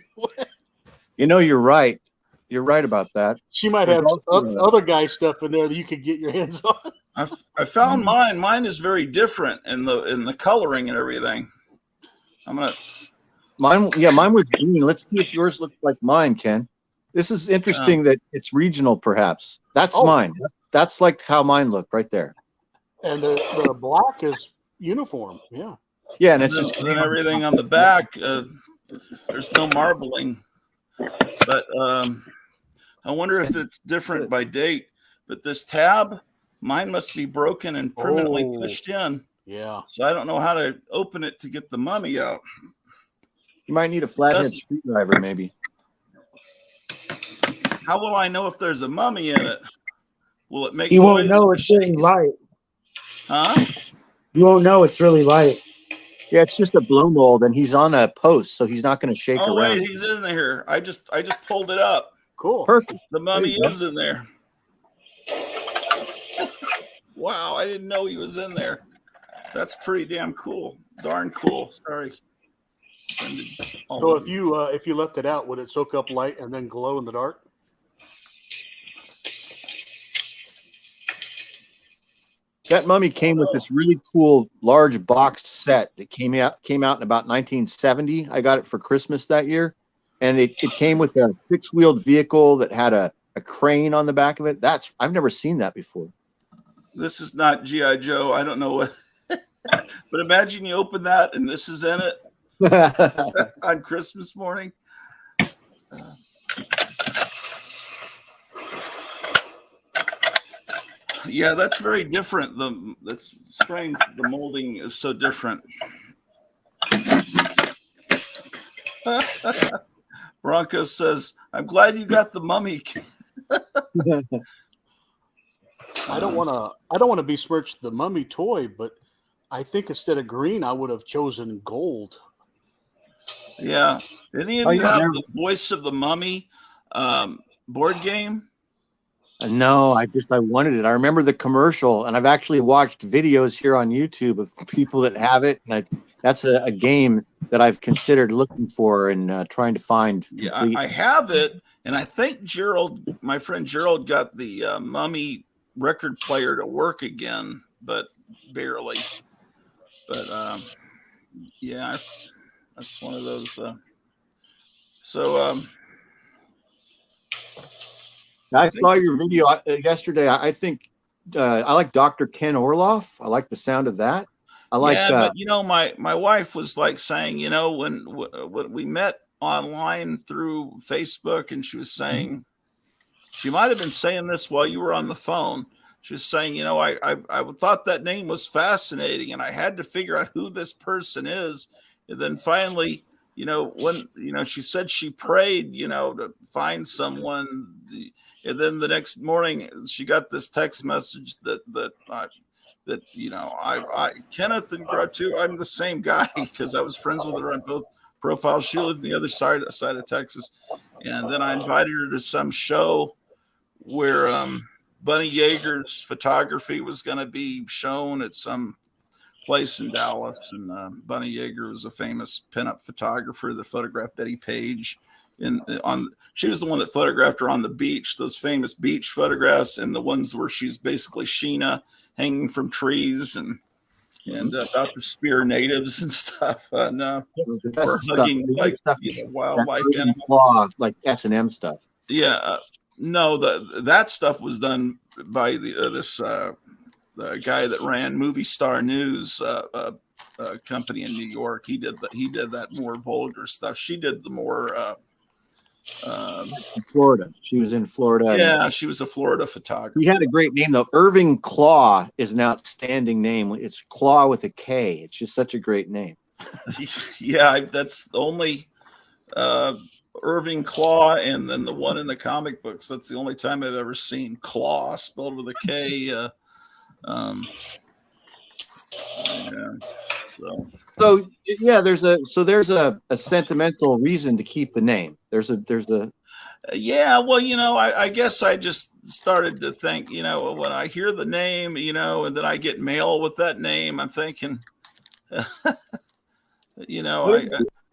You're right. You're right about that. She might have other guy stuff in there that you could get your hands on. I found mine. Mine is very different in the coloring and everything. Mine was green. Let's see if yours looks like mine, Ken. This is interesting that it's regional, perhaps. That's mine. That's like how mine looked right there. And the black is uniform. Yeah. Yeah, and And it's just then everything on the back, there's no marbling. But I wonder if it's different by date. But this tab, mine must be broken and permanently pushed in. Yeah. So I don't know how to open it to get the mummy out. You might need a flathead screwdriver, maybe. How will I know if there's a mummy in it? Will it make You noise? won't know it's really light. Huh? You won't know it's really light. Yeah, it's just a blow mold, and he's on a post, so he's not going to shake Oh around. wait, he's in there. I just pulled it up. Cool. Perfect. The mummy There you is in there. Wow, I didn't know he was in there. That's pretty damn cool. Darn cool. Sorry. So if you left it out, would it soak up light and then glow in the dark? That mummy came with this really cool large boxed set that came out in about 1970. I got it for Christmas that year, and it came with a 6-wheeled vehicle that had a crane on the back of it. I've never seen that before. This is not G.I. Joe. I don't know what. But imagine you open that and this is in it on Christmas morning. Yeah, that's very different. That's strange. The molding is so different. Bronco says, "I'm glad you got the mummy." I don't want to besmirch the mummy toy, but I think instead of green, I would have chosen gold. Yeah. Any of you have the Voice of the Mummy board game? No, I wanted it. I remember the commercial, and I've actually watched videos here on YouTube of people that have it, and that's a game that I've considered looking for and trying to find. Yeah, I have it, and I think my friend Gerald, got the Mummy record player to work again, but barely. But yeah, that's one of those. I saw your video yesterday. I think I like Dr. Ken Orloff. I like the sound of that. But my wife was like saying, when we met online through Facebook, and she was saying, she might have been saying this while you were on the phone. She was saying, I thought that name was fascinating, and I had to figure out who this person is. And then finally, when she said she prayed, to find someone. And then the next morning, she got this text message that Kenneth and Gratu, I'm the same guy, because I was friends with her on both profiles. She lived on the other side of Texas, and then I invited her to some show where Bunny Yeager's photography was going to be shown at some place in Dallas, and Bunny Yeager was a famous pinup photographer that photographed Betty Page. She was the one that photographed her on the beach, those famous beach photographs, and the ones where she's basically Sheena hanging from trees and about to spear natives and stuff, and or hugging wildlife animals, like S&M stuff. Yeah, no, that stuff was done by the guy that ran Movie Star News company in New York. He did that more vulgar stuff. She did the more. Florida. She was in Florida. Yeah, she was a Florida photographer. He had a great name though. Irving Claw is an outstanding name. It's Claw with a K. It's just such a great name. Yeah, that's the only Irving Claw, and then the one in the comic books. That's the only time I've ever seen Claw spelled with a K. Yeah. So yeah, there's a sentimental reason to keep the name. There's a yeah, well, I guess I just started to think, when I hear the name, and then I get mail with that name, I'm thinking, you're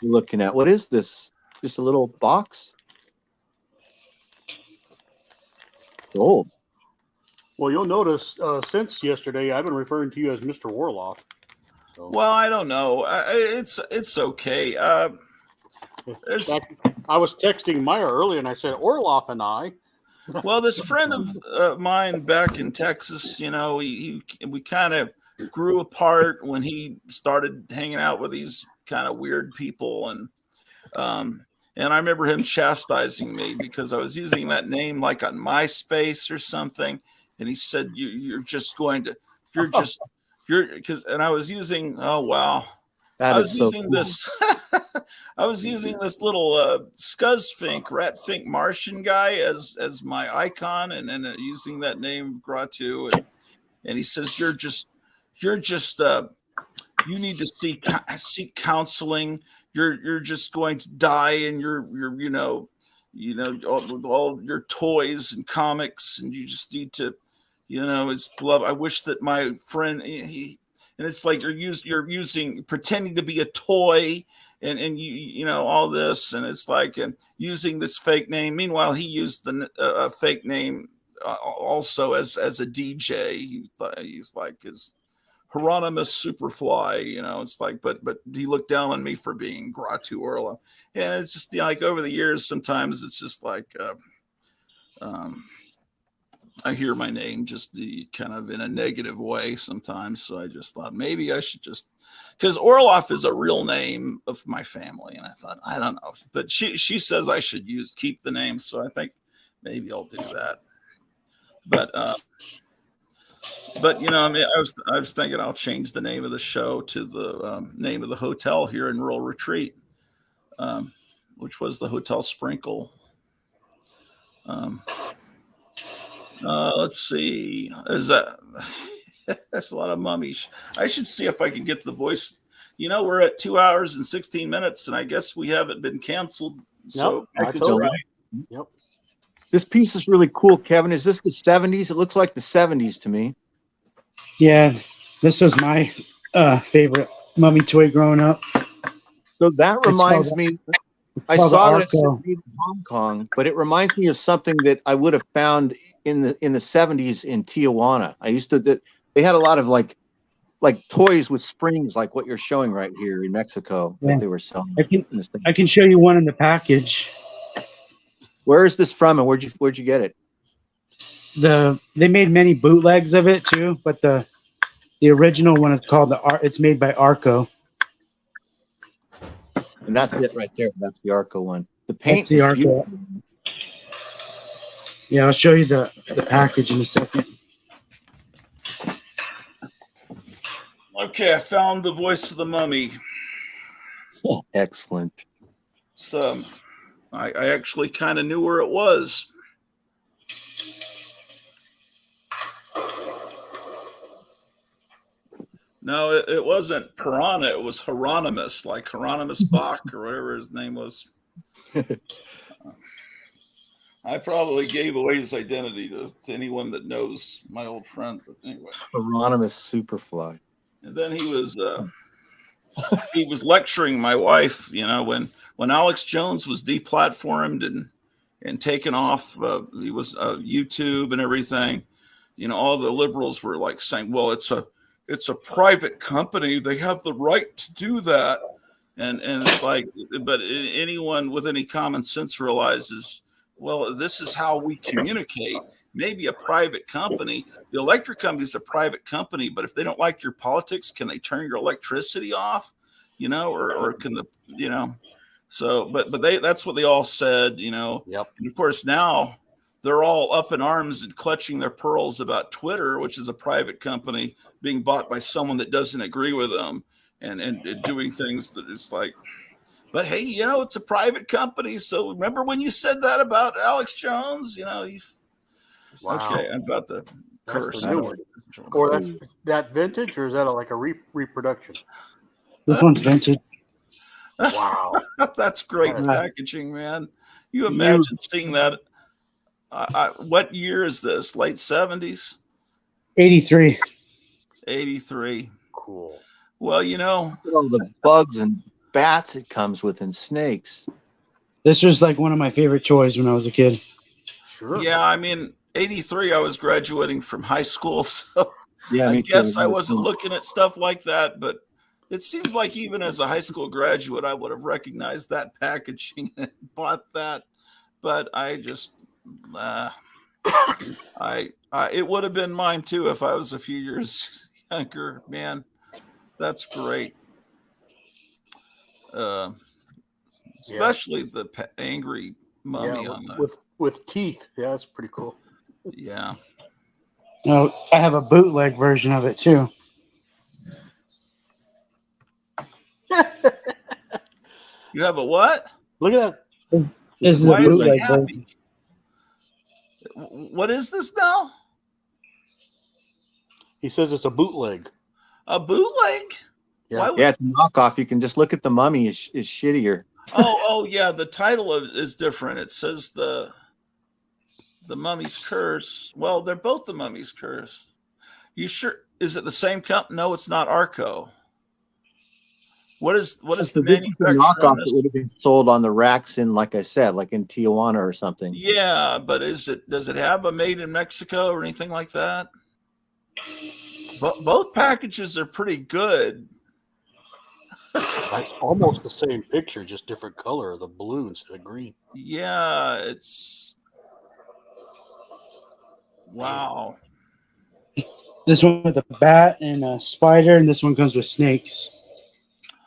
looking at, what is this? Just a little box? It's old. Well, you'll notice since yesterday, I've been referring to you as Mr. Orloff. So. Well, I don't know. It's okay. I was texting Meyer earlier, and I said Orloff and I. Well, this friend of mine back in Texas, we kind of grew apart when he started hanging out with these kind of weird people, and I remember him chastising me because I was using that name like on MySpace or something, and he said, "You're just going to, you're just, you're," because, and I was using, oh wow, That I is was so using cool. this, I was using this little Scuzzfink, Ratfink Martian guy as my icon, and then using that name Gratu, and he says, you're just you need to seek counseling. You're just going to die, and you're all your toys and comics, and you just need to, it's love. I wish that my friend and it's like you're using pretending to be a toy, and all this, and it's like and using this fake name. Meanwhile, he used the fake name also as a DJ. He's like his Hieronymus Superfly, it's like, but he looked down on me for being Gratu Orloff. And it's just like over the years, sometimes it's just like I hear my name just the kind of in a negative way sometimes. So I just thought maybe I should just because Orloff is a real name of my family, and I thought I don't know, but she says I should keep the name, so I think maybe I'll do that. But I mean, I was thinking I'll change the name of the show to the name of the hotel here in Rural Retreat, which was the Hotel Sprinkle. Let's see, is that there's a lot of mummies. I should see if I can get the voice. We're at 2 hours and 16 minutes, and I guess we haven't been canceled. So I told right. you. Yep. This piece is really cool, Kevin. Is this the 70s? It looks like the 70s to me. Yeah, this was my favorite mummy toy growing up. So that reminds me. I called saw the that Arco. in Hong Kong, but it reminds me of something that I would have found in the 70s in Tijuana. I used to. They had a lot of like toys with springs, like what you're showing right here in Mexico Yeah. that they were selling. I can show you one in the package. Where is this from, and where'd you get it? They made many bootlegs of it too, but the original one is called it's made by Arco. And that's it right there. That's the Arco one. The paint That's the is Arco. beautiful. Yeah, I'll show you the package in a second. Okay, I found the voice of the mummy. Oh, excellent. So I actually kind of knew where it was. No, it wasn't Piranha. It was Hieronymus, like Hieronymus Bach or whatever his name was. I probably gave away his identity to anyone that knows my old friend. But anyway, Hieronymus Superfly. And then he was lecturing my wife. When Alex Jones was deplatformed and taken off, he was YouTube and everything. All the liberals were like saying, "Well, it's a private company. They have the right to do that." And it's like, but anyone with any common sense realizes, well, this is how we communicate. Maybe a private company, the electric company is a private company, but if they don't like your politics, can they turn your electricity off? Or can so, but that's what they all said, Yep. And of course now they're all up in arms and clutching their pearls about Twitter, which is a private company being bought by someone that doesn't agree with them and doing things that is like, but hey, it's a private company. So remember when you said that about Alex Jones? Wow. Okay, I'm about to curse. The new one. Or that's that vintage, or is that like a reproduction? This one's vintage. Wow. That's great packaging, man. You imagine seeing that. What year is this? Late 70s? 83. 83. Cool. Well, the bugs and bats it comes with and snakes. This was like one of my favorite toys when I was a kid. Sure. Yeah, I mean, 83, I was graduating from high school, so yeah, I guess I wasn't looking at stuff like that, but it seems like even as a high school graduate, I would have recognized that packaging and bought that. But I just, it would have been mine too if I was a few years younger, man. That's great. Uh, Yeah, especially the angry mummy on the. with teeth. Yeah, that's pretty cool. Yeah. No, I have a bootleg version of it too. You have a what? Look at that. This is a Why is he bootleg happy? version. What is this now? He says it's a bootleg. A bootleg? Yeah. Why would, Yeah, it's a knockoff. You can just look at the mummy is shittier. oh yeah, the title is different. It says the Mummy's Curse. Well, they're both the Mummy's Curse. You sure? Is it the same company? No, it's not Arco. What is So the this is the manufacturer on knockoff that this? would have been sold on the racks in, like I said, like in Tijuana or something. Yeah, but does it have a made in Mexico or anything like that? Both packages are pretty good. It's almost the same picture, just different color of the blue instead of green. Yeah, it's wow. This one with a bat and a spider, and this one comes with snakes.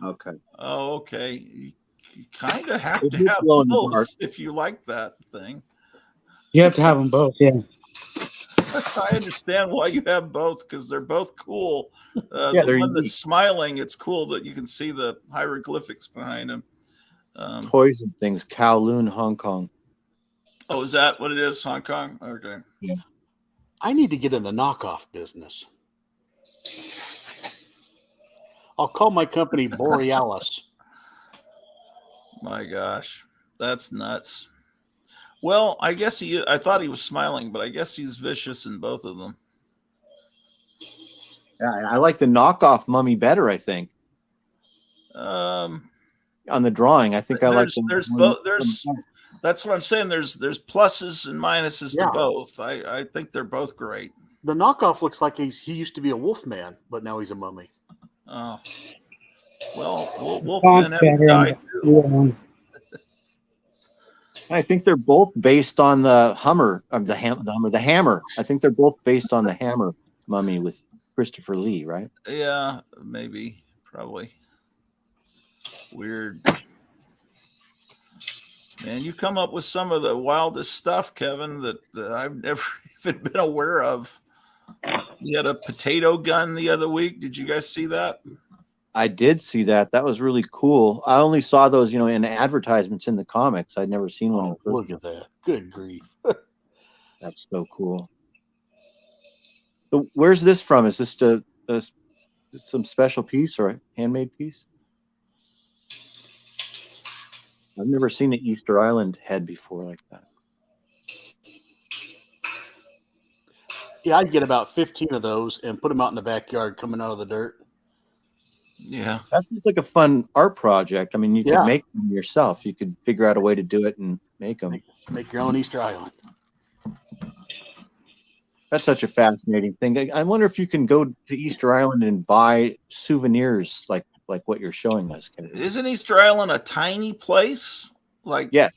Okay. Oh, okay. You kind of have It to did have glow in the dark. both if you like that thing. You have to have them both, yeah. I understand why you have both because they're both cool. Yeah, The they're one unique. that's smiling, it's cool that you can see the hieroglyphics behind him. Poison things, Kowloon, Hong Kong. Oh, is that what it is? Hong Kong? Okay. Yeah. I need to get in the knockoff business. I'll call my company Borealis. My gosh, that's nuts. Well, I guess I thought he was smiling, but I guess he's vicious in both of them. Yeah, I like the knockoff mummy better, I think. Um, On the drawing, I think I like the there's one- both. That's what I'm saying. There's pluses and minuses to Yeah. both. I think they're both great. The knockoff looks like he used to be a wolf man, but now he's a mummy. Oh, well, Wolfman Font's haven't better died. and- yeah. I think they're both based on the Hummer, or the Hammer. I think they're both based on the Hammer mummy with Christopher Lee, right? Yeah, maybe, probably. Weird. Man, you come up with some of the wildest stuff, Kevin, that I've never even been aware of. You had a potato gun the other week. Did you guys see that? I did see that. That was really cool. I only saw those, in advertisements in the comics. I'd never seen one in Oh, person. look at that. Good grief. That's so cool. So where's this from? Is this some special piece or a handmade piece? I've never seen an Easter Island head before like that. Yeah, I'd get about 15 of those and put them out in the backyard coming out of the dirt. Yeah. That seems like a fun art project. I mean, you Yeah. could make them yourself. You could figure out a way to do it and make them. Make your own Easter Island. That's such a fascinating thing. I wonder if you can go to Easter Island and buy souvenirs like what you're showing us. Isn't Easter Island a tiny place? Like, yeah.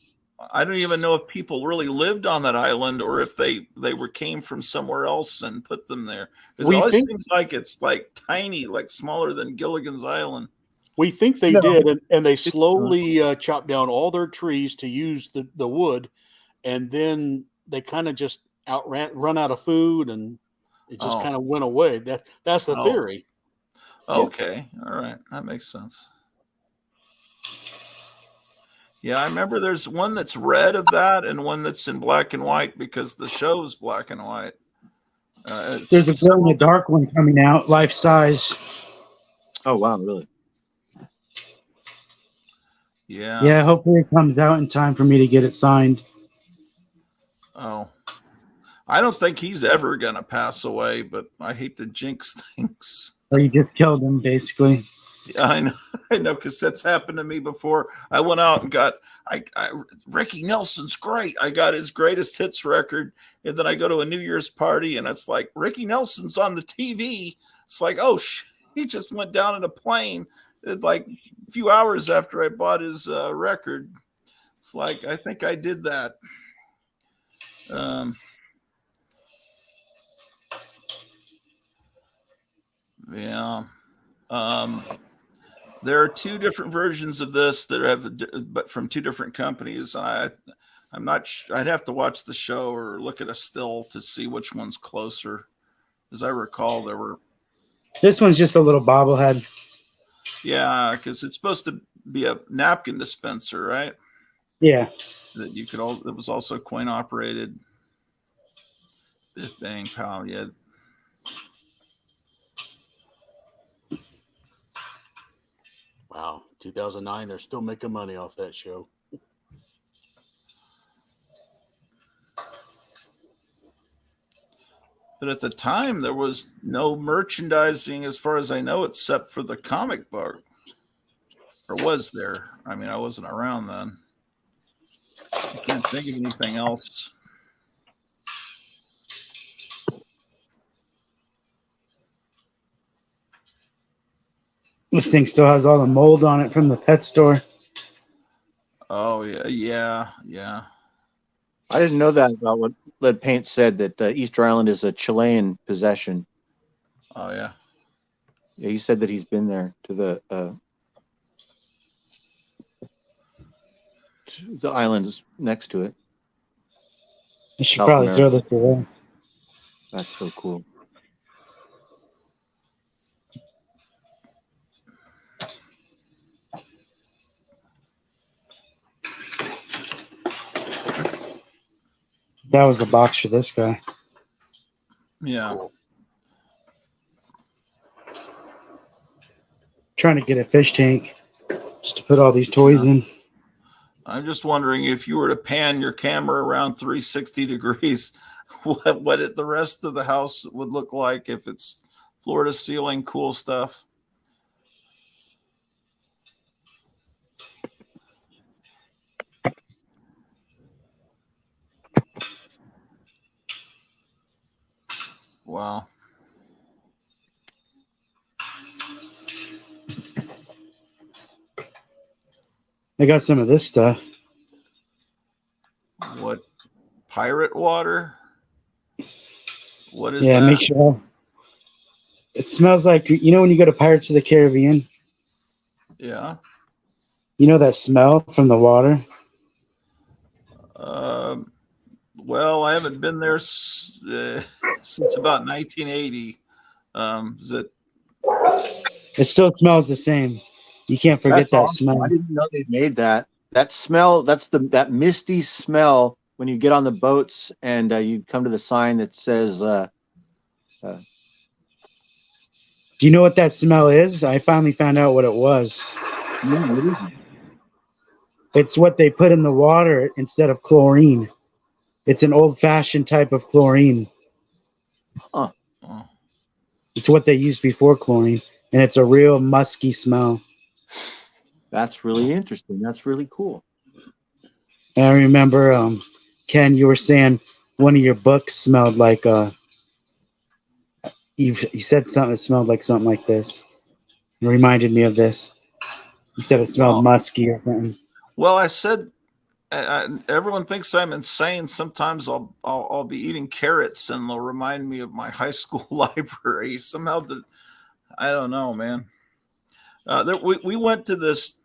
I don't even know if people really lived on that island or if they came from somewhere else and put them there. Because it always seems like it's like tiny, like smaller than Gilligan's Island. We think they did, and they slowly chopped down all their trees to use the wood, and then they kind of just run out of food, and it just kind of went away. That's the theory. Okay, all right, that makes sense. Yeah, I remember there's one that's red of that and one that's in black and white because the show is black and white. There's a glow in the dark one coming out, life size. Oh wow, really? Yeah. Yeah, hopefully it comes out in time for me to get it signed. Oh. I don't think he's ever gonna pass away, but I hate to jinx things. Or you just killed him, basically. Yeah, I know, because that's happened to me before. I went out and got Ricky Nelson's great. I got his greatest hits record, and then I go to a New Year's party, and it's like Ricky Nelson's on the TV. It's like, oh, he just went down in a plane. Like a few hours after I bought his record. It's like I think I did that. Yeah. There are two different versions of this that have, but from two different companies. I'm not. I'd have to watch the show or look at a still to see which one's closer. As I recall, there were. This one's just a little bobblehead. Yeah, because it's supposed to be a napkin dispenser, right? Yeah. That you could all. It was also coin operated. Biff bang pow. Yeah. Wow, 2009, they're still making money off that show. But at the time, there was no merchandising, as far as I know, except for the comic book. Or was there? I mean, I wasn't around then. I can't think of anything else. This thing still has all the mold on it from the pet store. Oh, yeah. I didn't know that about what Lead Paint said, that Easter Island is a Chilean possession. Oh, yeah. Yeah, he said that he's been there to the islands next to it. You should South probably America. throw this away. That's so cool. That was the box for this guy. Yeah. Trying to get a fish tank just to put all these toys in. I'm just wondering if you were to pan your camera around 360 degrees, what the rest of the house would look like if it's floor to ceiling cool stuff. Wow. I got some of this stuff. What? Pirate water? What is Yeah, that? make sure. It smells like, you know when you go to Pirates of the Caribbean? Yeah. You know that smell from the water? Well, I haven't been there since about 1980. Is it? It still smells the same. You can't forget That's that awesome. smell. I didn't know they made that. That smell, that misty smell when you get on the boats and you come to the sign that says Do you know what that smell is? I finally found out what it was. no, what is it? It's what they put in the water instead of chlorine. It's an old-fashioned type of chlorine. Huh. Oh, It's what they used before chlorine, and it's a real musky smell. That's really interesting. That's really cool. And I remember, Ken, you were saying one of your books smelled like you said something that smelled like something like this. It reminded me of this. You said it smelled musky or something. well, I said everyone thinks I'm insane. Sometimes I'll be eating carrots and they'll remind me of my high school library. Somehow, I don't know, man. We went to this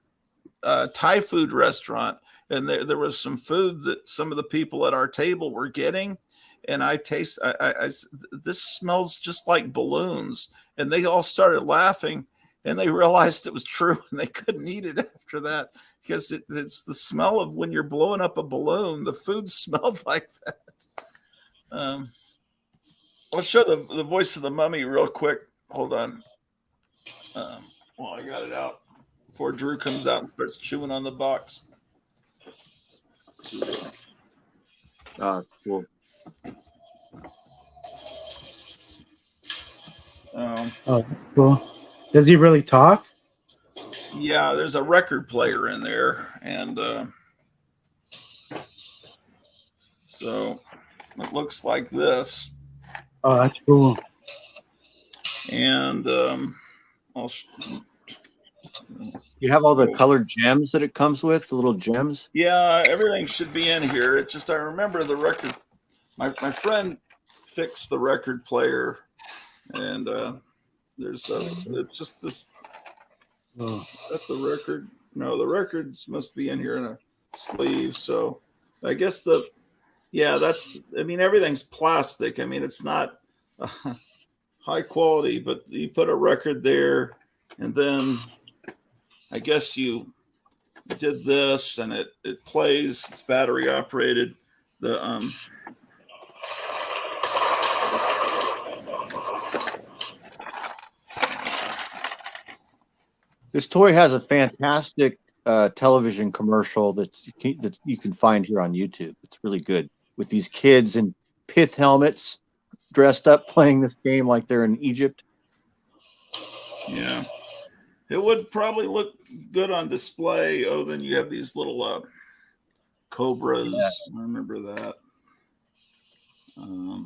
Thai food restaurant, and there was some food that some of the people at our table were getting, and this smells just like balloons, and they all started laughing, and they realized it was true, and they couldn't eat it after that because it's the smell of when you're blowing up a balloon. The food smelled like that. Let's show the voice of the mummy real quick. Hold on. Well, I got it out before Drew comes out and starts chewing on the box. Cool. Oh, cool. Does he really talk? Yeah, there's a record player in there, and so it looks like this. Oh, that's cool. And You have all the colored gems that it comes with, the little gems. yeah, everything should be in here. It's just I remember the record. My friend fixed the record player, and There's it's just this. Oh. At the record. No, the records must be in here in a sleeve. So I guess that's, I mean, everything's plastic. I mean, it's not high quality, but you put a record there and then I guess you did this and it plays, it's battery operated. This toy has a fantastic television commercial that you can find here on YouTube. It's really good with these kids in pith helmets dressed up playing this game like they're in Egypt. Yeah. It would probably look good on display. Oh, then you have these little cobras. Yeah. I remember that.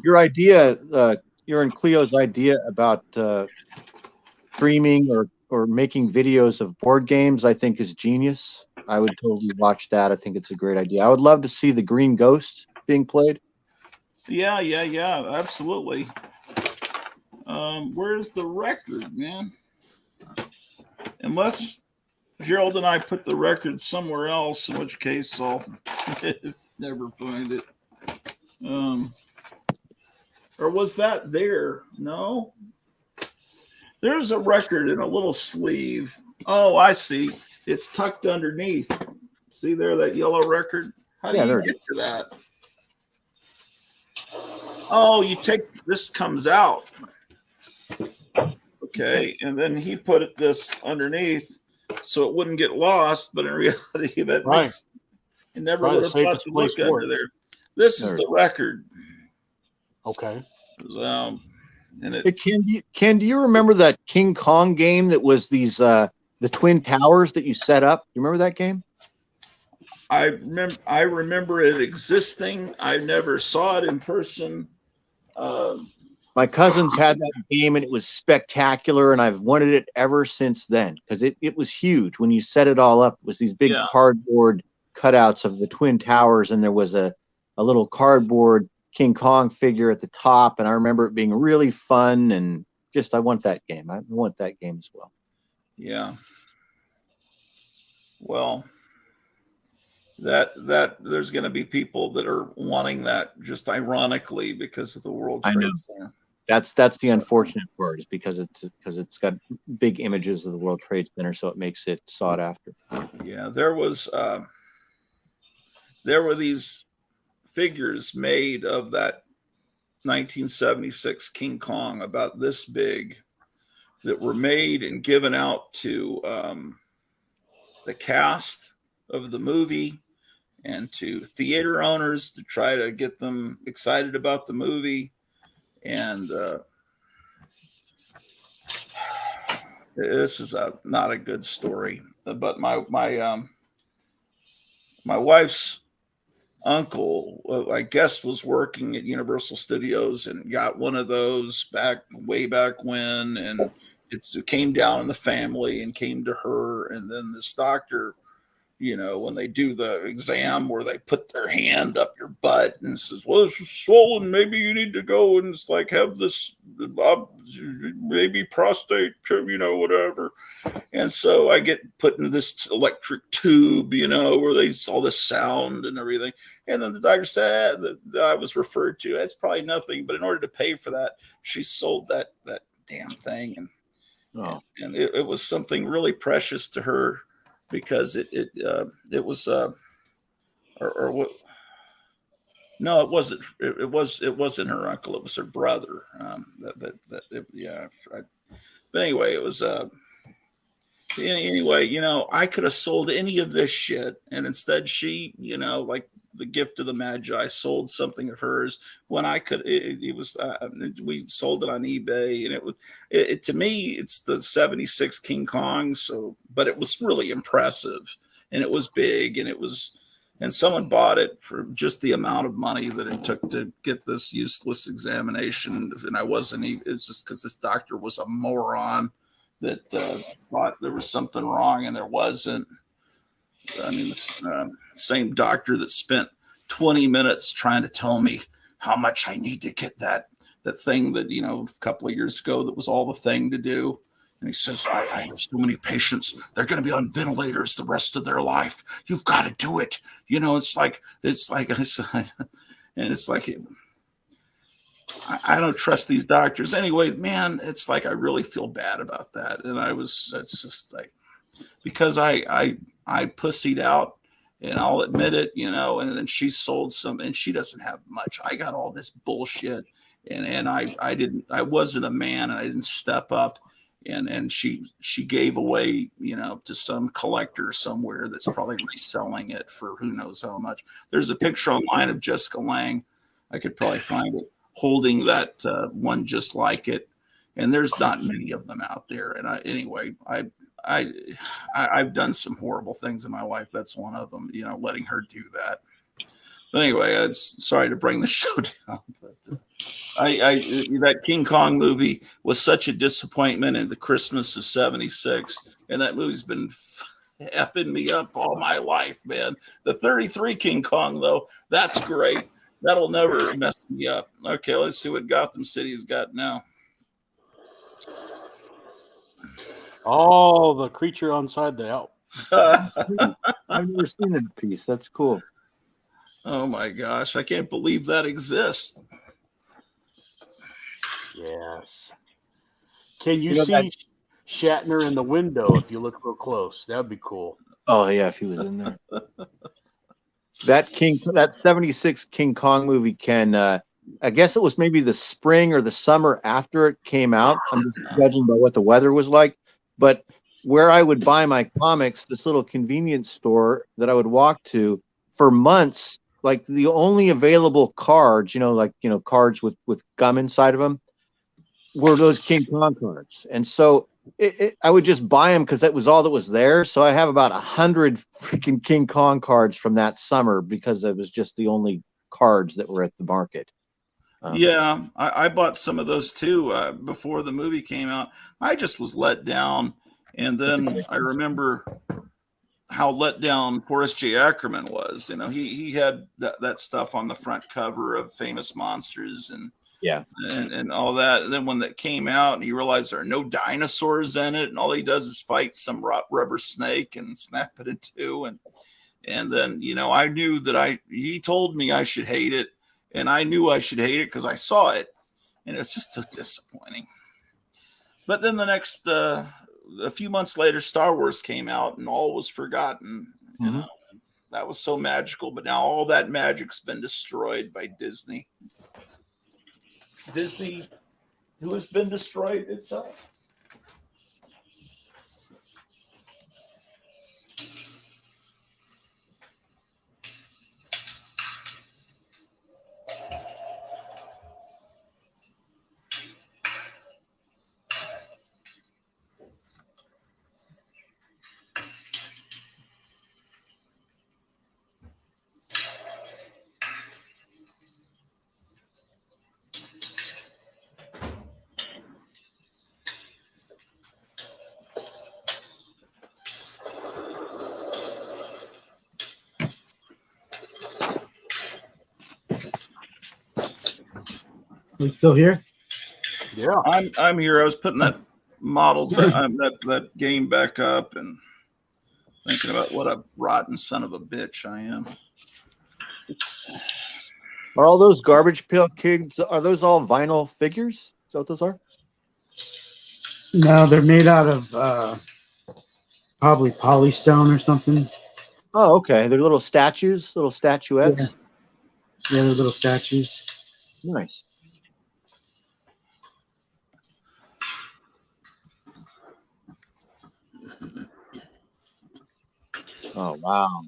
Your idea, your and Cleo's idea about streaming or making videos of board games, I think is genius. I would totally watch that. I think it's a great idea. I would love to see the Green Ghost being played. Yeah, absolutely. Where's the record, man? Unless Gerald and I put the record somewhere else, in which case I'll never find it. Or was that there? No. There's a record in a little sleeve. Oh, I see. It's tucked underneath. See there, that yellow record? How do you get to that? Oh, you take, this comes out. Okay, and then he put this underneath so it wouldn't get lost, but in reality, that makes, it never would have thought to look under there. This is the record. Okay. And Ken, do you remember that King Kong game that was these the Twin Towers that you set up? You remember that game? I remember it existing. I never saw it in person. My cousins had that game and it was spectacular, and I've wanted it ever since then because it was huge. When you set it all up, it was these big cardboard cutouts of the Twin Towers, and there was a little cardboard King Kong figure at the top, and I remember it being really fun, and just I want that game. I want that game as well. Yeah. Well, that there's going to be people that are wanting that just ironically because of the World Trade Center. That's the unfortunate part, is because it's got big images of the World Trade Center, so it makes it sought after. Yeah, there were these figures made of that 1976 King Kong about this big that were made and given out to the cast of the movie and to theater owners to try to get them excited about the movie. And this is not a good story, but my wife's uncle, I guess, was working at Universal Studios and got one of those way back when, and it came down in the family and came to her, and then this doctor, when they do the exam where they put their hand up your butt and says, well, it's swollen, maybe you need to go and it's like have this maybe prostate, whatever. And so I get put into this electric tube, where they saw the sound and everything. And then the doctor said that I was referred to. That's probably nothing, but in order to pay for that, she sold that damn thing. And it was something really precious to her because it was or what? No, it wasn't. It wasn't her uncle. It was her brother. But anyway, it was. Anyway, I could have sold any of this shit, and instead she, like the gift of the Magi, sold something of hers when I could. It was we sold it on eBay, and it was to me it's the '76 King Kong. So, but it was really impressive, and it was big, and someone bought it for just the amount of money that it took to get this useless examination, and I wasn't even. It's just because this doctor was a moron that thought there was something wrong and there wasn't. I mean, the same doctor that spent 20 minutes trying to tell me how much I need to get that that thing that, you know, a couple of years ago that was all the thing to do. And he says, I have so many patients. They're going to be on ventilators the rest of their life. You've got to do it. You know, it's like, and it's like, I don't trust these doctors anyway, man. It's like, I really feel bad about that. And it's just like, because I pussied out, and I'll admit it, you know, and then she sold some, and she doesn't have much. I got all this bullshit, and I wasn't a man, and I didn't step up, and she gave away, you know, to some collector somewhere that's probably reselling it for who knows how much. There's a picture online of Jessica Lange. I could probably find it, holding that one just like it, and there's not many of them out there. And I've done some horrible things in my life. That's one of them, you know, letting her do that. But anyway, it's sorry to bring the show down, but that King Kong movie was such a disappointment in the Christmas of '76, and that movie's been effing me up all my life, man. The '33 King Kong, though, that's great. That'll never mess me up. Okay, let's see what Gotham City's got now. Oh, the creature inside the Alp. I've never seen that piece. That's cool. Oh my gosh, I can't believe that exists. Yes. Can you know see that- Shatner in the window if you look real close? That would be cool. Oh yeah, if he was in there. That '76 King Kong movie can I guess it was maybe the spring or the summer after it came out. I'm just judging by what the weather was like. But where I would buy my comics, this little convenience store that I would walk to for months, like the only available cards, cards with gum inside of them, were those King Kong cards. And so I would just buy them because that was all that was there. So I have about 100 freaking King Kong cards from that summer because it was just the only cards that were at the market. Yeah, I bought some of those too before the movie came out. I just was let down. And then I remember how let down Forrest J. Ackerman was. You know, he had that stuff on the front cover of Famous Monsters and all that. And then when that came out and he realized there are no dinosaurs in it and all he does is fight some rubber snake and snap it in two. And then, you know, I knew that he told me I should hate it. And I knew I should hate it because I saw it. And it's just so disappointing. But then the next, a few months later, Star Wars came out and all was forgotten. Mm-hmm. You know, that was so magical. But now all that magic's been destroyed by Disney. Disney, who has been destroyed itself. You still here? Yeah, I'm here. I was putting that model that game back up and thinking about what a rotten son of a bitch I am. Are all those Garbage Pail Kids? Are those all vinyl figures? Is that what those are? No, they're made out of probably polystone or something. Oh, okay. They're little statues, little statuettes. Yeah, they're little statues. Nice. Oh, wow.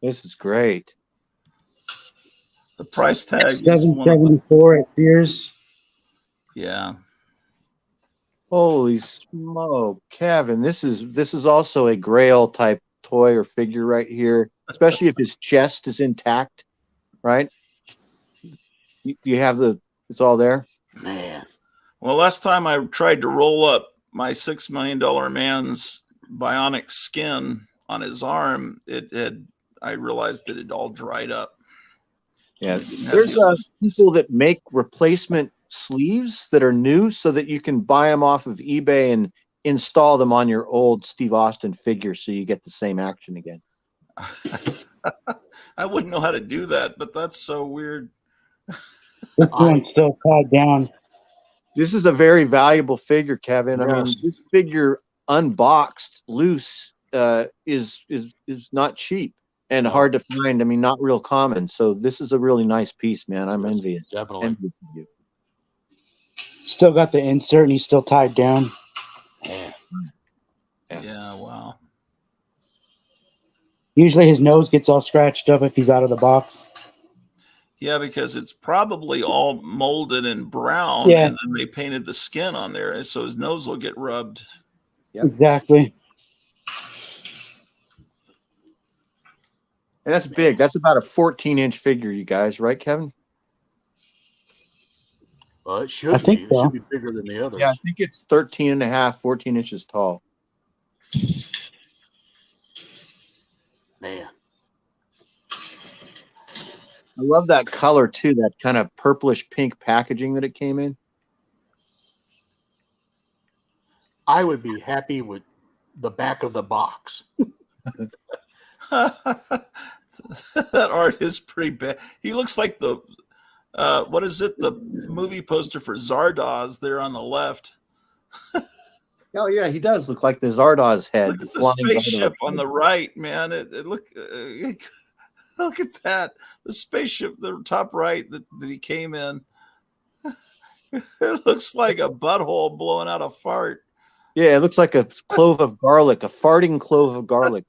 This is great. The price tag is $7.74 at Sears. Yeah. Holy smoke, Kevin! This is also a Grail type toy or figure right here, especially if his chest is intact, right? You have it's all there. man. Well, last time I tried to roll up my $6 million man's bionic skin on his arm, it had I realized that it all dried up. Yeah, It didn't have there's the- people that make replacement sleeves that are new so that you can buy them off of eBay and install them on your old Steve Austin figure so you get the same action again. I wouldn't know how to do that, but that's so weird. This one's still tied down. This is a very valuable figure, Kevin. I mean, Yes. this figure unboxed loose is not cheap and hard to find. I mean, not real common. So this is a really nice piece, man. I'm Yes, envious. definitely. Envious of you. Still got the insert, and he's still tied down. Man. Yeah, wow. Usually his nose gets all scratched up if he's out of the box. Yeah, because it's probably all molded and brown, Yeah. and then they painted the skin on there, so his nose will get rubbed. Yep. Exactly. And that's big. That's about a 14-inch figure, you guys, right, Kevin? Well, it should I think be. It so. should be bigger than the others. Yeah, I think it's 13 and a half, 14 inches tall. Man. I love that color too, that kind of purplish pink packaging that it came in. I would be happy with the back of the box. That art is pretty bad. He looks like the what is it? The movie poster for Zardoz there on the left. Oh yeah, he does look like the Zardoz head. Look at the flying spaceship Zardoz. on the right, man. Look at that. The spaceship, the top right that he came in. It looks like a butthole blowing out a fart. Yeah, it looks like a clove of garlic, a farting clove of garlic.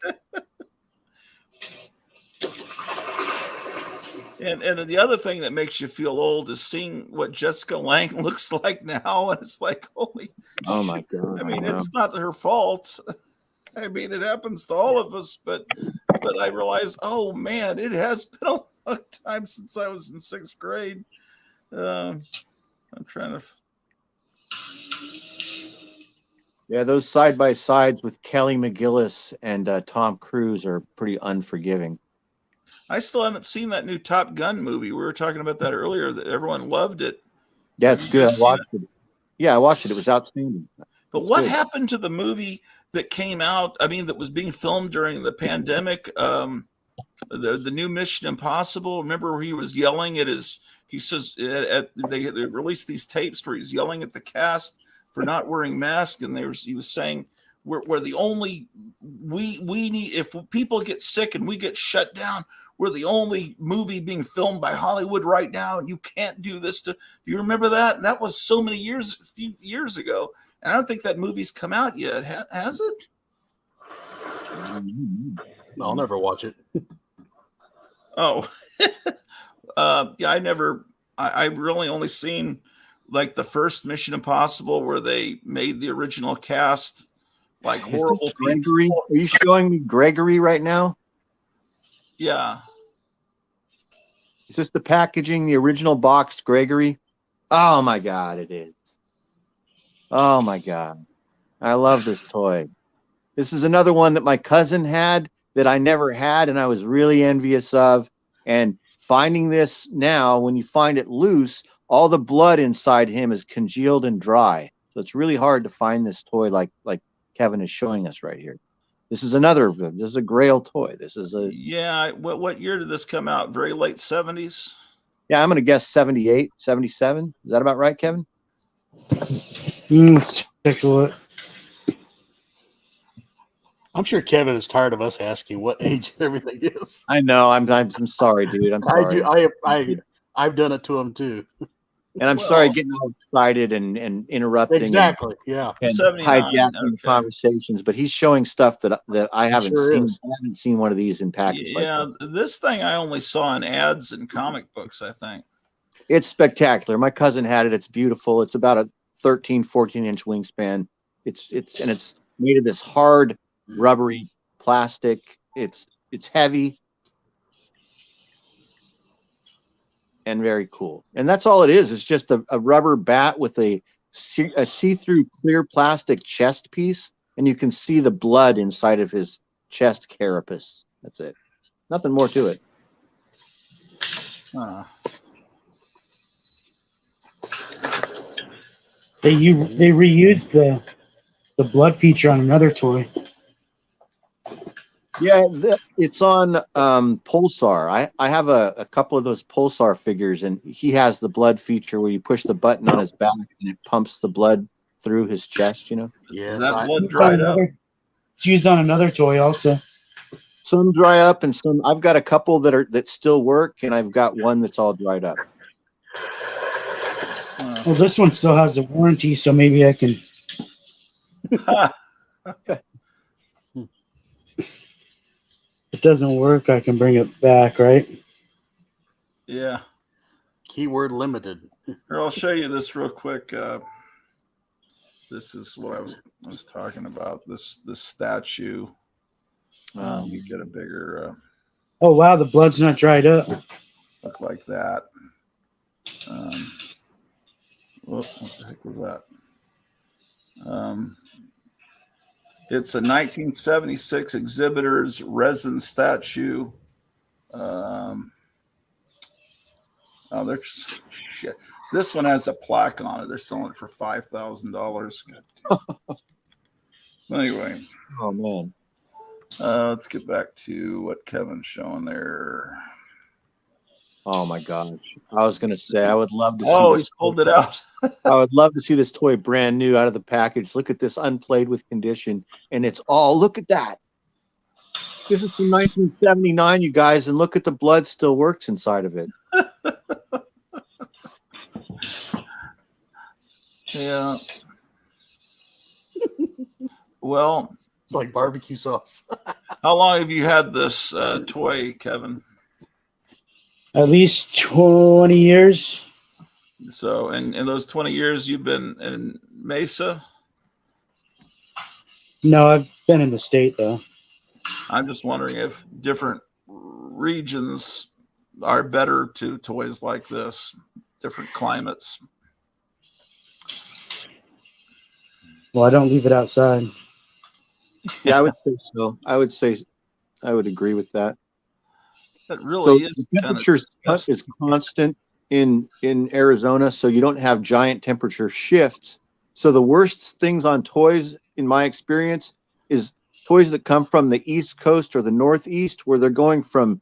And the other thing that makes you feel old is seeing what Jessica Lange looks like now, and it's like, holy Oh my shit. God! I mean, know. it's not her fault. I mean, it happens to all of us, but I realize, oh man, it has been a long time since I was in 6th grade. I'm trying to. Yeah, those side by sides with Kelly McGillis and Tom Cruise are pretty unforgiving. I still haven't seen that new Top Gun movie. We were talking about that earlier. That everyone loved it. Yeah, it's Have you good. I guys seen watched it. Yeah, I watched it. It was outstanding. But It's what good. happened to the movie that came out? I mean, that was being filmed during the pandemic. The new Mission Impossible. Remember where he was yelling at his? He says they released these tapes where he's yelling at the cast for not wearing masks, and he was saying we're the only we need, if people get sick and we get shut down, we're the only movie being filmed by Hollywood right now, and you can't do this to. Do you remember that? And that was so many years, a few years ago. And I don't think that movie's come out yet. Has it? No, I'll never watch it. Oh, yeah. I've really only seen like the first Mission Impossible where they made the original cast like Is horrible this Gregory? people. Are you showing me Gregory right now? Yeah. Is this the packaging, the original boxed Gregory? Oh my God, it is. Oh my God. I love this toy. This is another one that my cousin had that I never had, and I was really envious of. And finding this now, when you find it loose, all the blood inside him is congealed and dry. So it's really hard to find this toy like Kevin is showing us right here. This is a Grail toy. This is a, Yeah. What year did this come out? Very late 70s? yeah, I'm going to guess 78, 77. Is that about right, Kevin? Let's check a look. I'm sure Kevin is tired of us asking what age everything is. I know. I'm sorry, dude. I'm sorry. I've done it to him too. And I'm sorry getting all excited and interrupting Exactly. Yeah. and 79, hijacking the okay. conversations, but he's showing stuff that I haven't Sure seen. is. I haven't seen one of these in package Yeah. like this. This thing I only saw in ads and comic books, I think. It's spectacular. My cousin had it. It's beautiful. It's about a 13, 14-inch wingspan. It's made of this hard rubbery plastic. It's heavy and very cool. And that's all it is. It's just a rubber bat with a see-through clear plastic chest piece, and you can see the blood inside of his chest carapace. That's it. Nothing more to it. They reused the blood feature on another toy. Yeah, it's on Pulsar. I have a couple of those Pulsar figures, and he has the blood feature where you push the button on his back and it pumps the blood through his chest. You know. Yes, that blood dried up. It's used on another toy also. Some dry up, and some. I've got a couple that still work, and I've got one that's all dried up. Well, this one still has the warranty, so maybe I can. If it doesn't work, I can bring it back, right? Yeah. Keyword limited. Here, I'll show you this real quick. This is what I was talking about. This statue. You get a bigger. Oh wow, the blood's not dried up. Look like that. What the heck was that? It's a 1976 exhibitor's resin statue. Oh, there's shit. This one has a plaque on it. They're selling it for $5,000. Anyway. Oh man. Let's get back to what Kevin's showing there. Oh my gosh. I was gonna say I would love to see Oh, this. he's pulled it out. I would love to see this toy brand new out of the package. Look at this unplayed with condition. And it's all, look at that. This is from 1979, you guys, and look at the blood still works inside of it. Yeah. Well, It's like barbecue sauce. how long have you had this toy, Kevin? At least 20 years. So, in those 20 years, you've been in Mesa? No, I've been in the state though. I'm just wondering if different regions are better to toys like this, different climates. Well, I don't leave it outside. Yeah, I would say so. I would agree with that. That really So is. the temperature is constant in Arizona, so you don't have giant temperature shifts. So the worst things on toys, in my experience, is toys that come from the East Coast or the Northeast, where they're going from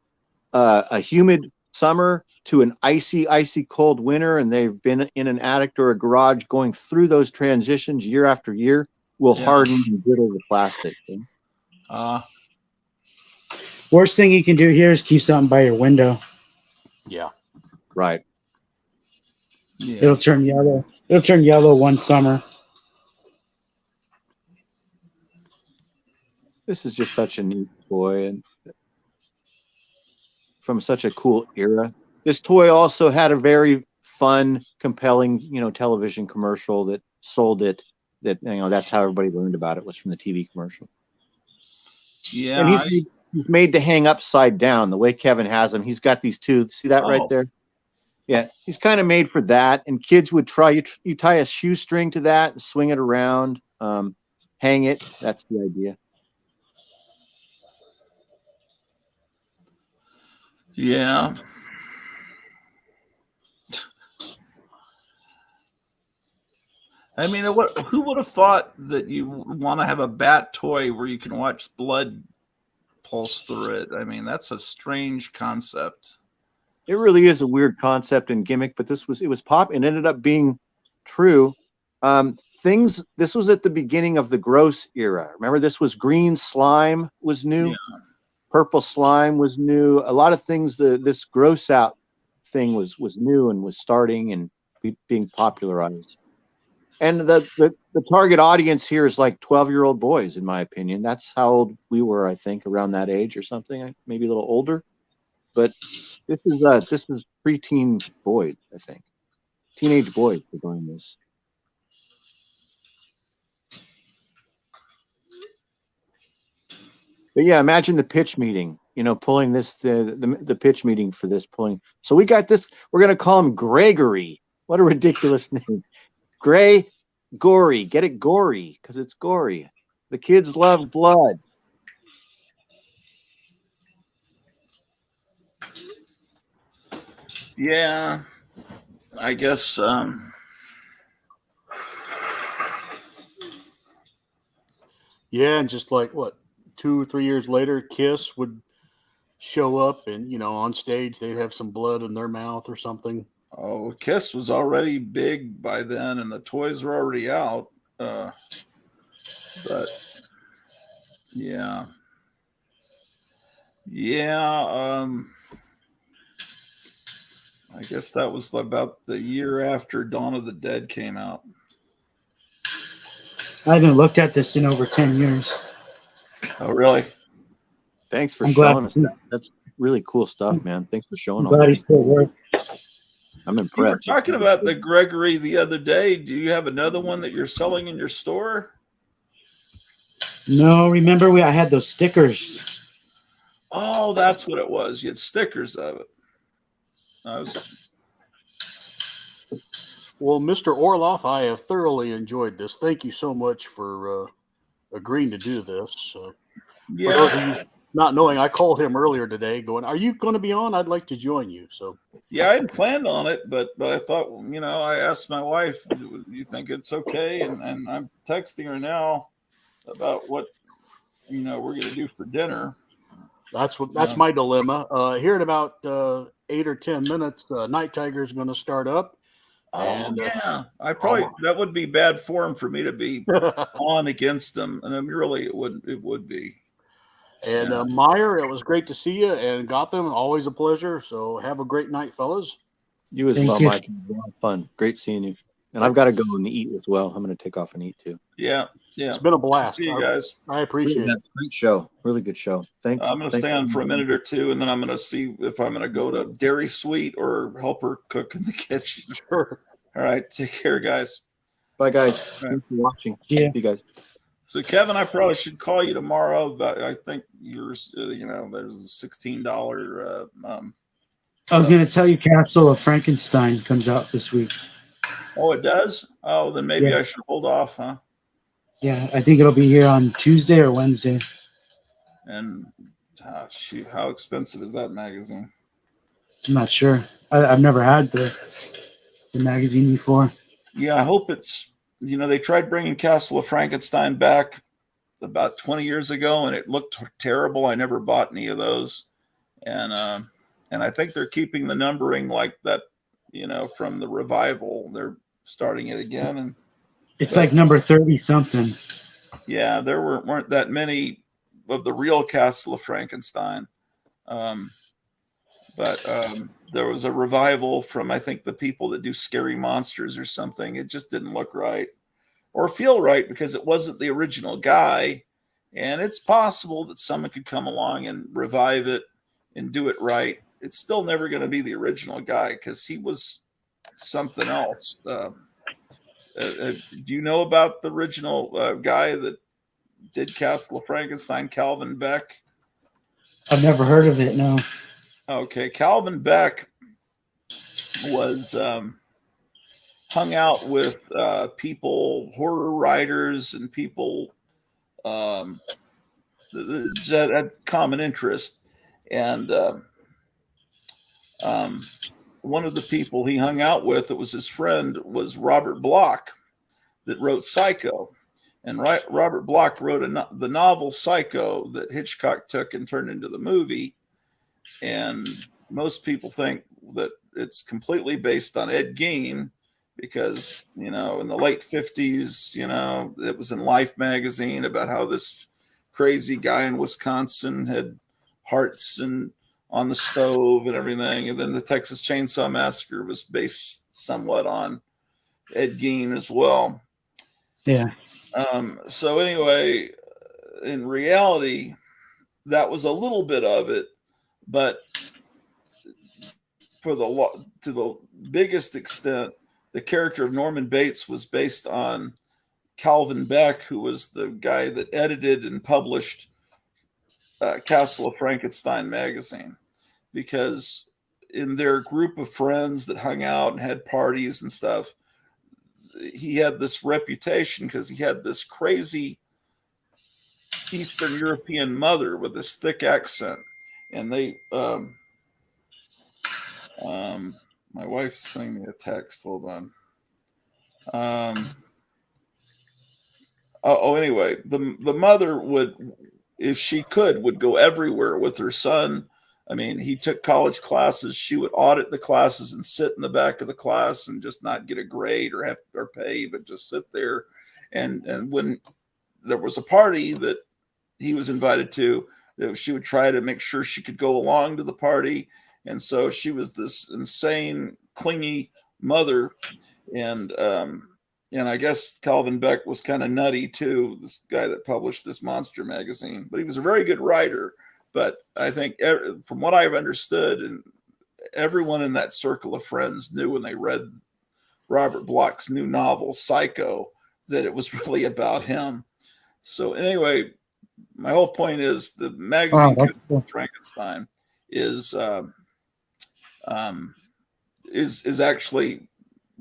a humid summer to an icy cold winter, and they've been in an attic or a garage going through those transitions year after year, will harden and brittle the plastic. Worst thing you can do here is keep something by your window. Yeah. Right. Yeah. It'll turn yellow. It'll turn yellow one summer. This is just such a neat toy, and from such a cool era. This toy also had a very fun, compelling, television commercial that sold it. That that's how everybody learned about it, was from the TV commercial. Yeah. And he's made to hang upside down the way Kevin has him. He's got these two. See that right there? Yeah, he's kind of made for that. And kids would try. You tie a shoestring to that and swing it around, hang it. That's the idea. Yeah. I mean, who would have thought that you want to have a bat toy where you can watch blood pulse through it? I mean, that's a strange concept. It really is a weird concept and gimmick, but it was pop and ended up being true. This was at the beginning of the gross era. Remember, this was green slime was new. Yeah. Purple slime was new. A lot of things, this gross out thing was new and was starting and being popularized. And the target audience here is like 12-year-old boys, in my opinion. That's how old we were, I think, around that age or something, maybe a little older. But this is preteen boys, I think. Teenage boys are doing this. But yeah, imagine the pitch meeting, pulling this, the pitch meeting for this pulling. So we got this, we're going to call him Gregory. What a ridiculous name. Gory. Get it gory, because it's gory. The kids love blood. Yeah, I guess. Yeah, and just like what, 2 or 3 years later, Kiss would show up, and on stage they'd have some blood in their mouth or something. Oh, Kiss was already big by then, and the toys were already out. But yeah, yeah. I guess that was about the year after Dawn of the Dead came out. I haven't looked at this in over 10 years. Oh, really? Thanks for I'm glad. showing us that. That's really cool stuff, man. Thanks for showing I'm all glad he that. still works. I'm You were impressed. talking about the Gregory the other day. Do you have another one that you're selling in your store? No, remember I had those stickers. Oh, that's what it was. You had stickers of it. I was. Well, Mr. Orloff, I have thoroughly enjoyed this. Thank you so much for agreeing to do this. For those of you Yeah, not knowing, I called him earlier today going, "Are you going to be on? I'd like to join you." So, yeah. I hadn't planned on it, but I thought, I asked my wife, "Do you think it's okay?" And I'm texting her now about what we're going to do for dinner. that's my dilemma. Here in about 8 or 10 minutes, Night Tiger is going to start up, Oh and yeah, that would be bad form for me to be on against them, and really it would be. and Yeah. Meyer, it was great to see you, and Gotham, always a pleasure. So have a great night, fellas. You as Thank well, you. Mike. It was a lot of fun. Great seeing you. And I've got to go and eat as well. I'm going to take off and eat too. Yeah. It's been a blast. See you guys. I Really, appreciate it. that's a great show. Really good show. Thanks. I'm going to Thanks. stay on for a minute or two, and then I'm going to see if I'm going to go to Dairy Sweet or help her cook in the kitchen. Sure. All right. Take care, guys. Bye, guys. All right. Thanks for watching. Yeah. See you guys. So, Kevin, I probably should call you tomorrow. But I think yours, there's a $16. I was going to tell you Castle of Frankenstein comes out this week. Oh, it does? Oh, then maybe Yeah. I should hold off, huh? Yeah, I think it'll be here on Tuesday or Wednesday. And shoot, how expensive is that magazine? I'm not sure. I've never had the magazine before. Yeah, I hope it's, they tried bringing Castle of Frankenstein back about 20 years ago, and it looked terrible. I never bought any of those. And I think they're keeping the numbering like that, from the revival. They're starting it again. And It's like number 30 something. yeah, there weren't that many of the real Castle of Frankenstein. But there was a revival from, I think, the people that do Scary Monsters or something. It just didn't look right or feel right because it wasn't the original guy. And it's possible that someone could come along and revive it and do it right. It's still never going to be the original guy because he was something else. Do you know about the original guy that did Castle of Frankenstein, Calvin Beck? I've never heard of it, no. Okay, Calvin Beck was hung out with people, horror writers, and people that had common interest. And one of the people he hung out with, that was his friend, was Robert Bloch, that wrote Psycho. And Robert Bloch wrote the novel Psycho that Hitchcock took and turned into the movie. And most people think that it's completely based on Ed Gein because, in the late 50s, it was in Life magazine about how this crazy guy in Wisconsin had hearts and on the stove and everything. And then the Texas Chainsaw Massacre was based somewhat on Ed Gein as well. Yeah. So anyway, in reality, that was a little bit of it, but to the biggest extent, the character of Norman Bates was based on Calvin Beck, who was the guy that edited and published Castle of Frankenstein magazine, because in their group of friends that hung out and had parties and stuff, he had this reputation because he had this crazy Eastern European mother with this thick accent, and they My wife's sending me a text. Hold on. Anyway, the mother would, if she could, would go everywhere with her son. I mean, he took college classes. She would audit the classes and sit in the back of the class and just not get a grade or pay, but just sit there. And when there was a party that he was invited to, she would try to make sure she could go along to the party. And so she was this insane, clingy mother. And I guess Calvin Beck was kind of nutty too, this guy that published this monster magazine. But he was a very good writer. But I think from what I've understood, and everyone in that circle of friends knew when they read Robert Bloch's new novel, Psycho, that it was really about him. So anyway, my whole point is the magazine Frankenstein is actually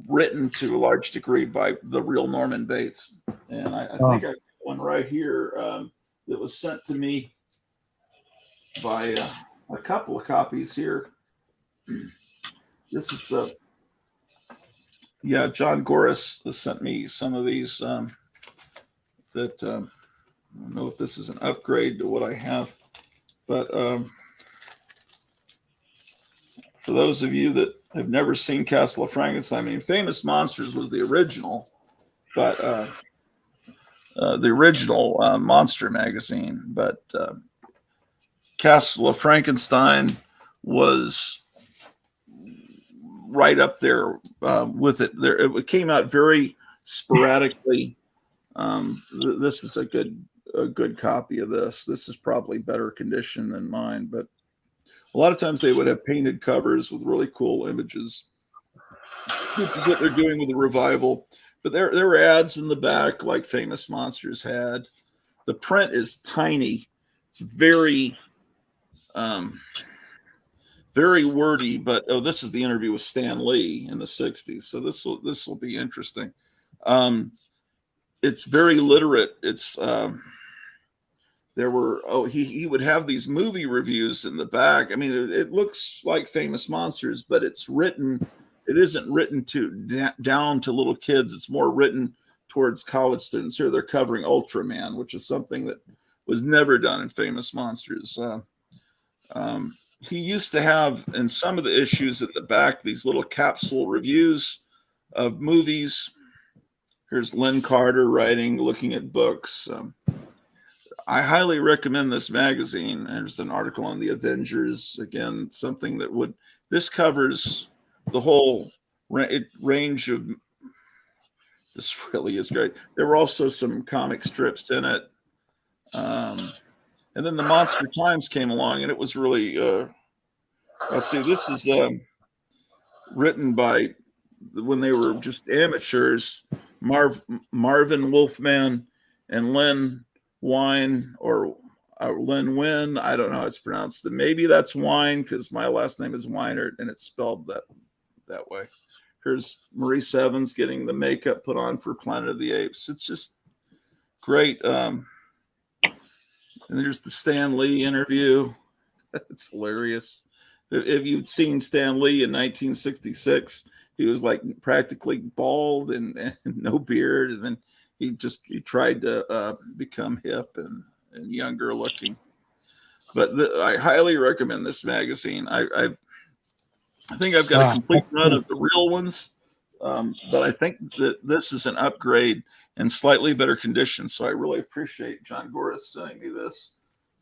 written to a large degree by the real Norman Bates, and I think I got one right here that was sent to me by a couple of copies here. This is John Goris has sent me some of these that I don't know if this is an upgrade to what I have, but for those of you that have never seen Castle of Frankenstein, I mean, Famous Monsters was the original, but the original monster magazine, but Castle of Frankenstein was right up there with it. It came out very sporadically. This is a good copy of this. This is probably better condition than mine, but a lot of times they would have painted covers with really cool images, which is what they're doing with the revival. But there were ads in the back like Famous Monsters had. The print is tiny. It's very, very wordy. But this is the interview with Stan Lee in the '60s, so this will be interesting. It's very literate. It's he would have these movie reviews in the back. I mean, it looks like Famous Monsters, but it isn't written down to little kids. It's more written towards college students. Here they're covering Ultraman, which is something that was never done in Famous Monsters. He used to have in some of the issues at the back these little capsule reviews of movies. Here's Lynn Carter looking at books. I highly recommend this magazine. There's an article on the Avengers. Again, something that this covers the whole range of. This really is great. There were also some comic strips in it. And then the Monster Times came along, and it was really, let's see, this is written by, when they were just amateurs, Marvin Wolfman and Len Wine, or Len Wynn. I don't know how it's pronounced. Maybe that's Wine, because my last name is Weinert, and it's spelled that way. Here's Maurice Evans getting the makeup put on for Planet of the Apes. It's just great. And there's the Stan Lee interview. It's hilarious. If you'd seen Stan Lee in 1966, he was like practically bald and no beard. And then he tried to become hip and younger looking. But I highly recommend this magazine. I think I've got a complete run of the real ones, but I think that this is an upgrade and slightly better condition. So I really appreciate John Goris sending me this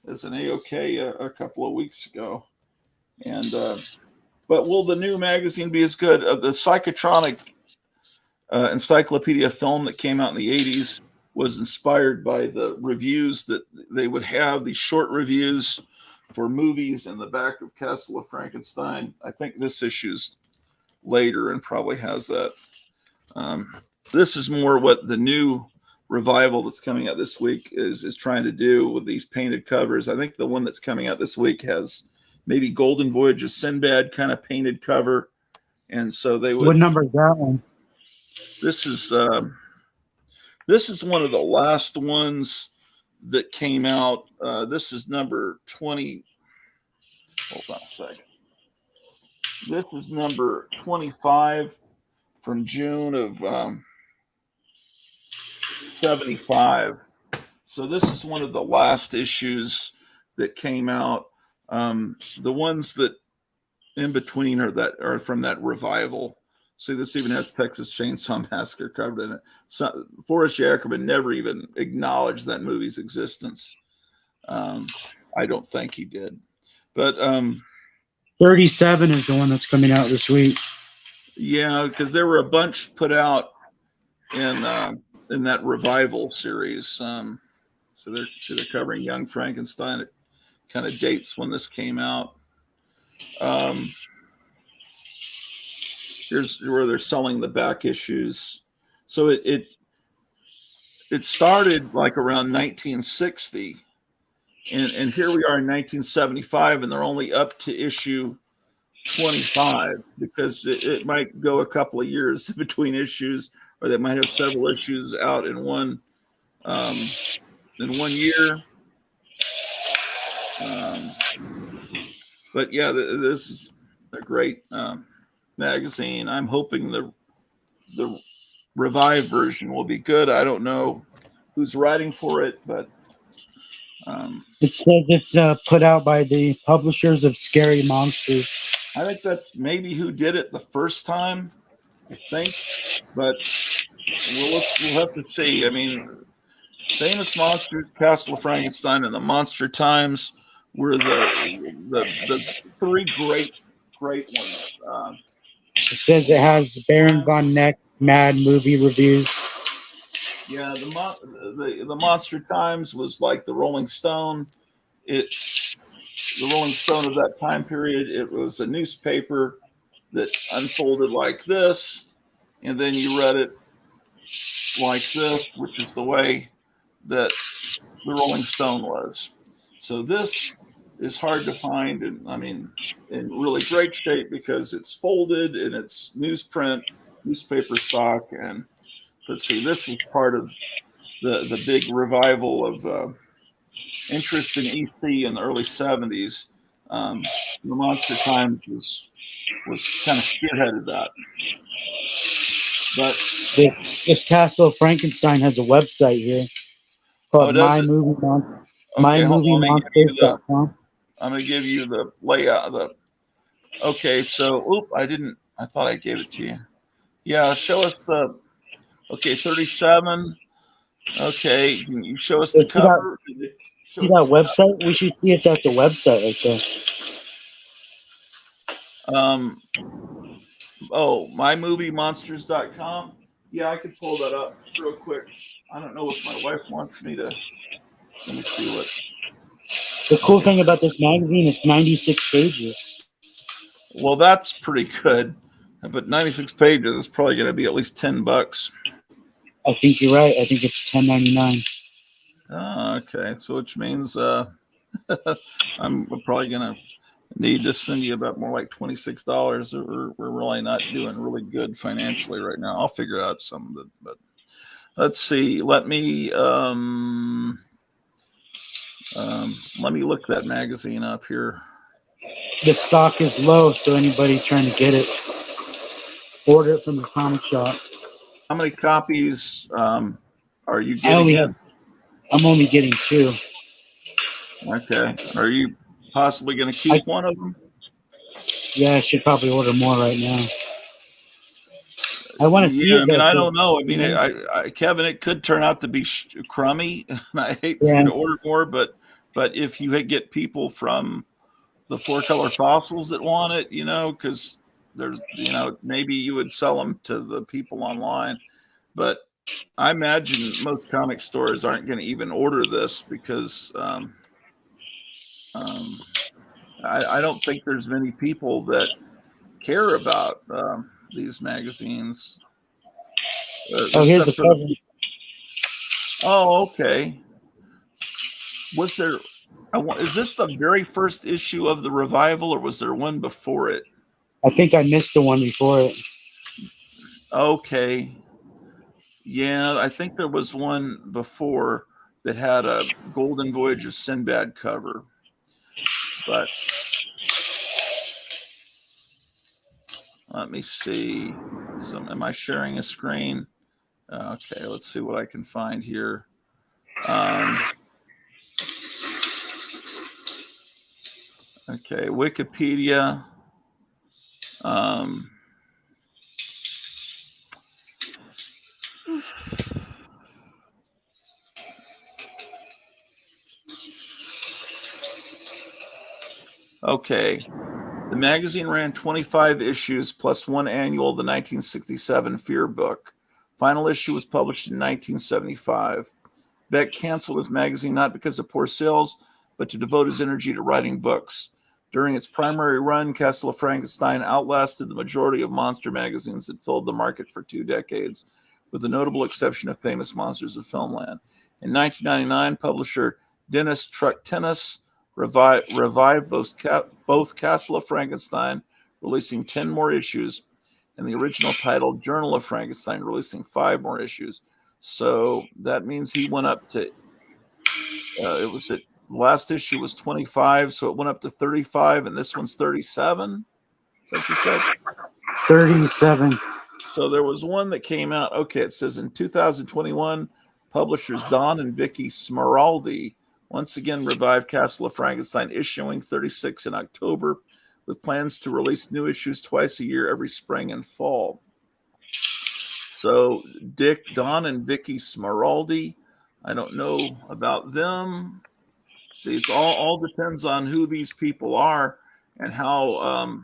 as an AOK a couple of weeks ago. And but will the new magazine be as good? The Psychotronic encyclopedia film that came out in the 80s was inspired by the reviews that they would have, these short reviews for movies in the back of Castle of Frankenstein. I think this issue's later and probably has that. This is more what the new revival that's coming out this week is trying to do with these painted covers. I think the one that's coming out this week has maybe Golden Voyage of Sinbad kind of painted cover. And so they would. What number is that one? This is one of the last ones that came out. This is number 20. Hold on a second. This is number 25 from June of 75. So this is one of the last issues that came out. The ones that in between are from that revival. See, this even has Texas Chainsaw Massacre covered in it. So Forrest J. Ackerman never even acknowledged that movie's existence. I don't think he did. But 37 is the one that's coming out this week. yeah, because there were a bunch put out in that revival series. So they're covering Young Frankenstein. It kind of dates when this came out. Here's where they're selling the back issues. So it started like around 1960, and here we are in 1975, and they're only up to issue 25 because it might go a couple of years between issues, or they might have several issues out in one year. But yeah, this is a great magazine. I'm hoping the revived version will be good. I don't know who's writing for it, but It says it's put out by the publishers of Scary Monsters. I think that's maybe who did it the first time, I think. But we'll have to see. I mean, Famous Monsters, Castle of Frankenstein, and the Monster Times were the three great ones. It says it has Baron von Neck Mad Movie Reviews. Yeah, the Monster Times was like the Rolling Stone. The Rolling Stone of that time period. It was a newspaper that unfolded like this, and then you read it like this, which is the way that the Rolling Stone was. So this is hard to find, and I mean, in really great shape because it's folded and it's newsprint, newspaper stock, and let's see, this was part of the big revival of interest in EC in the early 70s. The Monster Times was kind of spearheaded that. But this Castle of Frankenstein has a website here called mymoviemonsters.com. I'm going to give you the layout. Okay, so I thought I gave it to you. Yeah, show us 37. Okay, can you show us the cover? See that website? We should see if that's the website right there. mymoviemonsters.com. Yeah, I could pull that up real quick. I don't know if my wife wants me to. Let me see what. The cool thing about this magazine is 96 pages. Well, that's pretty good. But 96 pages is probably going to be at least $10. I think you're right. I think it's $10.99. Okay, so which means I'm probably going to need to send you about more like $26. We're really not doing really good financially right now. I'll figure out some of it, but let's see. Let me look that magazine up here. The stock is low, so anybody trying to get it, order it from the comic shop. How many copies are you getting? I'm only getting 2. Okay. Are you possibly going to keep one of them? Yeah, I should probably order more right now. I want to see it. I mean, I don't know. I mean, Kevin, it could turn out to be crummy, and I hate for you to order more. But if you get people from the 4-Color Fossils that want it, because there's, maybe you would sell them to the people online. But I imagine most comic stores aren't going to even order this because I don't think there's many people that care about these magazines. Here's the cover. Oh, okay. Was there? Is this the very first issue of the revival, or was there one before it? I think I missed the one before it. Okay. Yeah, I think there was one before that had a Golden Voyage of Sinbad cover. But Let me see. Am I sharing a screen? Okay, let's see what I can find here. Okay, Wikipedia. Okay, the magazine ran 25 issues plus one annual, the 1967 Fear book. Final issue was published in 1975. Beck canceled his magazine not because of poor sales, but to devote his energy to writing books. During its primary run, Castle of Frankenstein outlasted the majority of monster magazines that filled the market for 2 decades, with the notable exception of Famous Monsters of Filmland. In 1999, publisher Dennis Truck-Tennis revived both Castle of Frankenstein, releasing 10 more issues, and the original title Journal of Frankenstein, releasing 5 more issues. So that means he went up to, last issue was 25, so it went up to 35, and this one's 37. Is that what you said? 37. So there was one that came out. Okay, it says in 2021, publishers Don and Vicky Smeraldi once again revived Castle of Frankenstein, issuing 36 in October, with plans to release new issues twice a year every spring and fall. So Don and Vicky Smeraldi, I don't know about them. See, it's all depends on who these people are and how.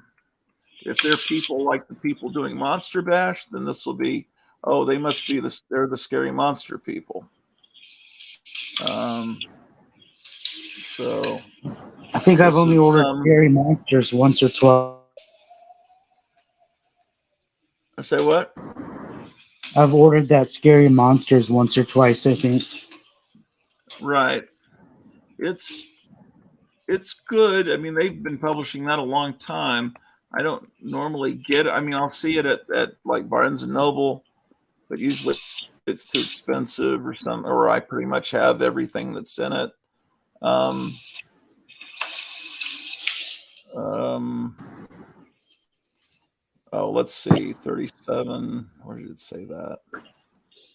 If they're people like the people doing Monster Bash, then this will be, oh, they must be they're the scary monster people. So I think I've only ordered Scary Monsters once or twice. I say what? I've ordered that Scary Monsters once or twice, I think. Right. It's good. I mean, they've been publishing that a long time. I don't normally get it. I mean, I'll see it at like Barnes and Noble, but usually it's too expensive or I pretty much have everything that's in it. Oh, let's see, 37. Where did it say that?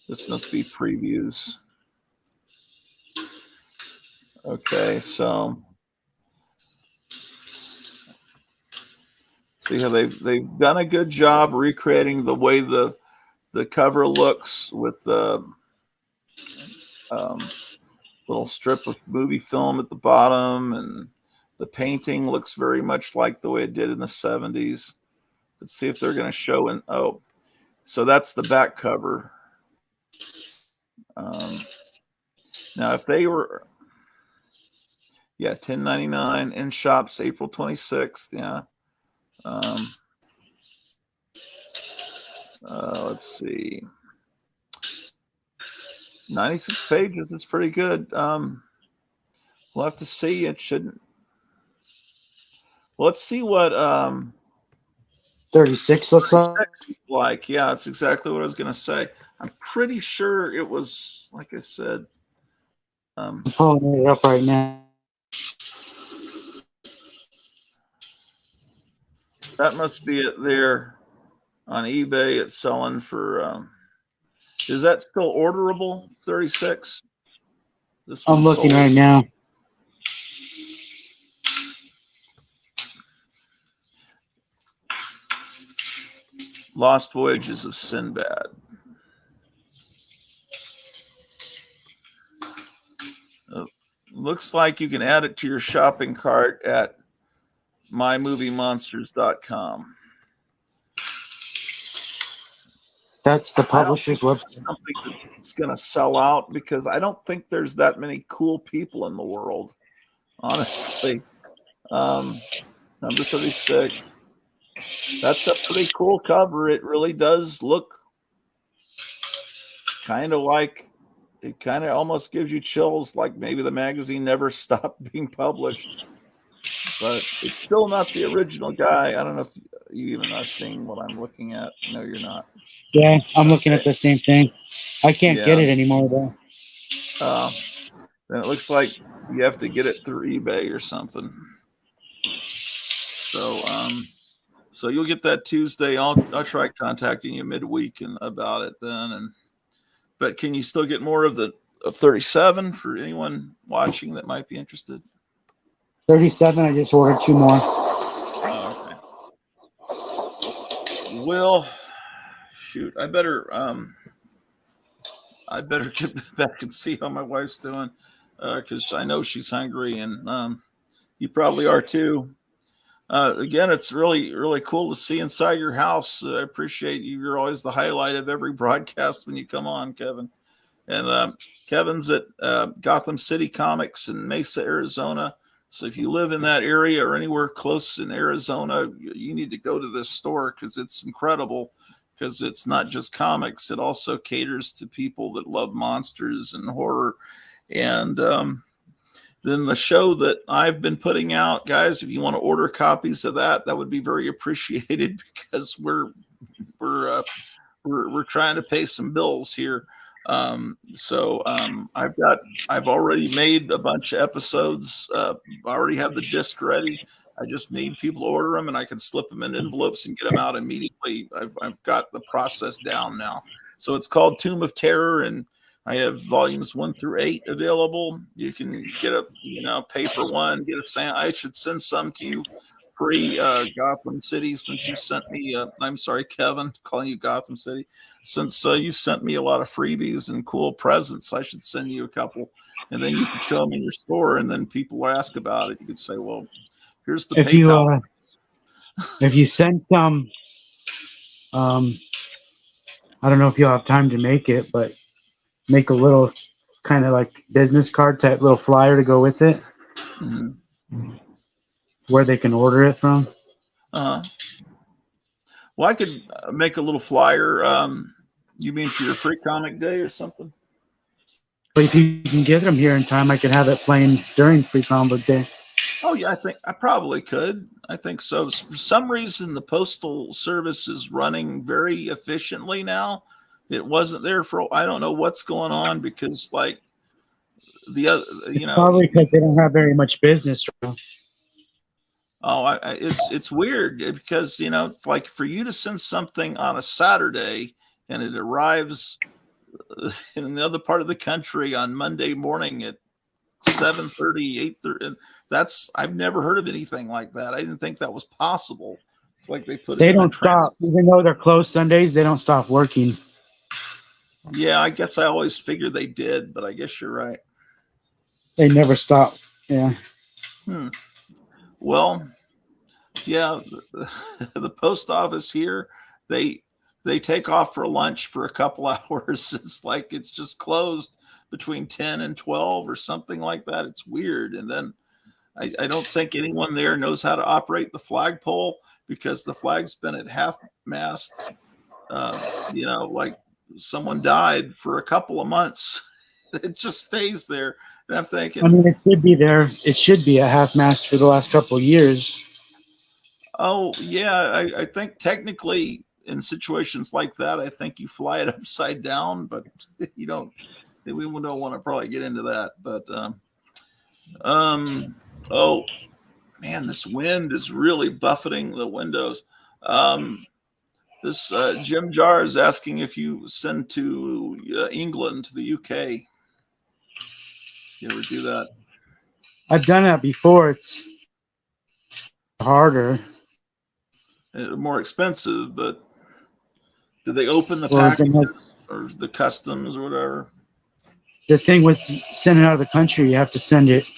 This must be previews. Okay, so see how they've done a good job recreating the way the cover looks with the little strip of movie film at the bottom, and the painting looks very much like the way it did in the 70s. Let's see if they're going to show in. Oh, so that's the back cover. Now, if they were, yeah, $10.99 in shops April 26th. Yeah. Let's see. 96 pages. It's pretty good. We'll have to see. It shouldn't. Well, let's see what 36 looks like. Yeah, that's exactly what I was going to say. I'm pretty sure it was, like I said. I'm pulling it up right now. That must be it there on eBay. It's selling for. Is that still orderable? 36. This I'm looking right now. Lost Voyages of Sinbad. Looks like you can add it to your shopping cart at mymoviemonsters.com. That's the publisher's website. Something that's going to sell out because I don't think there's that many cool people in the world, honestly. Number 36. That's a pretty cool cover. It really does look kind of like, it kind of almost gives you chills, like maybe the magazine never stopped being published. But it's still not the original guy. I don't know if you even are seeing what I'm looking at. No, you're not. Yeah, I'm looking at the same thing. I can't get it anymore, though. Then it looks like you have to get it through eBay or something. So So you'll get that Tuesday. I'll try contacting you midweek and about it then. But can you still get more of 37 for anyone watching that might be interested? 37. I just ordered 2 more. Oh, okay. Well, shoot, I better get back and see how my wife's doing, because I know she's hungry, and you probably are too. Again, it's really, really cool to see inside your house. I appreciate you. You're always the highlight of every broadcast when you come on, Kevin. And Kevin's at Gotham City Comics in Mesa, Arizona. So if you live in that area or anywhere close in Arizona, you need to go to this store because it's incredible. Because it's not just comics; it also caters to people that love monsters and horror. And then the show that I've been putting out, guys, if you want to order copies of that, that would be very appreciated because we're trying to pay some bills here. I've already made a bunch of episodes. I already have the disc ready. I just need people to order them, and I can slip them in envelopes and get them out immediately. I've got the process down now. So it's called Tomb of Terror, and I have volumes 1 through 8 available. You can pay for one, get a sample. I should send some to you pre Gotham City since you sent me. I'm sorry, Kevin, calling you Gotham City. Since you sent me a lot of freebies and cool presents, I should send you a couple, and then you could show them in your store, and then people will ask about it. You could say, "Well, here's the PayPal." If you send some, I don't know if you'll have time to make it, but make a little kind of like business card type little flyer to go with it, where they can order it from. Well, I could make a little flyer. You mean for your free comic day or something? But if you can get them here in time, I could have it playing during Free Comic Day. Oh yeah, I think I probably could. I think so. For some reason, the postal service is running very efficiently now. It wasn't there for. I don't know what's going on because like the other, probably because they don't have very much business. Oh, it's weird because it's like for you to send something on a Saturday and it arrives in the other part of the country on Monday morning at 7:30, 8:30. I've never heard of anything like that. I didn't think that was possible. It's like they put. They don't stop, even though they're closed Sundays. They don't stop working. Yeah, I guess I always figured they did, but I guess you're right. They never stop. Yeah. Well, yeah, the post office here, they take off for lunch for a couple hours. It's like it's just closed between 10 and 12 or something like that. It's weird. And then I don't think anyone there knows how to operate the flagpole because the flag's been at half mast. Like someone died for a couple of months. It just stays there. And I'm thinking, I mean, it should be there. It should be at half mast for the last couple of years. Oh, yeah. I think technically in situations like that, I think you fly it upside down, but you don't. We don't want to probably get into that. But oh man, this wind is really buffeting the windows. This Jim Jar is asking if you send to England, to the UK. You ever do that? I've done that before. It's harder. More expensive, but do they open the packages or the customs or whatever? The thing with sending out of the country, you have to send it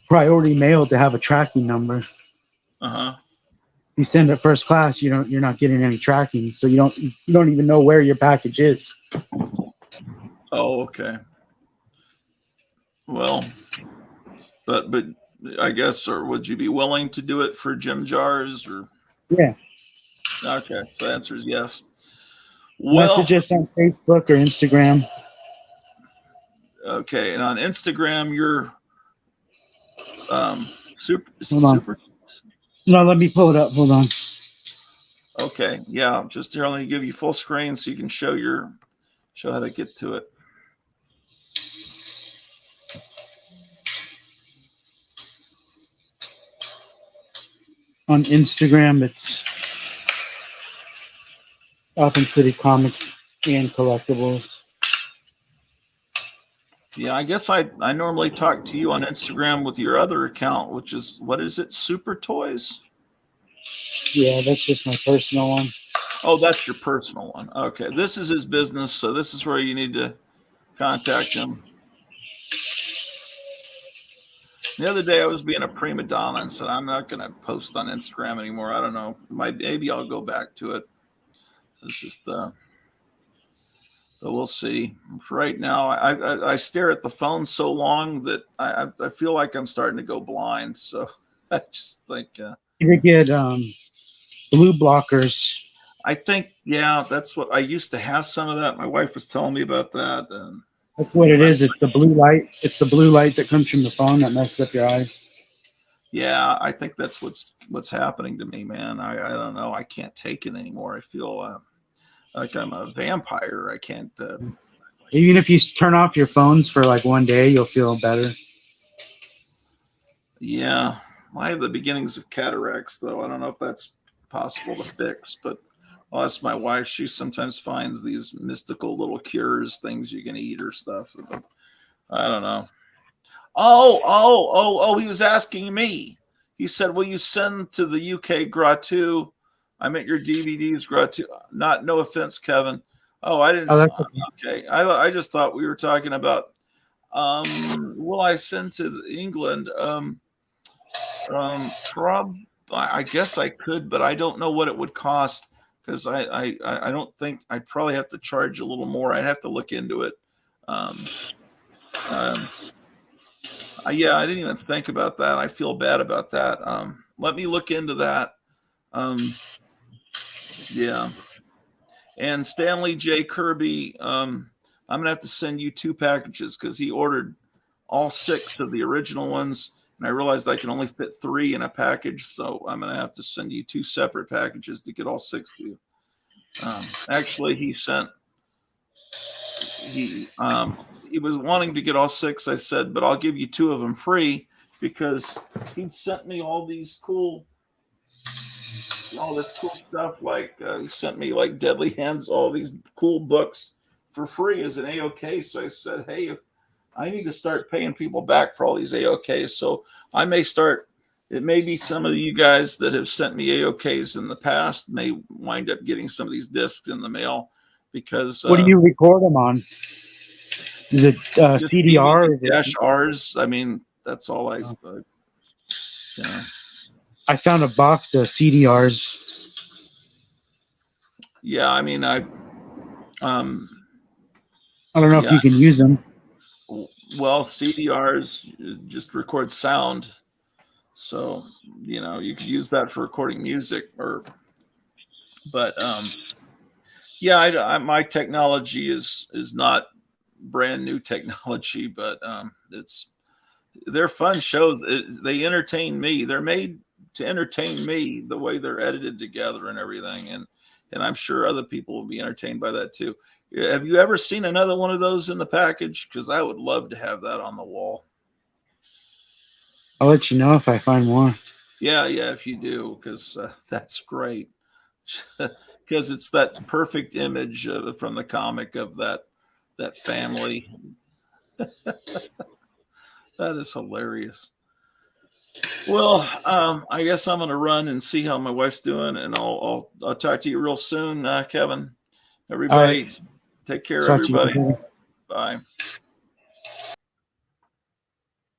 priority mail to have a tracking number. You send it first class, you're not getting any tracking, so you don't even know where your package is. Oh, okay. Well, but I guess, or would you be willing to do it for Jim Jars or? Yeah. Okay, so the answer is yes. Well, message us on Facebook or Instagram. Okay, and on Instagram, you're super. No, let me pull it up. Hold on. Okay, yeah, just here. I'll only give you full screen so you can show how to get to it. On Instagram, it's Gotham City Comics and collectibles. Yeah, I guess I normally talk to you on Instagram with your other account, which is, what is it, Super Toys? Yeah, that's just my personal one. Oh, that's your personal one. Okay, this is his business, so this is where you need to contact him. The other day I was being a prima donna and said, I'm not going to post on Instagram anymore. I don't know. Maybe I'll go back to it. It's just, but we'll see. For right now, I stare at the phone so long that I feel like I'm starting to go blind. So I just think. You could get blue blockers. I think, yeah, that's what I used to have. Some of that. My wife was telling me about that. And that's what it is. It's the blue light. It's the blue light that comes from the phone that messes up your eye. Yeah, I think that's what's happening to me, man. I don't know. I can't take it anymore. I feel like I'm a vampire. I can't. Even if you turn off your phones for like one day, you'll feel better. Yeah, I have the beginnings of cataracts, though. I don't know if that's possible to fix, but I'll ask my wife. She sometimes finds these mystical little cures, things you can eat or stuff. I don't know. Oh, he was asking me. He said, will you send to the UK gratu? I meant your DVDs gratu. Not, no offense, Kevin. Oh, I didn't. Oh, okay. I just thought we were talking about, will I send to England? I guess I could, but I don't know what it would cost, because I don't think I'd probably have to charge a little more. I'd have to look into it. Yeah, I didn't even think about that. I feel bad about that. Let me look into that. Yeah. And Stanley J. Kirby, I'm gonna have to send you 2 packages, because he ordered all 6 of the original ones, and I realized I can only fit 3 in a package, so I'm gonna have to send you 2 separate packages to get all 6 to you. Actually, he was wanting to get all 6. I said, but I'll give you 2 of them free, because he'd sent me all this cool stuff. Like he sent me like Deadly Hands, all these cool books for free as an AOK. So I said, hey, I need to start paying people back for all these AOKs. So I may start. It may be some of you guys that have sent me AOKs in the past may wind up getting some of these discs in the mail, because what do you record them on? Is it CDR? R's. I mean, that's all I. I found a box of CDRs. Yeah, I mean, I don't know if you can use them. Well, CDRs just record sound, so you could use that for recording music, but yeah, my technology is not brand new technology, but they're fun shows. They entertain me. They're made to entertain me, the way they're edited together and everything, and I'm sure other people will be entertained by that too. Have you ever seen another one of those in the package? Because I would love to have that on the wall. I'll let you know if I find more. Yeah, if you do, because that's great. Because it's that perfect image from the comic of that family. That is hilarious. Well, I guess I'm gonna run and see how my wife's doing, and I'll talk to you real soon, Kevin. Everybody, take care, everybody. Bye.